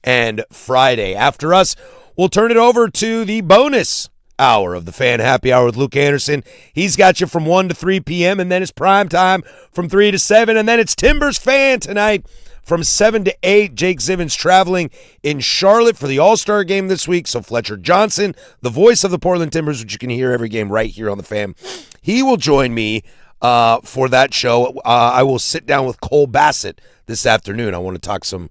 and Friday. After us, we'll turn it over to the bonus hour of the Fan Happy Hour with Luke Anderson. He's got you from 1 to 3 p.m., and then it's prime time from 3 to 7, and then it's Timbers Fan tonight from 7 to 8. Jake Zivins traveling in Charlotte for the All-Star game this week, so Fletcher Johnson, the voice of the Portland Timbers, which you can hear every game right here on the Fan, he will join me for that show. I will sit down with Cole Bassett this afternoon. I want to talk some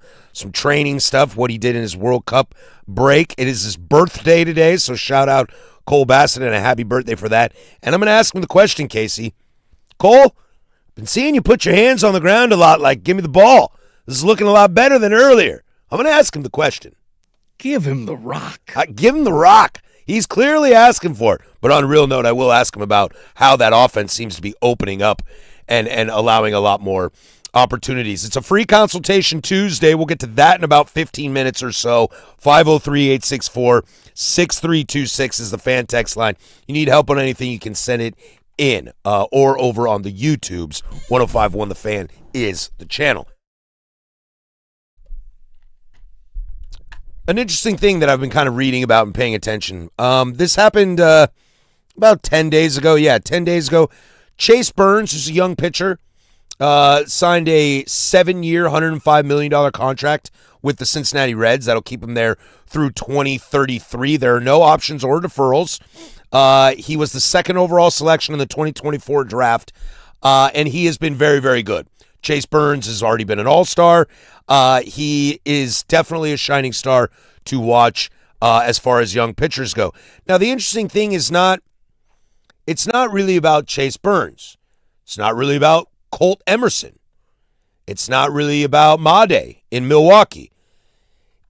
training stuff, what he did in his World Cup break. It is his birthday today, so shout out Cole Bassett and a happy birthday for that. And I'm going to ask him the question, Casey. Cole, been seeing you put your hands on the ground a lot, like, give me the ball. This is looking a lot better than earlier. I'm going to ask him the question. Give him the rock. Give him the rock. He's clearly asking for it. But on a real note, I will ask him about how that offense seems to be opening up and allowing a lot more opportunities. It's a free consultation Tuesday. We'll get to that in about 15 minutes or so. 503-864-6326 is the Fan text line. You need help on anything, you can send it in or over on the YouTubes. 105.1 The Fan is the channel. An interesting thing that I've been kind of reading about and paying attention. This happened about 10 days ago. Yeah, 10 days ago. Chase Burns, who's a young pitcher, signed a 7-year, $105 million contract with the Cincinnati Reds. That'll keep him there through 2033. There are no options or deferrals. He was the second overall selection in the 2024 draft, and he has been very, very good. Chase Burns has already been an all-star. He is definitely a shining star to watch as far as young pitchers go. Now, the interesting thing is it's not really about Chase Burns. It's not really about Colt Emerson. It's not really about Made in Milwaukee.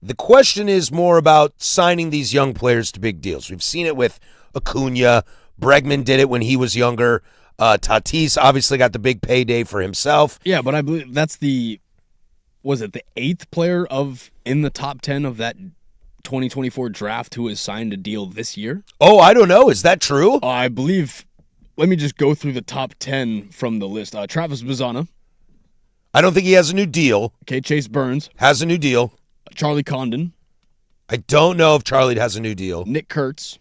The question is more about signing these young players to big deals. We've seen it with Acuna. Bregman did it when he was younger. Tatis obviously got the big payday for himself. Yeah, but I believe that's was it the 8th player in the top 10 of that 2024 draft who has signed a deal this year? Oh, I don't know. Is that true? I believe. Let me just go through the top 10 from the list. Travis Bazzana. I don't think he has a new deal. Okay, Chase Burns. Has a new deal. Charlie Condon. I don't know if Charlie has a new deal. Nick Kurtz.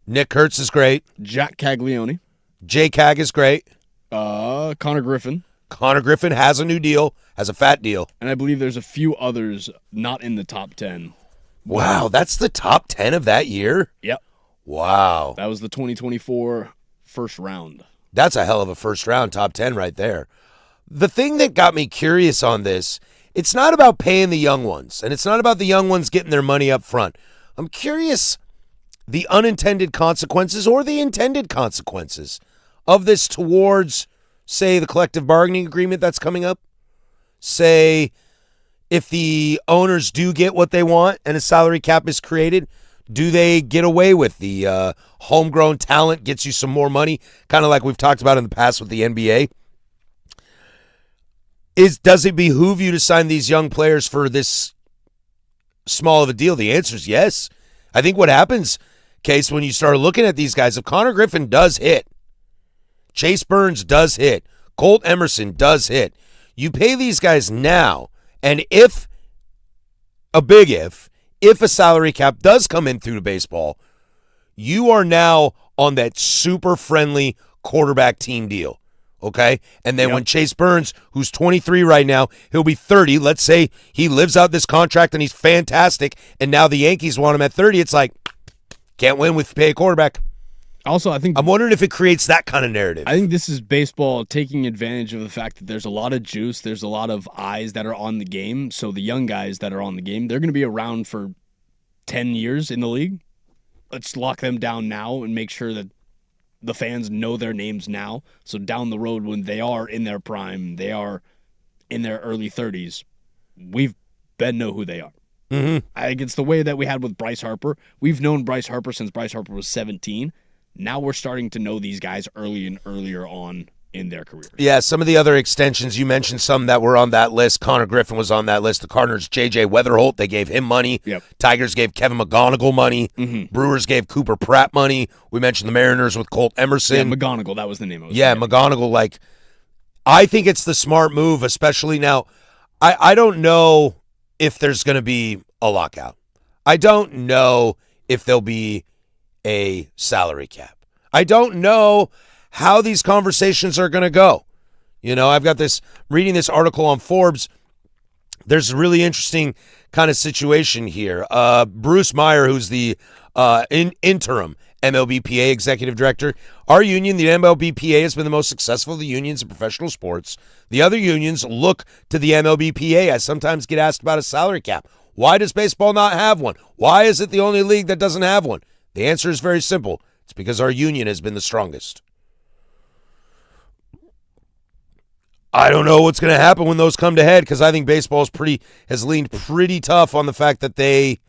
Nick Kurtz is great. Jack Caglione. Jay Cag is great. Connor Griffin. Connor Griffin has a new deal, has a fat deal. And I believe there's a few others not in the top 10. Wow, that's the top 10 of that year? Yep. Wow. That was the 2024 first round. That's a hell of a first round top 10 right there. The thing that got me curious on this, it's not about paying the young ones, and it's not about the young ones getting their money up front. I'm curious the unintended consequences or the intended consequences of this towards, say, the collective bargaining agreement that's coming up. Say, if the owners do get what they want and a salary cap is created, do they get away with the homegrown talent gets you some more money, kind of like we've talked about in the past with the NBA? Does it behoove you to sign these young players for this small of a deal? The answer is yes. I think what happens, Case, when you start looking at these guys, if Connor Griffin does hit, Chase Burns does hit, Colt Emerson does hit, you pay these guys now, and if a salary cap does come in through baseball, you are now on that super friendly quarterback team deal. Okay? And then when Chase Burns, who's 23 right now, he'll be 30. Let's say he lives out this contract and he's fantastic, and now the Yankees want him at 30. It's like, can't win with pay a quarterback. Also, I'm wondering if it creates that kind of narrative. I think this is baseball taking advantage of the fact that there's a lot of juice, there's a lot of eyes that are on the game. So the young guys that are on the game, they're going to be around for 10 years in the league. Let's lock them down now and make sure that the fans know their names now. So down the road, when they are in their prime, they are in their early 30s, we've been know who they are. Mm-hmm. I think it's the way that we had with Bryce Harper. We've known Bryce Harper since Bryce Harper was 17. Now we're starting to know these guys early and earlier on in their careers. Yeah, some of the other extensions, you mentioned some that were on that list. Connor Griffin was on that list. The Cardinals, J.J. Weatherholt, they gave him money. Yep. Tigers gave Kevin McGonigal money. Mm-hmm. Brewers gave Cooper Pratt money. We mentioned the Mariners with Colt Emerson. Yeah, McGonigal, that was the name of it. Yeah, McGonigal, I think it's the smart move, especially now. I don't know if there's going to be a lockout. I don't know if there'll be a salary cap. I don't know how these conversations are going to go. I've got reading this article on Forbes. There's a really interesting kind of situation here. Bruce Meyer, who's the interim MLBPA executive director. Our union, the MLBPA, has been the most successful of the unions in professional sports. The other unions look to the MLBPA. I sometimes get asked about a salary cap. Why does baseball not have one? Why is it the only league that doesn't have one? The answer is very simple. It's because our union has been the strongest. I don't know what's going to happen when those come to head, because I think baseball has leaned pretty tough on the fact that they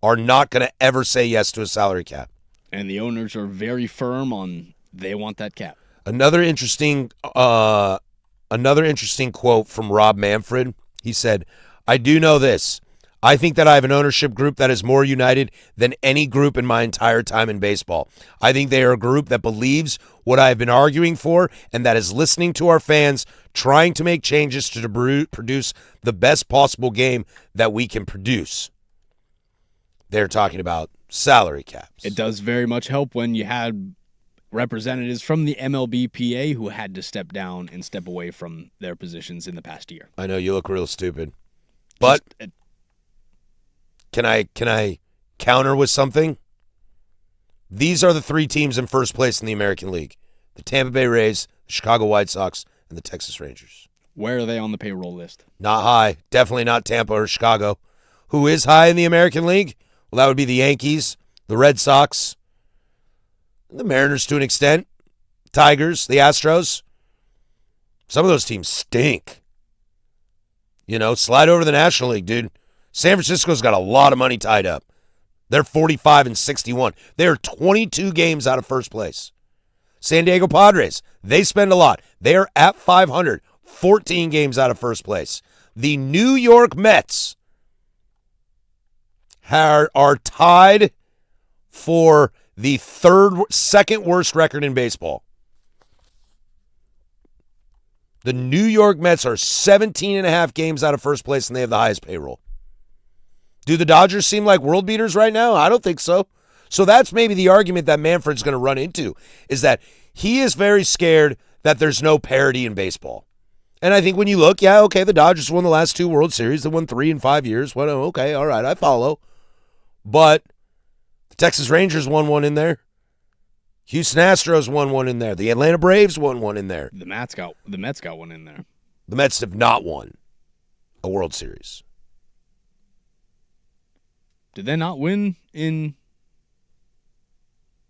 are not going to ever say yes to a salary cap. And the owners are very firm on they want that cap. Another interesting quote from Rob Manfred. He said, "I do know this. I think that I have an ownership group that is more united than any group in my entire time in baseball. I think they are a group that believes what I have been arguing for and that is listening to our fans, trying to make changes to produce the best possible game that we can produce." They're talking about salary caps. It does very much help when you had representatives from the MLBPA who had to step down and step away from their positions in the past year. I know you look real stupid, but Can I counter with something? These are the three teams in first place in the American League: the Tampa Bay Rays, the Chicago White Sox, and the Texas Rangers. Where are they on the payroll list? Not high. Definitely not Tampa or Chicago. Who is high in the American League? Well, that would be the Yankees, the Red Sox, the Mariners to an extent, Tigers, the Astros. Some of those teams stink. Slide over to the National League, dude. San Francisco's got a lot of money tied up. They're 45-61. They're 22 games out of first place. San Diego Padres, they spend a lot. They are at 500, 14 games out of first place. The New York Mets are tied for the second worst record in baseball. The New York Mets are 17 and a half games out of first place, and they have the highest payroll. Do the Dodgers seem like world beaters right now? I don't think so. So that's maybe the argument that Manfred's going to run into, is that he is very scared that there's no parity in baseball. And I think when you look, the Dodgers won the last 2 World Series. They won 3 in 5 years. Well, okay, all right, I follow. But the Texas Rangers won one in there. Houston Astros won one in there. The Atlanta Braves won one in there. The Mets got one in there. The Mets have not won a World Series. Did they not win in...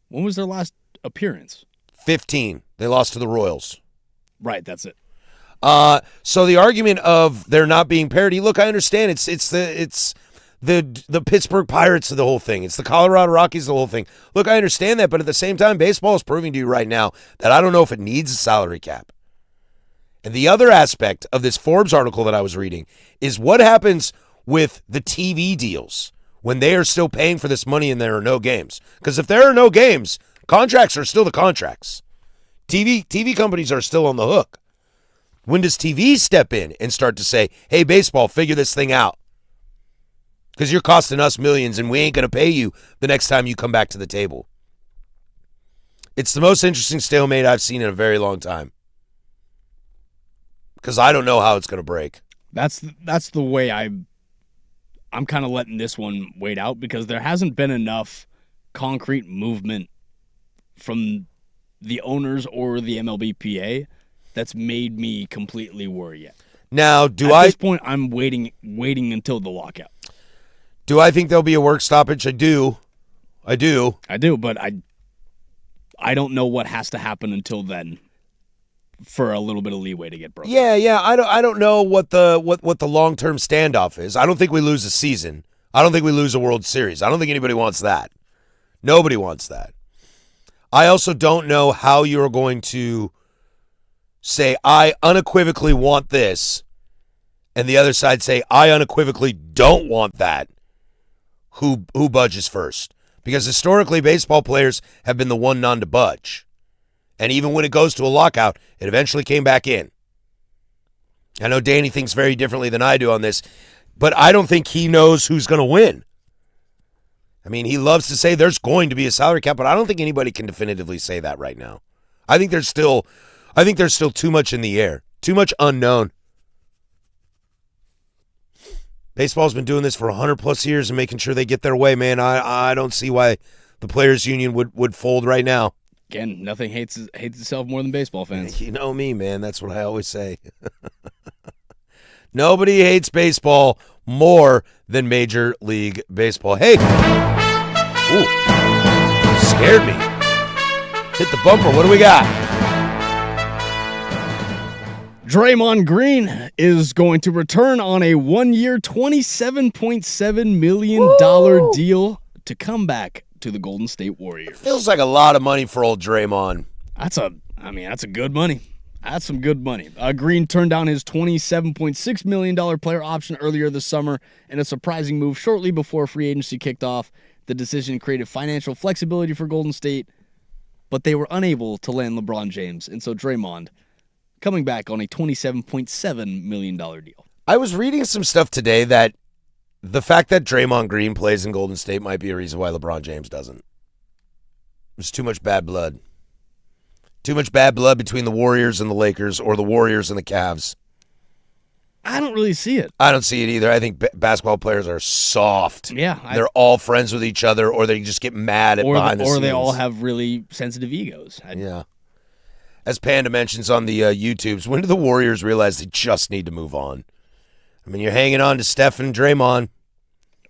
When was their last appearance? 15. They lost to the Royals. Right, that's it. So the argument of there not being parity, look, I understand it's the Pittsburgh Pirates of the whole thing. It's the Colorado Rockies of the whole thing. Look, I understand that, but at the same time, baseball is proving to you right now that I don't know if it needs a salary cap. And the other aspect of this Forbes article that I was reading is what happens with the TV deals when they are still paying for this money and there are no games. Because if there are no games, contracts are still the contracts. TV companies are still on the hook. When does TV step in and start to say, hey, baseball, figure this thing out? Because you're costing us millions and we ain't going to pay you the next time you come back to the table. It's the most interesting stalemate I've seen in a very long time. Because I don't know how it's going to break. That's the way I'm kind of letting this one wait out, because there hasn't been enough concrete movement from the owners or the MLBPA that's made me completely worry yet. Now, At this point, I'm waiting until the lockout. Do I think there'll be a work stoppage? I do, but I don't know what has to happen until then for a little bit of leeway to get broken. Yeah. I don't know what the long-term standoff is. I don't think we lose a season. I don't think we lose a World Series. I don't think anybody wants that. Nobody wants that. I also don't know how you're going to say, I unequivocally want this, and the other side say, I unequivocally don't want that. Who budges first? Because historically, baseball players have been the one none to budge. And even when it goes to a lockout, it eventually came back in. I know Danny thinks very differently than I do on this, but I don't think he knows who's going to win. I mean, he loves to say there's going to be a salary cap, but I don't think anybody can definitively say that right now. I think there's still too much in the air, too much unknown. Baseball's been doing this for 100+ years and making sure they get their way, man. I don't see why the players' union would fold right now. Again, nothing hates itself more than baseball fans. You know me, man. That's what I always say. Nobody hates baseball more than Major League Baseball. Hey! Ooh. Scared me. Hit the bumper. What do we got? Draymond Green is going to return on a 1-year, $27.7 million deal to come back to the Golden State Warriors. Feels like a lot of money for old Draymond. That's good money. That's some good money. Green turned down his $27.6 million player option earlier this summer in a surprising move shortly before free agency kicked off. The decision created financial flexibility for Golden State, but they were unable to land LeBron James, and so Draymond coming back on a $27.7 million deal. I was reading some stuff today that the fact that Draymond Green plays in Golden State might be a reason why LeBron James doesn't. There's too much bad blood. Too much bad blood between the Warriors and the Lakers, or the Warriors and the Cavs. I don't really see it. I don't see it either. I think basketball players are soft. Yeah. They're all friends with each other, or they just get mad at behind the scenes. Or they all have really sensitive egos. Yeah. As Panda mentions on the YouTubes, when do the Warriors realize they just need to move on? I mean, you're hanging on to Steph and Draymond.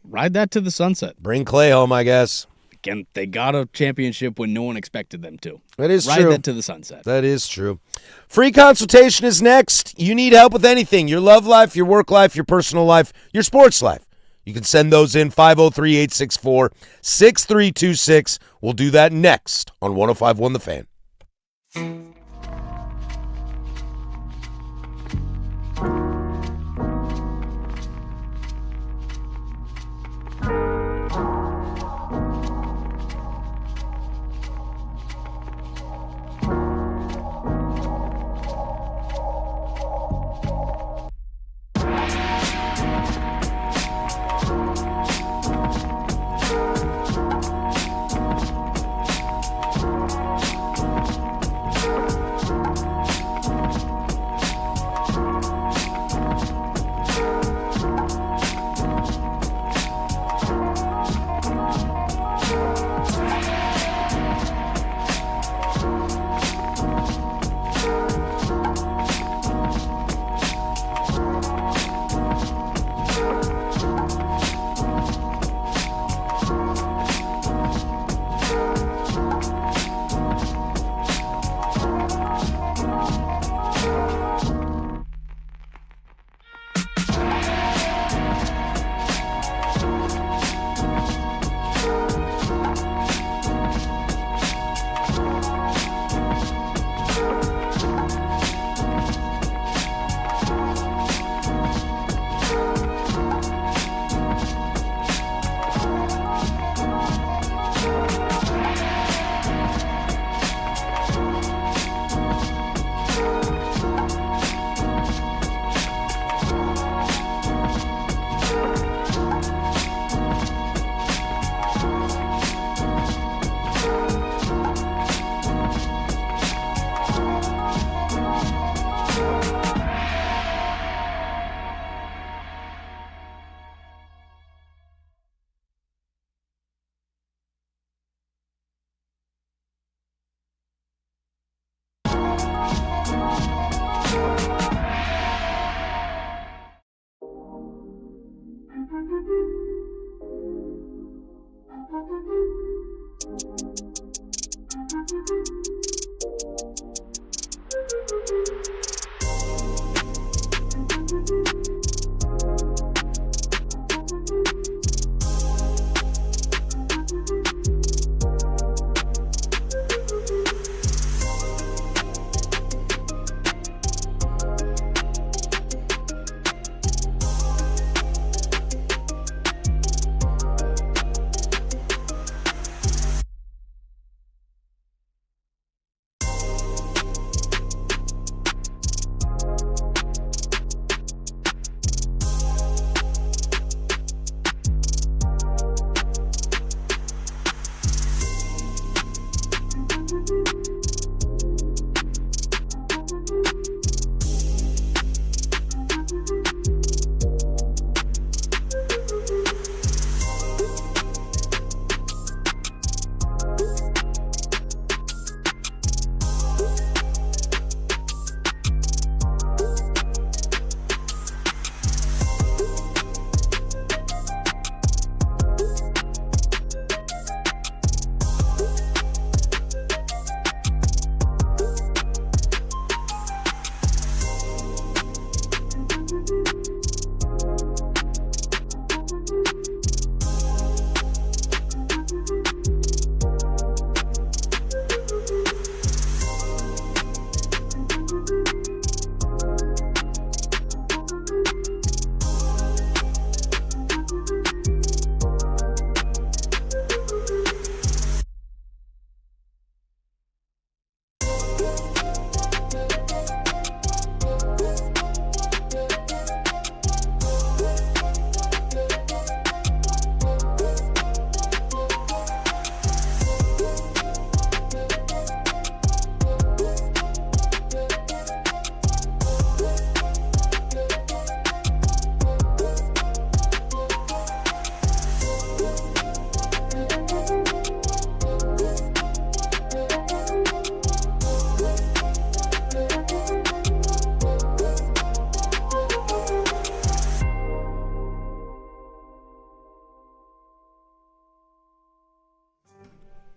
Ride that to the sunset. Bring Clay home, I guess. Again, they got a championship when no one expected them to. That is true. Ride that to the sunset. That is true. Free consultation is next. You need help with anything. Your love life, your work life, your personal life, your sports life. You can send those in 503-864-6326. We'll do that next on 105.1 The Fan.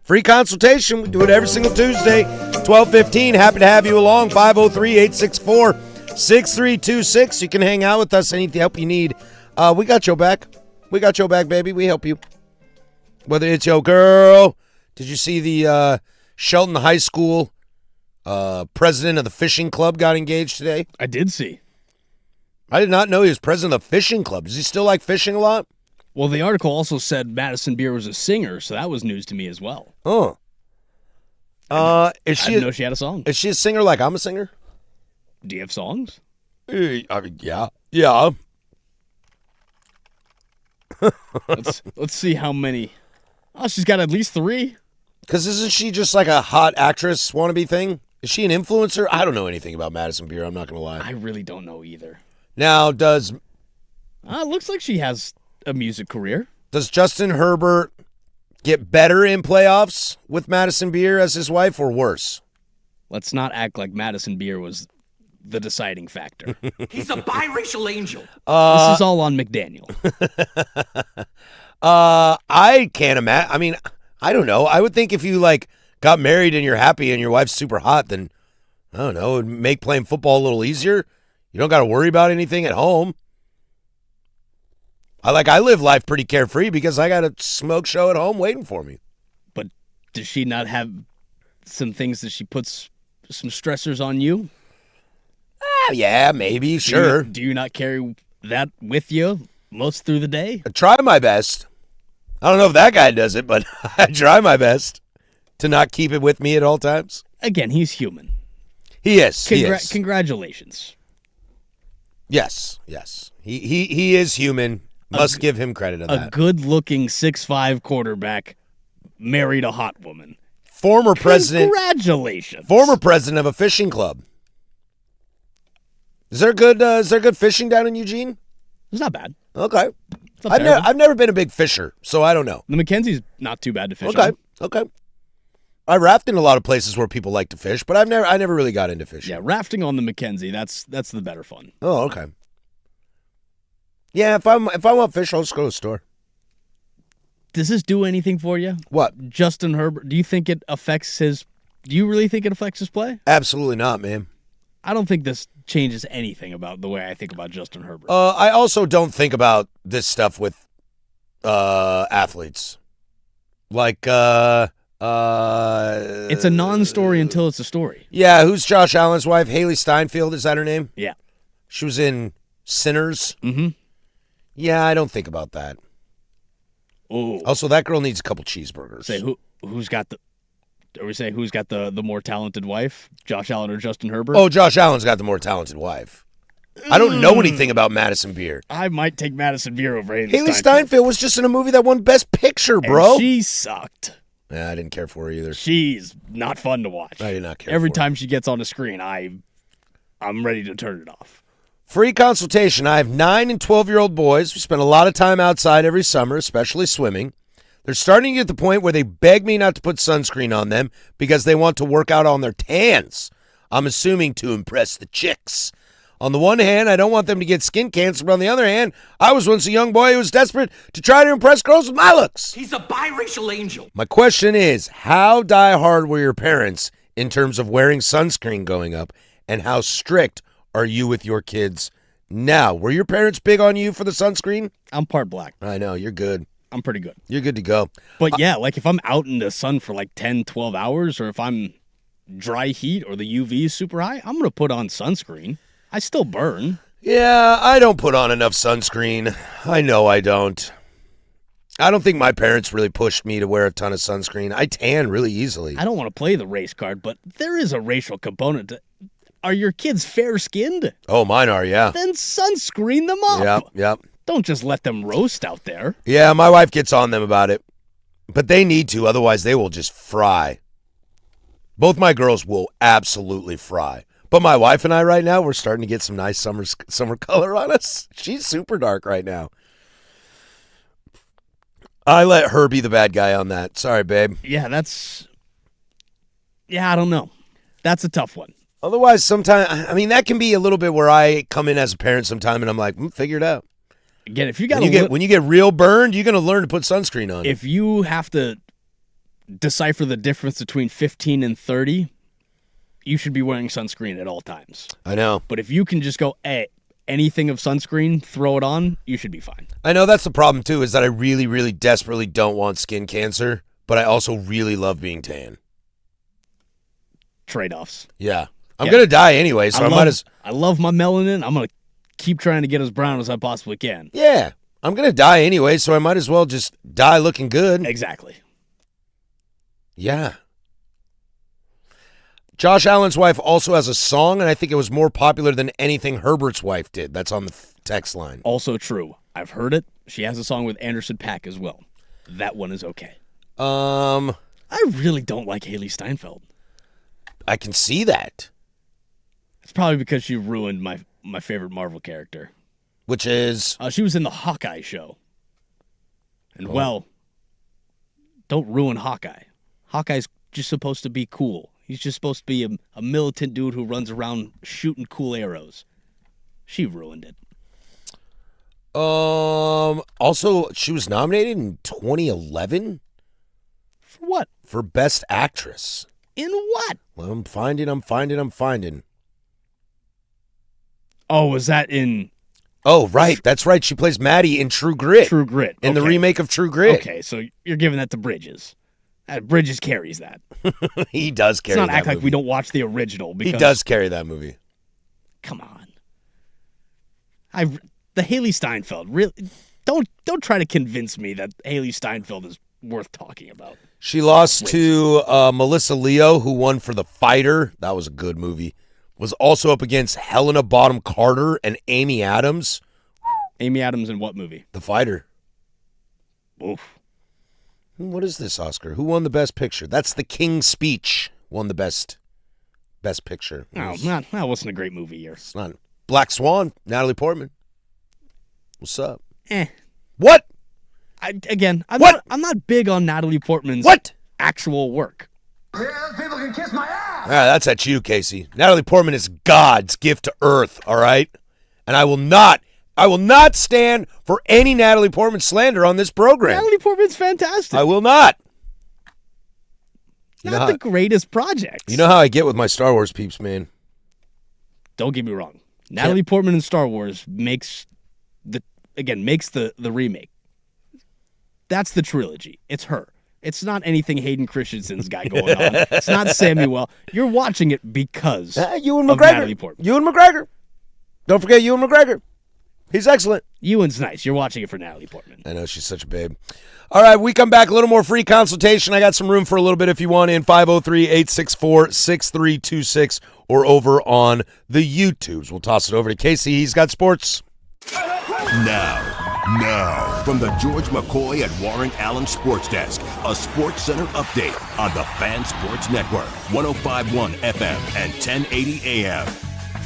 Free consultation. We do it every single Tuesday, 12:15. Happy to have you along. 503-864-6326. You can hang out with us. Any help you need. We got your back. We got your back, baby. We help you. Whether it's your girl. Did you see the Shelton High School president of the fishing club got engaged today? I did see. I did not know he was president of the fishing club. Does he still like fishing a lot? Well, the article also said Madison Beer was a singer, so that was news to me as well. Oh. I didn't know she had a song. Is she a singer like I'm a singer? Do you have songs? I mean, yeah. Yeah. Let's see how many. Oh, she's got at least 3. Because isn't she just like a hot actress wannabe thing? Is she an influencer? I don't know anything about Madison Beer. I'm not going to lie. I really don't know either. Now, does Looks like she has a music career. Justin Herbert get better in playoffs with Madison Beer as his wife or worse? Let's not act like Madison Beer was the deciding factor. He's a biracial angel. This is all on McDaniel. I can't imagine. I mean, I don't know. I would think if you like got married and you're happy and your wife's super hot, then I don't know, it would make playing football a little easier. You don't got to worry about anything at home. I live life pretty carefree because I got a smoke show at home waiting for me. But does she not have some things that she puts some stressors on you? Yeah, maybe, sure. Do you not carry that with you most through the day? I try my best. I don't know if that guy does it, but I try my best to not keep it with me at all times. Again, he's human. He is. He is. Congratulations. Yes. He is human. Must give him credit on that. A good-looking 6'5" quarterback married a hot woman. Former president. Congratulations. Former president of a fishing club. Is there good fishing down in Eugene? It's not bad. Okay. It's not terrible. I've never been a big fisher, so I don't know. The Mackenzie's not too bad to fish Okay. on. Okay. I raft in a lot of places where people like to fish, but I never really got into fishing. Yeah, rafting on the Mackenzie, that's the better fun. Oh, okay. Yeah, if I want fish, I'll just go to the store. Does this do anything for you? What? Justin Herbert, do you really think it affects his play? Absolutely not, man. I don't think this changes anything about the way I think about Justin Herbert. I also don't think about this stuff with athletes. Like, it's a non-story until it's a story. Yeah, who's Josh Allen's wife? Haley Steinfeld, is that her name? Yeah. She was in Sinners. Mm-hmm. Yeah, I don't think about that. Oh. Also, that girl needs a couple cheeseburgers. Say who's got the more talented wife? Josh Allen or Justin Herbert? Oh, Josh Allen's got the more talented wife. I don't know anything about Madison Beer. I might take Madison Beer over Haley Steinfeld was just in a movie that won Best Picture, bro. And she sucked. Yeah, I didn't care for her either. She's not fun to watch. I did not care Every for her. time she gets on the screen, I'm ready to turn it off. Free consultation. I have 9 and 12-year-old boys. We spend a lot of time outside every summer, especially swimming. They're starting to get to the point where they beg me not to put sunscreen on them because they want to work out on their tans. I'm assuming to impress the chicks. On the one hand, I don't want them to get skin cancer, but on the other hand, I was once a young boy who was desperate to try to impress girls with my looks. He's a biracial angel. My question is, how diehard were your parents in terms of wearing sunscreen going up, and how strict are you with your kids now? Were your parents big on you for the sunscreen? I'm part black. I know, you're good. I'm pretty good. You're good to go. But yeah, like if I'm out in the sun for like 10, 12 hours, or if I'm dry heat or the UV is super high, I'm going to put on sunscreen. I still burn. Yeah, I don't put on enough sunscreen. I know I don't. I don't think my parents really pushed me to wear a ton of sunscreen. I tan really easily. I don't want to play the race card, but there is a racial component to. Are your kids fair-skinned? Oh, mine are, yeah. Then sunscreen them up. Yep. Don't just let them roast out there. Yeah, my wife gets on them about it. But they need to, otherwise they will just fry. Both my girls will absolutely fry. But my wife and I right now, we're starting to get some nice summer color on us. She's super dark right now. I let her be the bad guy on that. Sorry, babe. Yeah, I don't know. That's a tough one. Otherwise, sometimes, I mean, that can be a little bit where I come in as a parent sometime and I'm like, figure it out. Again, if you got when you get real burned, you're going to learn to put sunscreen on. If you have to decipher the difference between 15 and 30, you should be wearing sunscreen at all times. I know. But if you can just go, hey, anything of sunscreen, throw it on, you should be fine. I know that's the problem, too, is that I really, really desperately don't want skin cancer, but I also really love being tan. Trade-offs. Yeah. I'm going to die anyway, so I might as... I love my melanin. I'm going to keep trying to get as brown as I possibly can. Yeah. I'm going to die anyway, so I might as well just die looking good. Exactly. Yeah. Josh Allen's wife also has a song, and I think it was more popular than anything Herbert's wife did. That's on the text line. Also true. I've heard it. She has a song with Anderson .Paak as well. That one is okay. I really don't like Haley Steinfeld. I can see that. It's probably because she ruined my favorite Marvel character. Which is? She was in the Hawkeye show. And, well, don't ruin Hawkeye. Hawkeye's just supposed to be cool. He's just supposed to be a militant dude who runs around shooting cool arrows. She ruined it. Also, she was nominated in 2011. For what? For Best Actress. In what? Well, I'm finding. Oh, was that in... Oh, right. That's right. She plays Maddie in True Grit. True Grit. In the remake of True Grit. Okay, so you're giving that to Bridges. Bridges carries that. He does carry that Let's not act movie. like we don't watch the original. Because, He does carry that movie. Come on. The Haley Steinfeld, really, don't try to convince me that Haley Steinfeld is worth talking about. She lost to Melissa Leo, who won for The Fighter. That was a good movie. Was also up against Helena Bonham Carter and Amy Adams. Amy Adams in what movie? The Fighter. Oof. What is this, Oscar? Who won the Best Picture? That's The King's Speech. Won the Best Picture. No, that wasn't a great movie year. It's not. Black Swan, Natalie Portman. What's up? What? I'm What? not big on Natalie Portman's actual work. People can kiss my ass. All right, that's at you, Casey. Natalie Portman is God's gift to Earth, all right? And I will not stand for any Natalie Portman slander on this program. Natalie Portman's fantastic. I will not. Not the greatest projects. You know how I get with my Star Wars peeps, man. Don't get me wrong. Natalie Portman in Star Wars makes the remake. That's the trilogy. It's her. It's not anything Hayden Christensen's got going on. It's not Samuel. You're watching it because Ewan of McGregor. Natalie Portman. Ewan McGregor. Don't forget Ewan McGregor. He's excellent. Ewan's nice. You're watching it for Natalie Portman. I know, she's such a babe. All right, we come back, a little more free consultation. I got some room for a little bit if you want in, 503-864-6326 or over on the YouTubes. We'll toss it over to Casey. He's got sports. Now, from the George McCoy at Warren Allen Sports Desk, a Sports Center update on the Fan Sports Network, 105.1 FM and 1080 AM.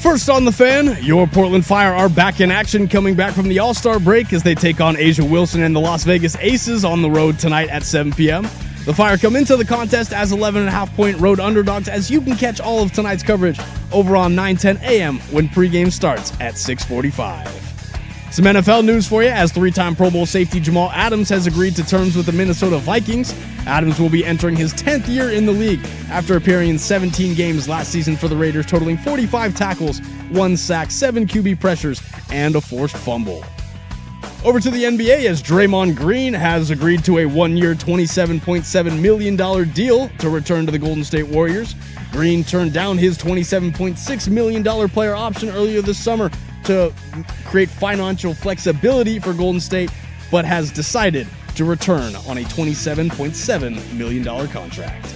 First on the Fan, your Portland Fire are back in action, coming back from the All-Star break as they take on Asia Wilson and the Las Vegas Aces on the road tonight at 7 p.m. The Fire come into the contest as 11.5-point road underdogs, as you can catch all of tonight's coverage over on 9:10 a.m. when pregame starts at 6:45. Some NFL news for you, as three-time Pro Bowl safety Jamal Adams has agreed to terms with the Minnesota Vikings. Adams will be entering his 10th year in the league after appearing in 17 games last season for the Raiders, totaling 45 tackles, 1 sack, 7 QB pressures, and a forced fumble. Over to the NBA, as Draymond Green has agreed to a one-year $27.7 million deal to return to the Golden State Warriors. Green turned down his $27.6 million player option earlier this summer to create financial flexibility for Golden State, but has decided to return on a $27.7 million contract.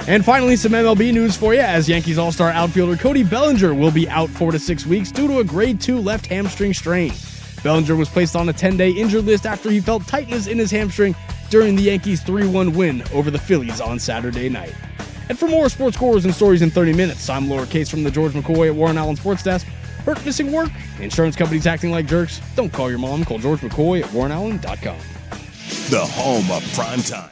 And finally, some MLB news for you, as Yankees All-Star outfielder Cody Bellinger will be out 4 to 6 weeks due to a grade 2 left hamstring strain. Bellinger was placed on a 10-day injured list after he felt tightness in his hamstring during the Yankees' 3-1 win over the Phillies on Saturday night. And for more sports scores and stories in 30 minutes, I'm Laura Case from the George McCoy at Warren Allen Sports Desk. Hurt, missing work? Insurance companies acting like jerks? Don't call your mom. Call George McCoy at warrenallen.com. The home of primetime.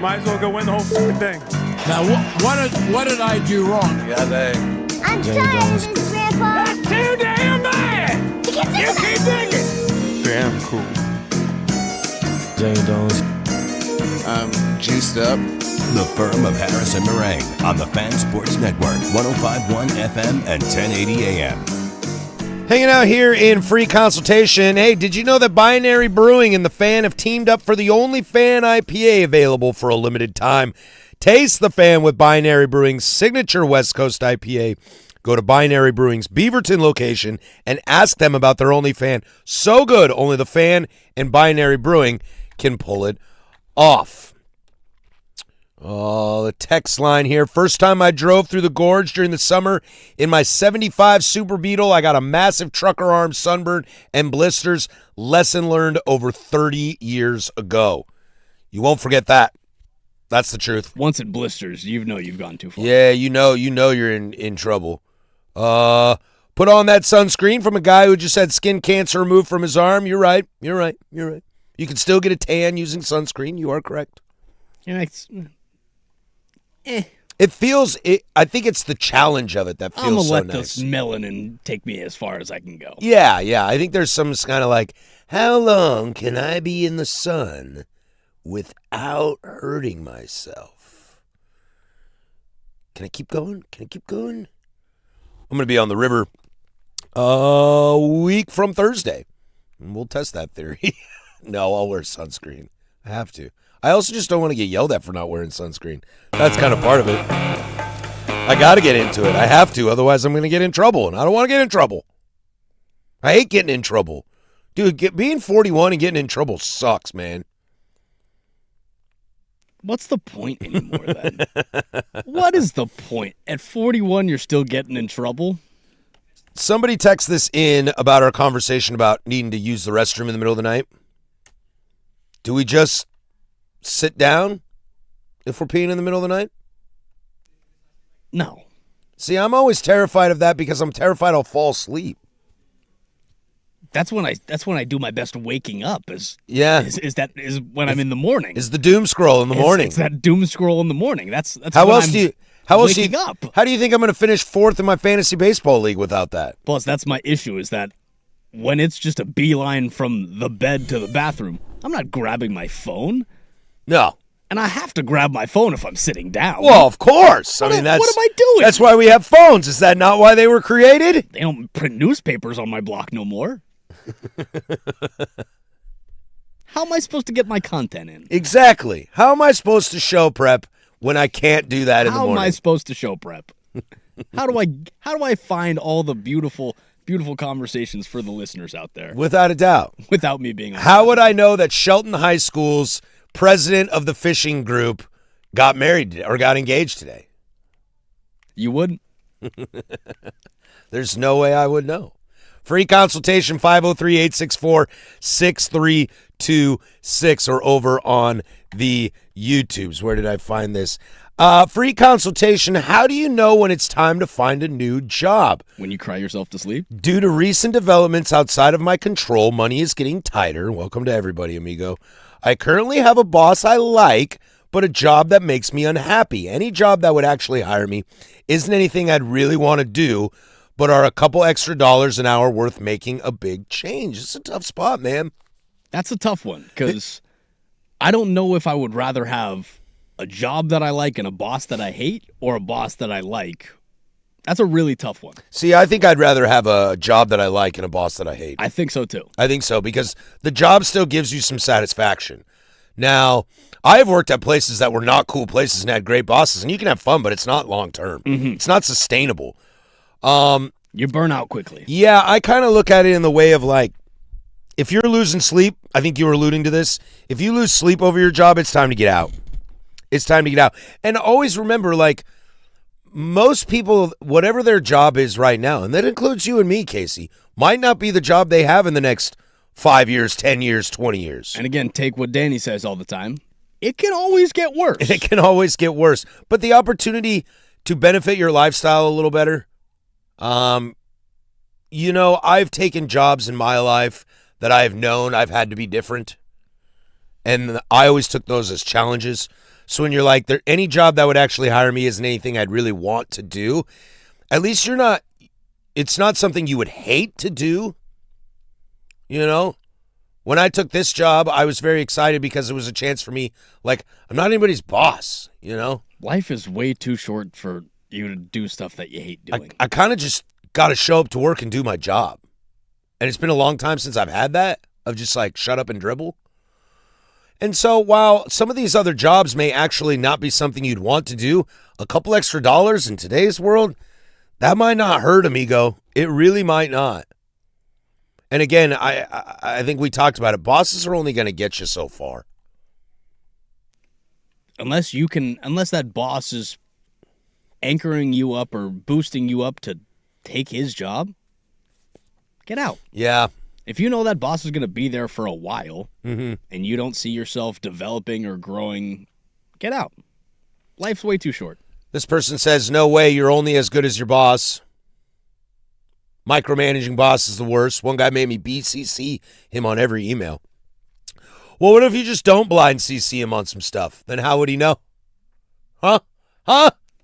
Might as well go win the whole fucking thing. Now, what did I do wrong? I'm tired of this, Grandpa. That's too damn bad. You keep digging. Damn cool. Ding dongs. I'm juiced up. The Firm of Harris and Marang on the Fan Sports Network, 105.1 FM and 1080 AM. Hanging out here in free consultation. Hey, did you know that Binary Brewing and the Fan have teamed up for the only Fan IPA available for a limited time? Taste the Fan with Binary Brewing's signature West Coast IPA. Go to Binary Brewing's Beaverton location and ask them about their only Fan. So good, only the Fan and Binary Brewing can pull it off. Oh, the text line here. First time I drove through the gorge during the summer in my 75 Super Beetle, I got a massive trucker arm sunburn and blisters. Lesson learned over 30 years ago. You won't forget that. That's the truth. Once it blisters, you know you've gone too far. Yeah, you know you're in trouble. Put on that sunscreen from a guy who just had skin cancer removed from his arm. You're right. You can still get a tan using sunscreen. You are correct. Yeah, It feels. I think it's the challenge of it that feels I'm gonna so let nice. this melanin take me as far as I can go. Yeah. I think there's some kind of like, how long can I be in the sun without hurting myself? Can I keep going? I'm gonna be on the river a week from Thursday, and we'll test that theory. No, I'll wear sunscreen. I have to. I also just don't want to get yelled at for not wearing sunscreen. That's kind of part of it. I got to get into it. I have to. Otherwise, I'm going to get in trouble, and I don't want to get in trouble. I hate getting in trouble. Dude, being 41 and getting in trouble sucks, man. What's the point anymore, then? What is the point? At 41, you're still getting in trouble? Somebody text this in about our conversation about needing to use the restroom in the middle of the night. Do we just sit down if we're peeing in the middle of the night? No. See, I'm always terrified of that because I'm terrified I'll fall asleep. That's when I do my best waking up. Is when I'm in the morning. Is the doom scroll in the morning? It's that doom scroll in the morning. That's how when else I'm do you waking up. How do you think I'm going to finish fourth in my fantasy baseball league without that? Plus, that's my issue. Is that when it's just a beeline from the bed to the bathroom, I'm not grabbing my phone. No. And I have to grab my phone if I'm sitting down. Well, of course. What am I doing? That's why we have phones. Is that not why they were created? They don't print newspapers on my block no more. How am I supposed to get my content in? Exactly. How am I supposed to show prep when I can't do that in the morning? How am I supposed to show prep? How do I find all the beautiful conversations for the listeners out there? Without a doubt. Without me being on. How would I know that Shelton High School's president of the fishing group got married or got engaged today? You wouldn't? There's no way I would know. Free consultation, 503-864-6326, or over on the YouTubes. Where did I find this? Free consultation, how do you know when it's time to find a new job? When you cry yourself to sleep? Due to recent developments outside of my control, money is getting tighter. Welcome to everybody, amigo. I currently have a boss I like, but a job that makes me unhappy. Any job that would actually hire me isn't anything I'd really want to do, but are a couple extra dollars an hour worth making a big change. It's a tough spot, man. That's a tough one, because I don't know if I would rather have a job that I like and a boss that I hate, or a boss that I like. That's a really tough one. See, I think I'd rather have a job that I like and a boss that I hate. I think so, too. I think so, because the job still gives you some satisfaction. Now, I've worked at places that were not cool places and had great bosses, and you can have fun, but it's not long-term. Mm-hmm. It's not sustainable. You burn out quickly. Yeah, I kind of look at it in the way of like, if you're losing sleep, I think you were alluding to this. If you lose sleep over your job, it's time to get out. It's time to get out. And always remember, like, most people, whatever their job is right now, and that includes you and me, Casey, might not be the job they have in the next 5 years, 10 years, 20 years. And again, take what Danny says all the time. It can always get worse. It can always get worse. But the opportunity to benefit your lifestyle a little better, you know, I've taken jobs in my life that I've known I've had to be different. And I always took those as challenges. So when you're like, any job that would actually hire me isn't anything I'd really want to do, at least it's not something you would hate to do. You know? When I took this job, I was very excited because it was a chance for me. Like, I'm not anybody's boss, you know? Life is way too short for you to do stuff that you hate doing. I kind of just got to show up to work and do my job. And it's been a long time since I've had that, of just like, shut up and dribble. And so while some of these other jobs may actually not be something you'd want to do, a couple extra dollars in today's world, that might not hurt, amigo. It really might not. And again, I think we talked about it. Bosses are only going to get you so far. Unless that boss is anchoring you up or boosting you up to take his job, get out. Yeah. If you know that boss is going to be there for a while Mm-hmm. and you don't see yourself developing or growing, get out. Life's way too short. This person says, no way, you're only as good as your boss. Micromanaging boss is the worst. One guy made me BCC him on every email. Well, what if you just don't blind CC him on some stuff? Then how would he know? Huh?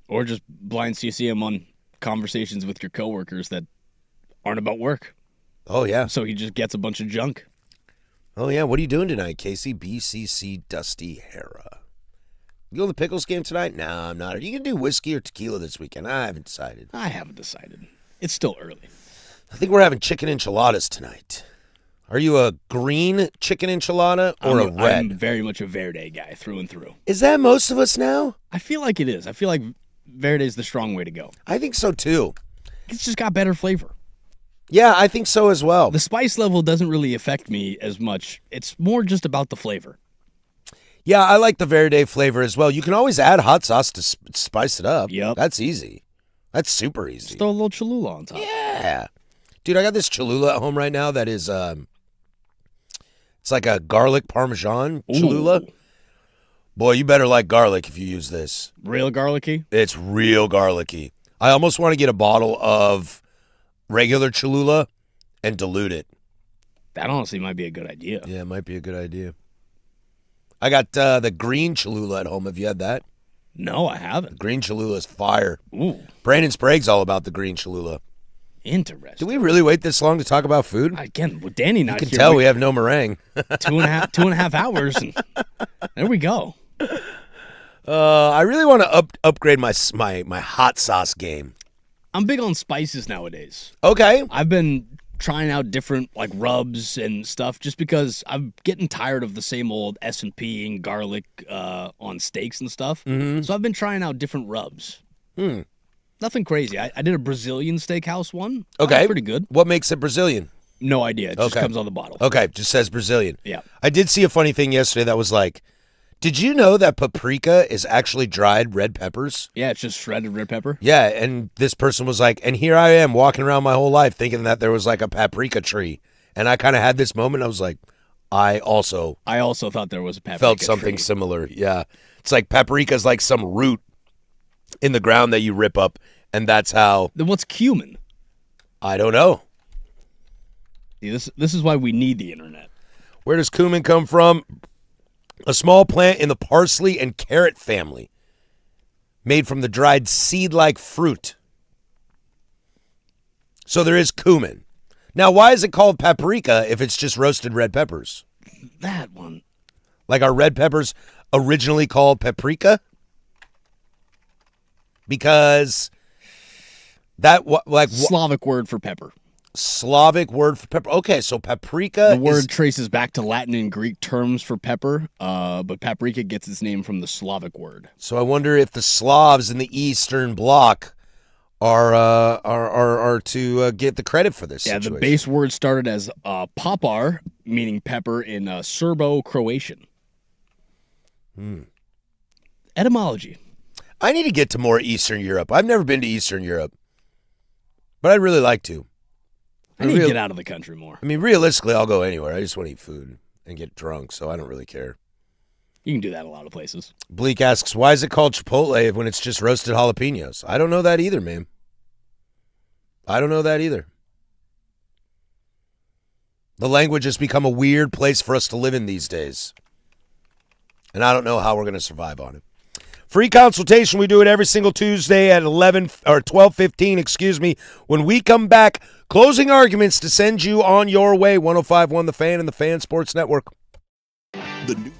Or just blind CC him on conversations with your coworkers that aren't about work. Oh, yeah. So he just gets a bunch of junk. Oh, yeah. What are you doing tonight, Casey? BCC Dusty Hera. You go to the Pickles game tonight? No, I'm not. Are you going to do whiskey or tequila this weekend? I haven't decided. It's still early. I think we're having chicken enchiladas tonight. Are you a green chicken enchilada or a red? I'm very much a Verde guy through and through. Is that most of us now? I feel like it is. I feel like Verde is the strong way to go. I think so, too. It's just got better flavor. Yeah, I think so as well. The spice level doesn't really affect me as much. It's more just about the flavor. Yeah, I like the Verde flavor as well. You can always add hot sauce to spice it up. Yep. That's easy. That's super easy. Just throw a little Cholula on top. Yeah. Dude, I got this Cholula at home right now that is, it's like a garlic Parmesan Cholula. Ooh. Boy, you better like garlic if you use this. Real garlicky? It's real garlicky. I almost want to get a bottle of regular Cholula and dilute it. That honestly might be a good idea. Yeah, it might be a good idea. I got the green Cholula at home. Have you had that? No, I haven't. The green Cholula is fire. Ooh. Brandon Sprague's all about the green Cholula. Interesting. Did we really wait this long to talk about food? Again, with Danny not here. You can here, tell we have no meringue. 2.5 hours, and there we go. I really want to upgrade my hot sauce game. I'm big on spices nowadays. Okay. I've been trying out different like rubs and stuff just because I'm getting tired of the same old S&P and garlic on steaks and stuff. Mm-hmm. So I've been trying out different rubs. Nothing crazy. I did a Brazilian steakhouse one. Okay. Pretty good. What makes it Brazilian? No idea. It just comes on the bottle. Okay, just says Brazilian. Yeah. I did see a funny thing yesterday that was like, did you know that paprika is actually dried red peppers? Yeah, it's just shredded red pepper. Yeah, and this person was like, and here I am walking around my whole life thinking that there was like a paprika tree. And I kind of had this moment. I was like, I also thought there was a paprika felt something tree. Similar. Yeah. It's like paprika is like some root in the ground that you rip up, and that's how. Then what's cumin? I don't know. See, this is why we need the internet. Where does cumin come from? A small plant in the parsley and carrot family, made from the dried seed-like fruit. So there is cumin. Now, why is it called paprika if it's just roasted red peppers? That one. Like, are red peppers originally called paprika? Because Slavic word for pepper. Slavic word for pepper. Okay, so paprika. The word traces back to Latin and Greek terms for pepper, but paprika gets its name from the Slavic word. So I wonder if the Slavs in the Eastern Bloc are to get the credit for this. Yeah, situation. the base word started as papar, meaning pepper, in Serbo-Croatian. Etymology. I need to get to more Eastern Europe. I've never been to Eastern Europe, but I'd really like to. I need to get out of the country more. I mean, realistically, I'll go anywhere. I just want to eat food and get drunk, so I don't really care. You can do that a lot of places. Bleak asks, why is it called Chipotle when it's just roasted jalapenos? I don't know that either, man. I don't know that either. The language has become a weird place for us to live in these days. And I don't know how we're going to survive on it. Free consultation. We do it every single Tuesday at 11 or 12:15, When we come back, closing arguments to send you on your way. 105.1 The Fan and the Fan Sports Network. The new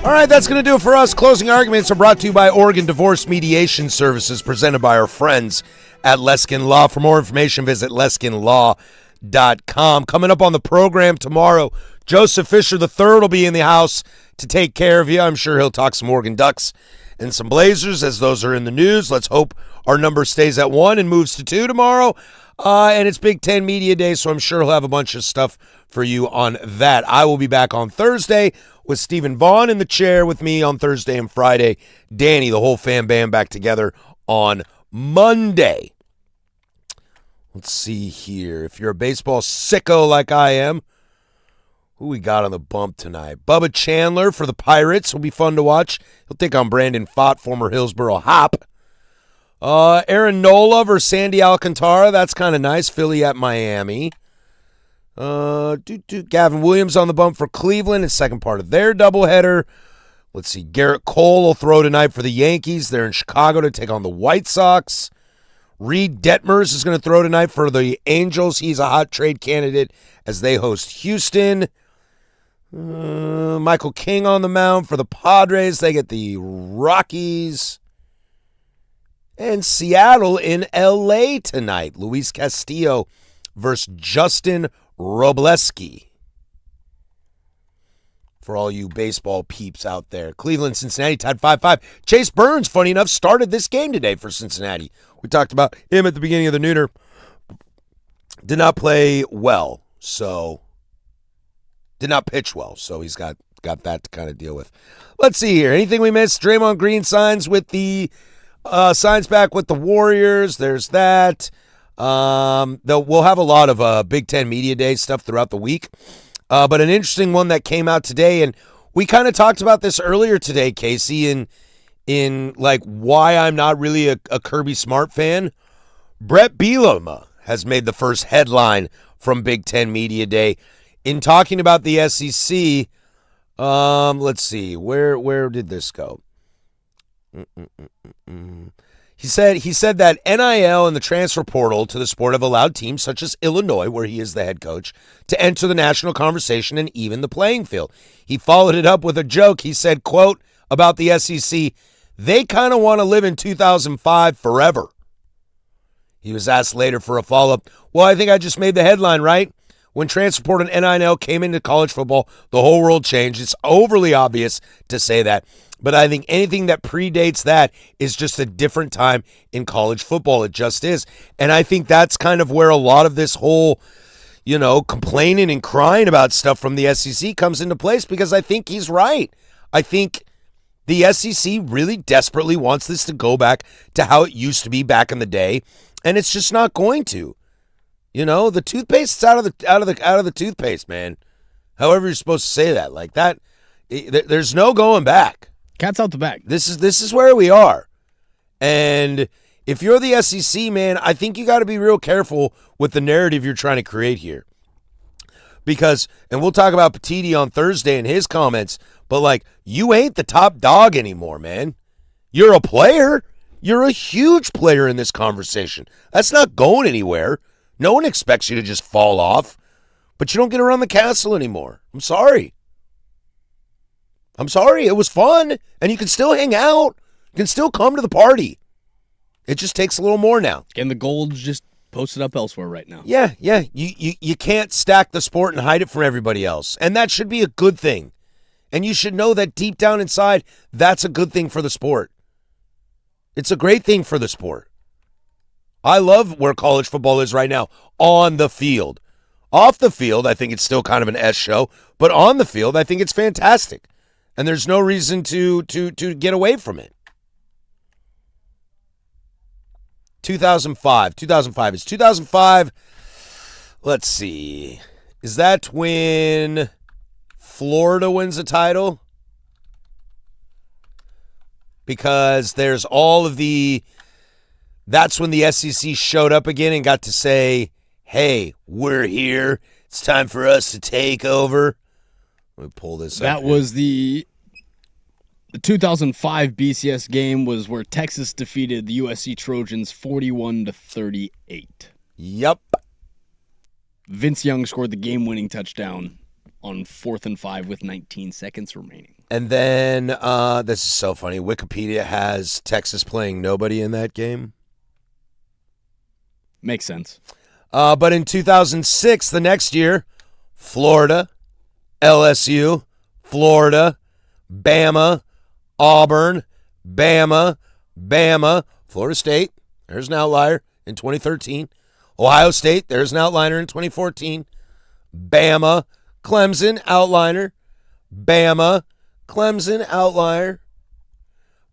All right, that's going to do it for us. Closing arguments are brought to you by Oregon Divorce Mediation Services, presented by our friends at Leskin Law. For more information, visit leskinlaw.com. Coming up on the program tomorrow, Joseph Fisher III will be in the house to take care of you. I'm sure he'll talk some Oregon Ducks and some Blazers as those are in the news. Let's hope our number stays at 1 and moves to 2 tomorrow. And it's Big Ten Media Day, so I'm sure he'll have a bunch of stuff for you on that. I will be back on Thursday with Stephen Vaughn in the chair with me on Thursday and Friday. Danny, the whole fan band, back together on Monday. Let's see here. If you're a baseball sicko like I am, who we got on the bump tonight? Bubba Chandler for the Pirates will be fun to watch. He'll take on Brandon Pfaadt, former Hillsboro Hop. Aaron Nola versus Sandy Alcantara. That's kind of nice. Philly at Miami. Gavin Williams on the bump for Cleveland. It's second part of their doubleheader. Let's see. Garrett Cole will throw tonight for the Yankees. They're in Chicago to take on the White Sox. Reed Detmers is going to throw tonight for the Angels. He's a hot trade candidate as they host Houston. Michael King on the mound for the Padres. They get the Rockies. And Seattle in L.A. tonight. Luis Castillo versus Justin Robleski. For all you baseball peeps out there. Cleveland, Cincinnati tied 5-5. Chase Burns, funny enough, started this game today for Cincinnati. We talked about him at the beginning of the nooner. Did not play well, so did not pitch well, so he's got that to kind of deal with. Let's see here. Anything we missed? Draymond Green signs back with the Warriors. There's that. We'll have a lot of Big Ten Media Day stuff throughout the week. But an interesting one that came out today, and we kind of talked about this earlier today, Casey, in like why I'm not really a Kirby Smart fan. Brett Bielema has made the first headline from Big Ten Media Day in talking about the SEC. Let's see, where did this go? He said that NIL and the transfer portal to the sport have allowed teams such as Illinois, where he is the head coach, to enter the national conversation and even the playing field. He followed it up with a joke. He said, quote, about the SEC, they kind of want to live in 2005 forever. He was asked later for a follow-up. Well, I think I just made the headline, right? When transfer portal and NIL came into college football, the whole world changed. It's overly obvious to say that. But I think anything that predates that is just a different time in college football. It just is. And I think that's kind of where a lot of this whole, complaining and crying about stuff from the SEC comes into place, because I think he's right. I think the SEC really desperately wants this to go back to how it used to be back in the day, and it's just not going to. The toothpaste's out of the toothpaste, man. However you're supposed to say that. Like that, there's no going back. Cat's out the bag. This is where we are. And if you're the SEC, man, I think you got to be real careful with the narrative you're trying to create here. Because, and we'll talk about Petiti on Thursday and his comments, but you ain't the top dog anymore, man. You're a player. You're a huge player in this conversation. That's not going anywhere. No one expects you to just fall off, but you don't get around the castle anymore. I'm sorry. It was fun, and you can still hang out. You can still come to the party. It just takes a little more now. And the gold's just posted up elsewhere right now. Yeah. You can't stack the sport and hide it from everybody else, and that should be a good thing. And you should know that deep down inside, that's a good thing for the sport. It's a great thing for the sport. I love where college football is right now on the field. Off the field, I think it's still kind of an S show, but on the field, I think it's fantastic. And there's no reason to get away from it. 2005. Is 2005, let's see. Is that when Florida wins a title? Because there's all of that's when the SEC showed up again and got to say, hey, we're here. It's time for us to take over. Let me pull this up. That was the 2005 BCS game was where Texas defeated the USC Trojans 41-38. Yep. Vince Young scored the game-winning touchdown on 4th and 5 with 19 seconds remaining. And then, this is so funny, Wikipedia has Texas playing nobody in that game. Makes sense. But in 2006, the next year, Florida, LSU, Florida, Bama, Auburn, Bama, Florida State, there's an outlier in 2013. Ohio State, there's an outlier in 2014. Bama, Clemson, outlier. Bama, Clemson, outlier.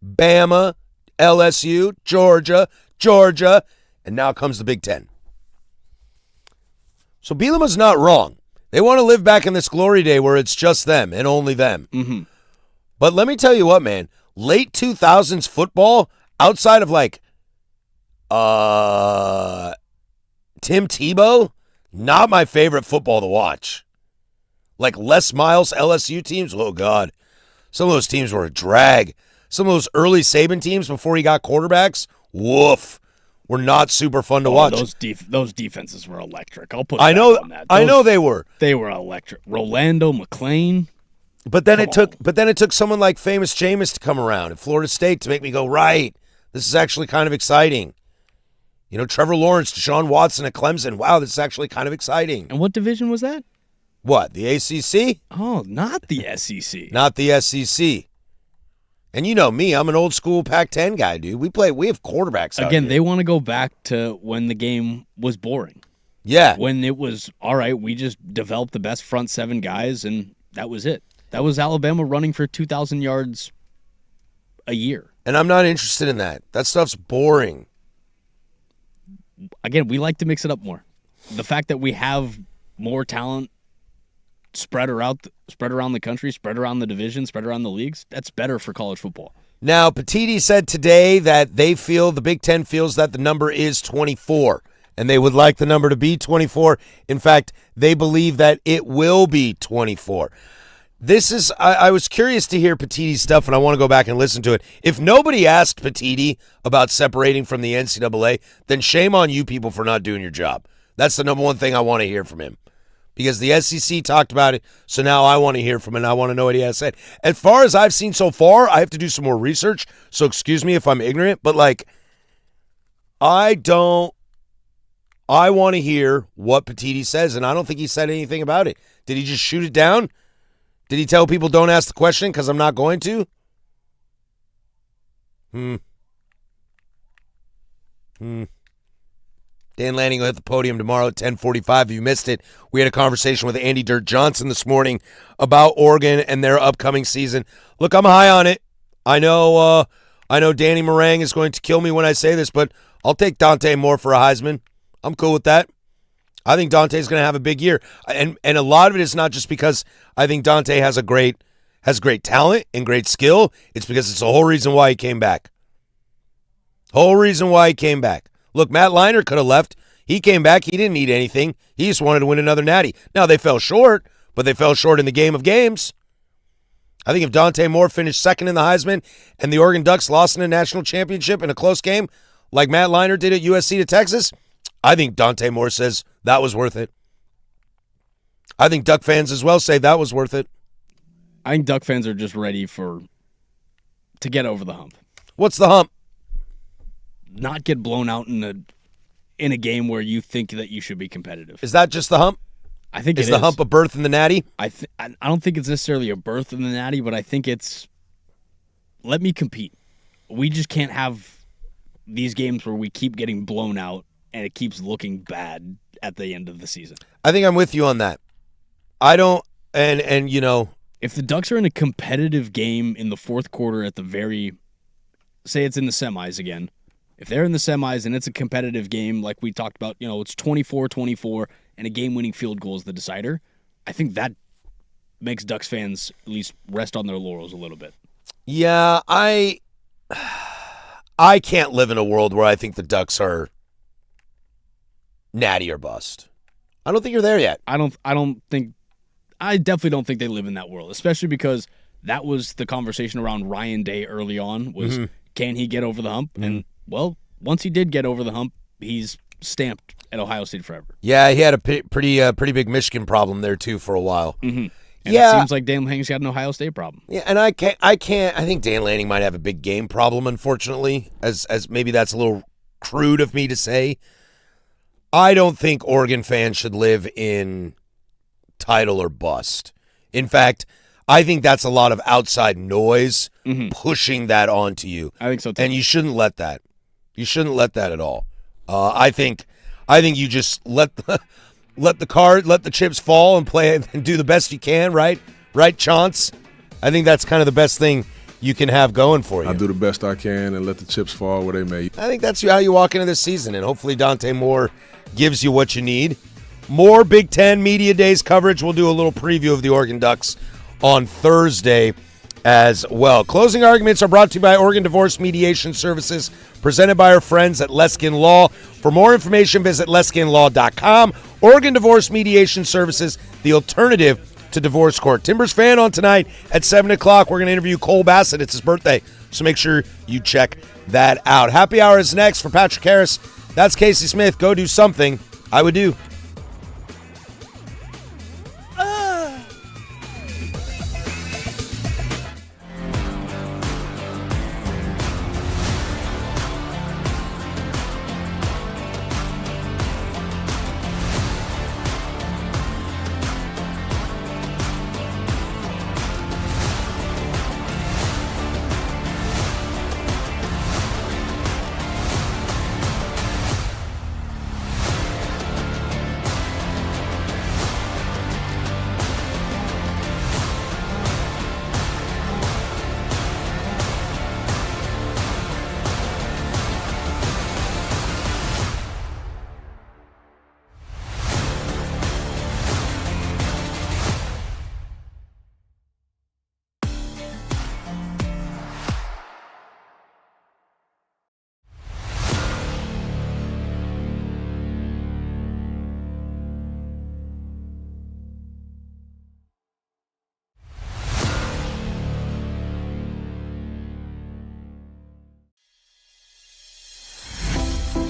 Bama, LSU, Georgia, and now comes the Big Ten. So Bielema's not wrong. They want to live back in this glory day where it's just them and only them. Mm-hmm. But let me tell you what, man. Late 2000s football, outside of Tim Tebow, not my favorite football to watch. Les Miles LSU teams, oh, God. Some of those teams were a drag. Some of those early Saban teams before he got quarterbacks, woof, were not super fun to watch. Those defenses were electric. I'll put I know on that. I know they were. They were electric. Rolando McClain. But then it took someone like Famous Jameis to come around at Florida State to make me go, right, this is actually kind of exciting. Trevor Lawrence, Deshaun Watson at Clemson. Wow, this is actually kind of exciting. And what division was that? What, the ACC? Oh, not the SEC. Not the SEC. And you know me, I'm an old school Pac-10 guy, dude. We have quarterbacks out Again, here. they want to go back to when the game was boring. Yeah. When it was, all right, we just developed the best front seven guys, and that was it. That was Alabama running for 2,000 yards a year. And I'm not interested in that. That stuff's boring. Again, we like to mix it up more. The fact that we have more talent spread around the country, spread around the division, spread around the leagues, that's better for college football. Now, Petiti said today that the Big Ten feels that the number is 24, and they would like the number to be 24. In fact, they believe that it will be 24. This is, I was curious to hear Petitti's stuff, and I want to go back and listen to it. If nobody asked Petitti about separating from the NCAA, then shame on you people for not doing your job. That's the number one thing I want to hear from him. Because the SEC talked about it, so now I want to hear from him, and I want to know what he has to say. As far as I've seen so far, I have to do some more research, so excuse me if I'm ignorant, but, I want to hear what Petitti says, and I don't think he said anything about it. Did he just shoot it down? Did he tell people don't ask the question because I'm not going to? Dan Lanning will hit the podium tomorrow at 10:45. If you missed it, we had a conversation with Andy Dirt Johnson this morning about Oregon and their upcoming season. Look, I'm high on it. I know Danny Marang is going to kill me when I say this, but I'll take Dante Moore for a Heisman. I'm cool with that. I think Dante's going to have a big year. And a lot of it is not just because I think Dante has great talent and great skill. It's because it's the whole reason why he came back. Whole reason why he came back. Look, Matt Leinart could have left. He came back. He didn't need anything. He just wanted to win another natty. Now, they fell short, but they fell short in the game of games. I think if Dante Moore finished second in the Heisman and the Oregon Ducks lost in a national championship in a close game like Matt Leinart did at USC to Texas, I think Dante Moore says that was worth it. I think Duck fans as well say that was worth it. I think Duck fans are just ready to get over the hump. What's the hump? Not get blown out in a game where you think that you should be competitive. Is that just the hump? I think is the hump a berth in the natty? I don't think it's necessarily a berth in the natty, but I think it's let me compete. We just can't have these games where we keep getting blown out and it keeps looking bad at the end of the season. I think I'm with you on that. I don't, and you know. If the Ducks are in a competitive game in the fourth quarter at the say it's in the semis again, if they're in the semis and it's a competitive game like we talked about, it's 24-24 and a game-winning field goal is the decider, I think that makes Ducks fans at least rest on their laurels a little bit. Yeah, I can't live in a world where I think the Ducks are natty or bust. I don't think you're there yet. I definitely don't think they live in that world, especially because that was the conversation around Ryan Day early on was, can he get over the hump? And, well, once he did get over the hump, he's stamped at Ohio State forever. Yeah, he had a pretty big Michigan problem there, too, for a while. Mm-hmm. And it seems like Dan Lanning's got an Ohio State problem. Yeah, and I think Dan Lanning might have a big game problem, unfortunately, as maybe that's a little crude of me to say. I don't think Oregon fans should live in title or bust. In fact, I think that's a lot of outside noise pushing that onto you. I think so too. And you shouldn't let that. You shouldn't let that at all. I think you just let the chips fall and play and do the best you can, right? Right, Chance? I think that's kind of the best thing you can have going for you. I do the best I can and let the chips fall where they may. I think that's how you walk into this season, and hopefully Dante Moore gives you what you need. More Big Ten Media Days coverage. We'll do a little preview of the Oregon Ducks on Thursday as well. Closing arguments are brought to you by Oregon Divorce Mediation Services, presented by our friends at Leskin Law. For more information, visit leskinlaw.com. Oregon Divorce Mediation Services, the alternative to divorce court. Timbers fan on tonight at 7 o'clock. We're going to interview Cole Bassett. It's his birthday, so make sure you check that out. Happy Hour is next for Patrick Harris. That's Casey Smith. Go do something I would do.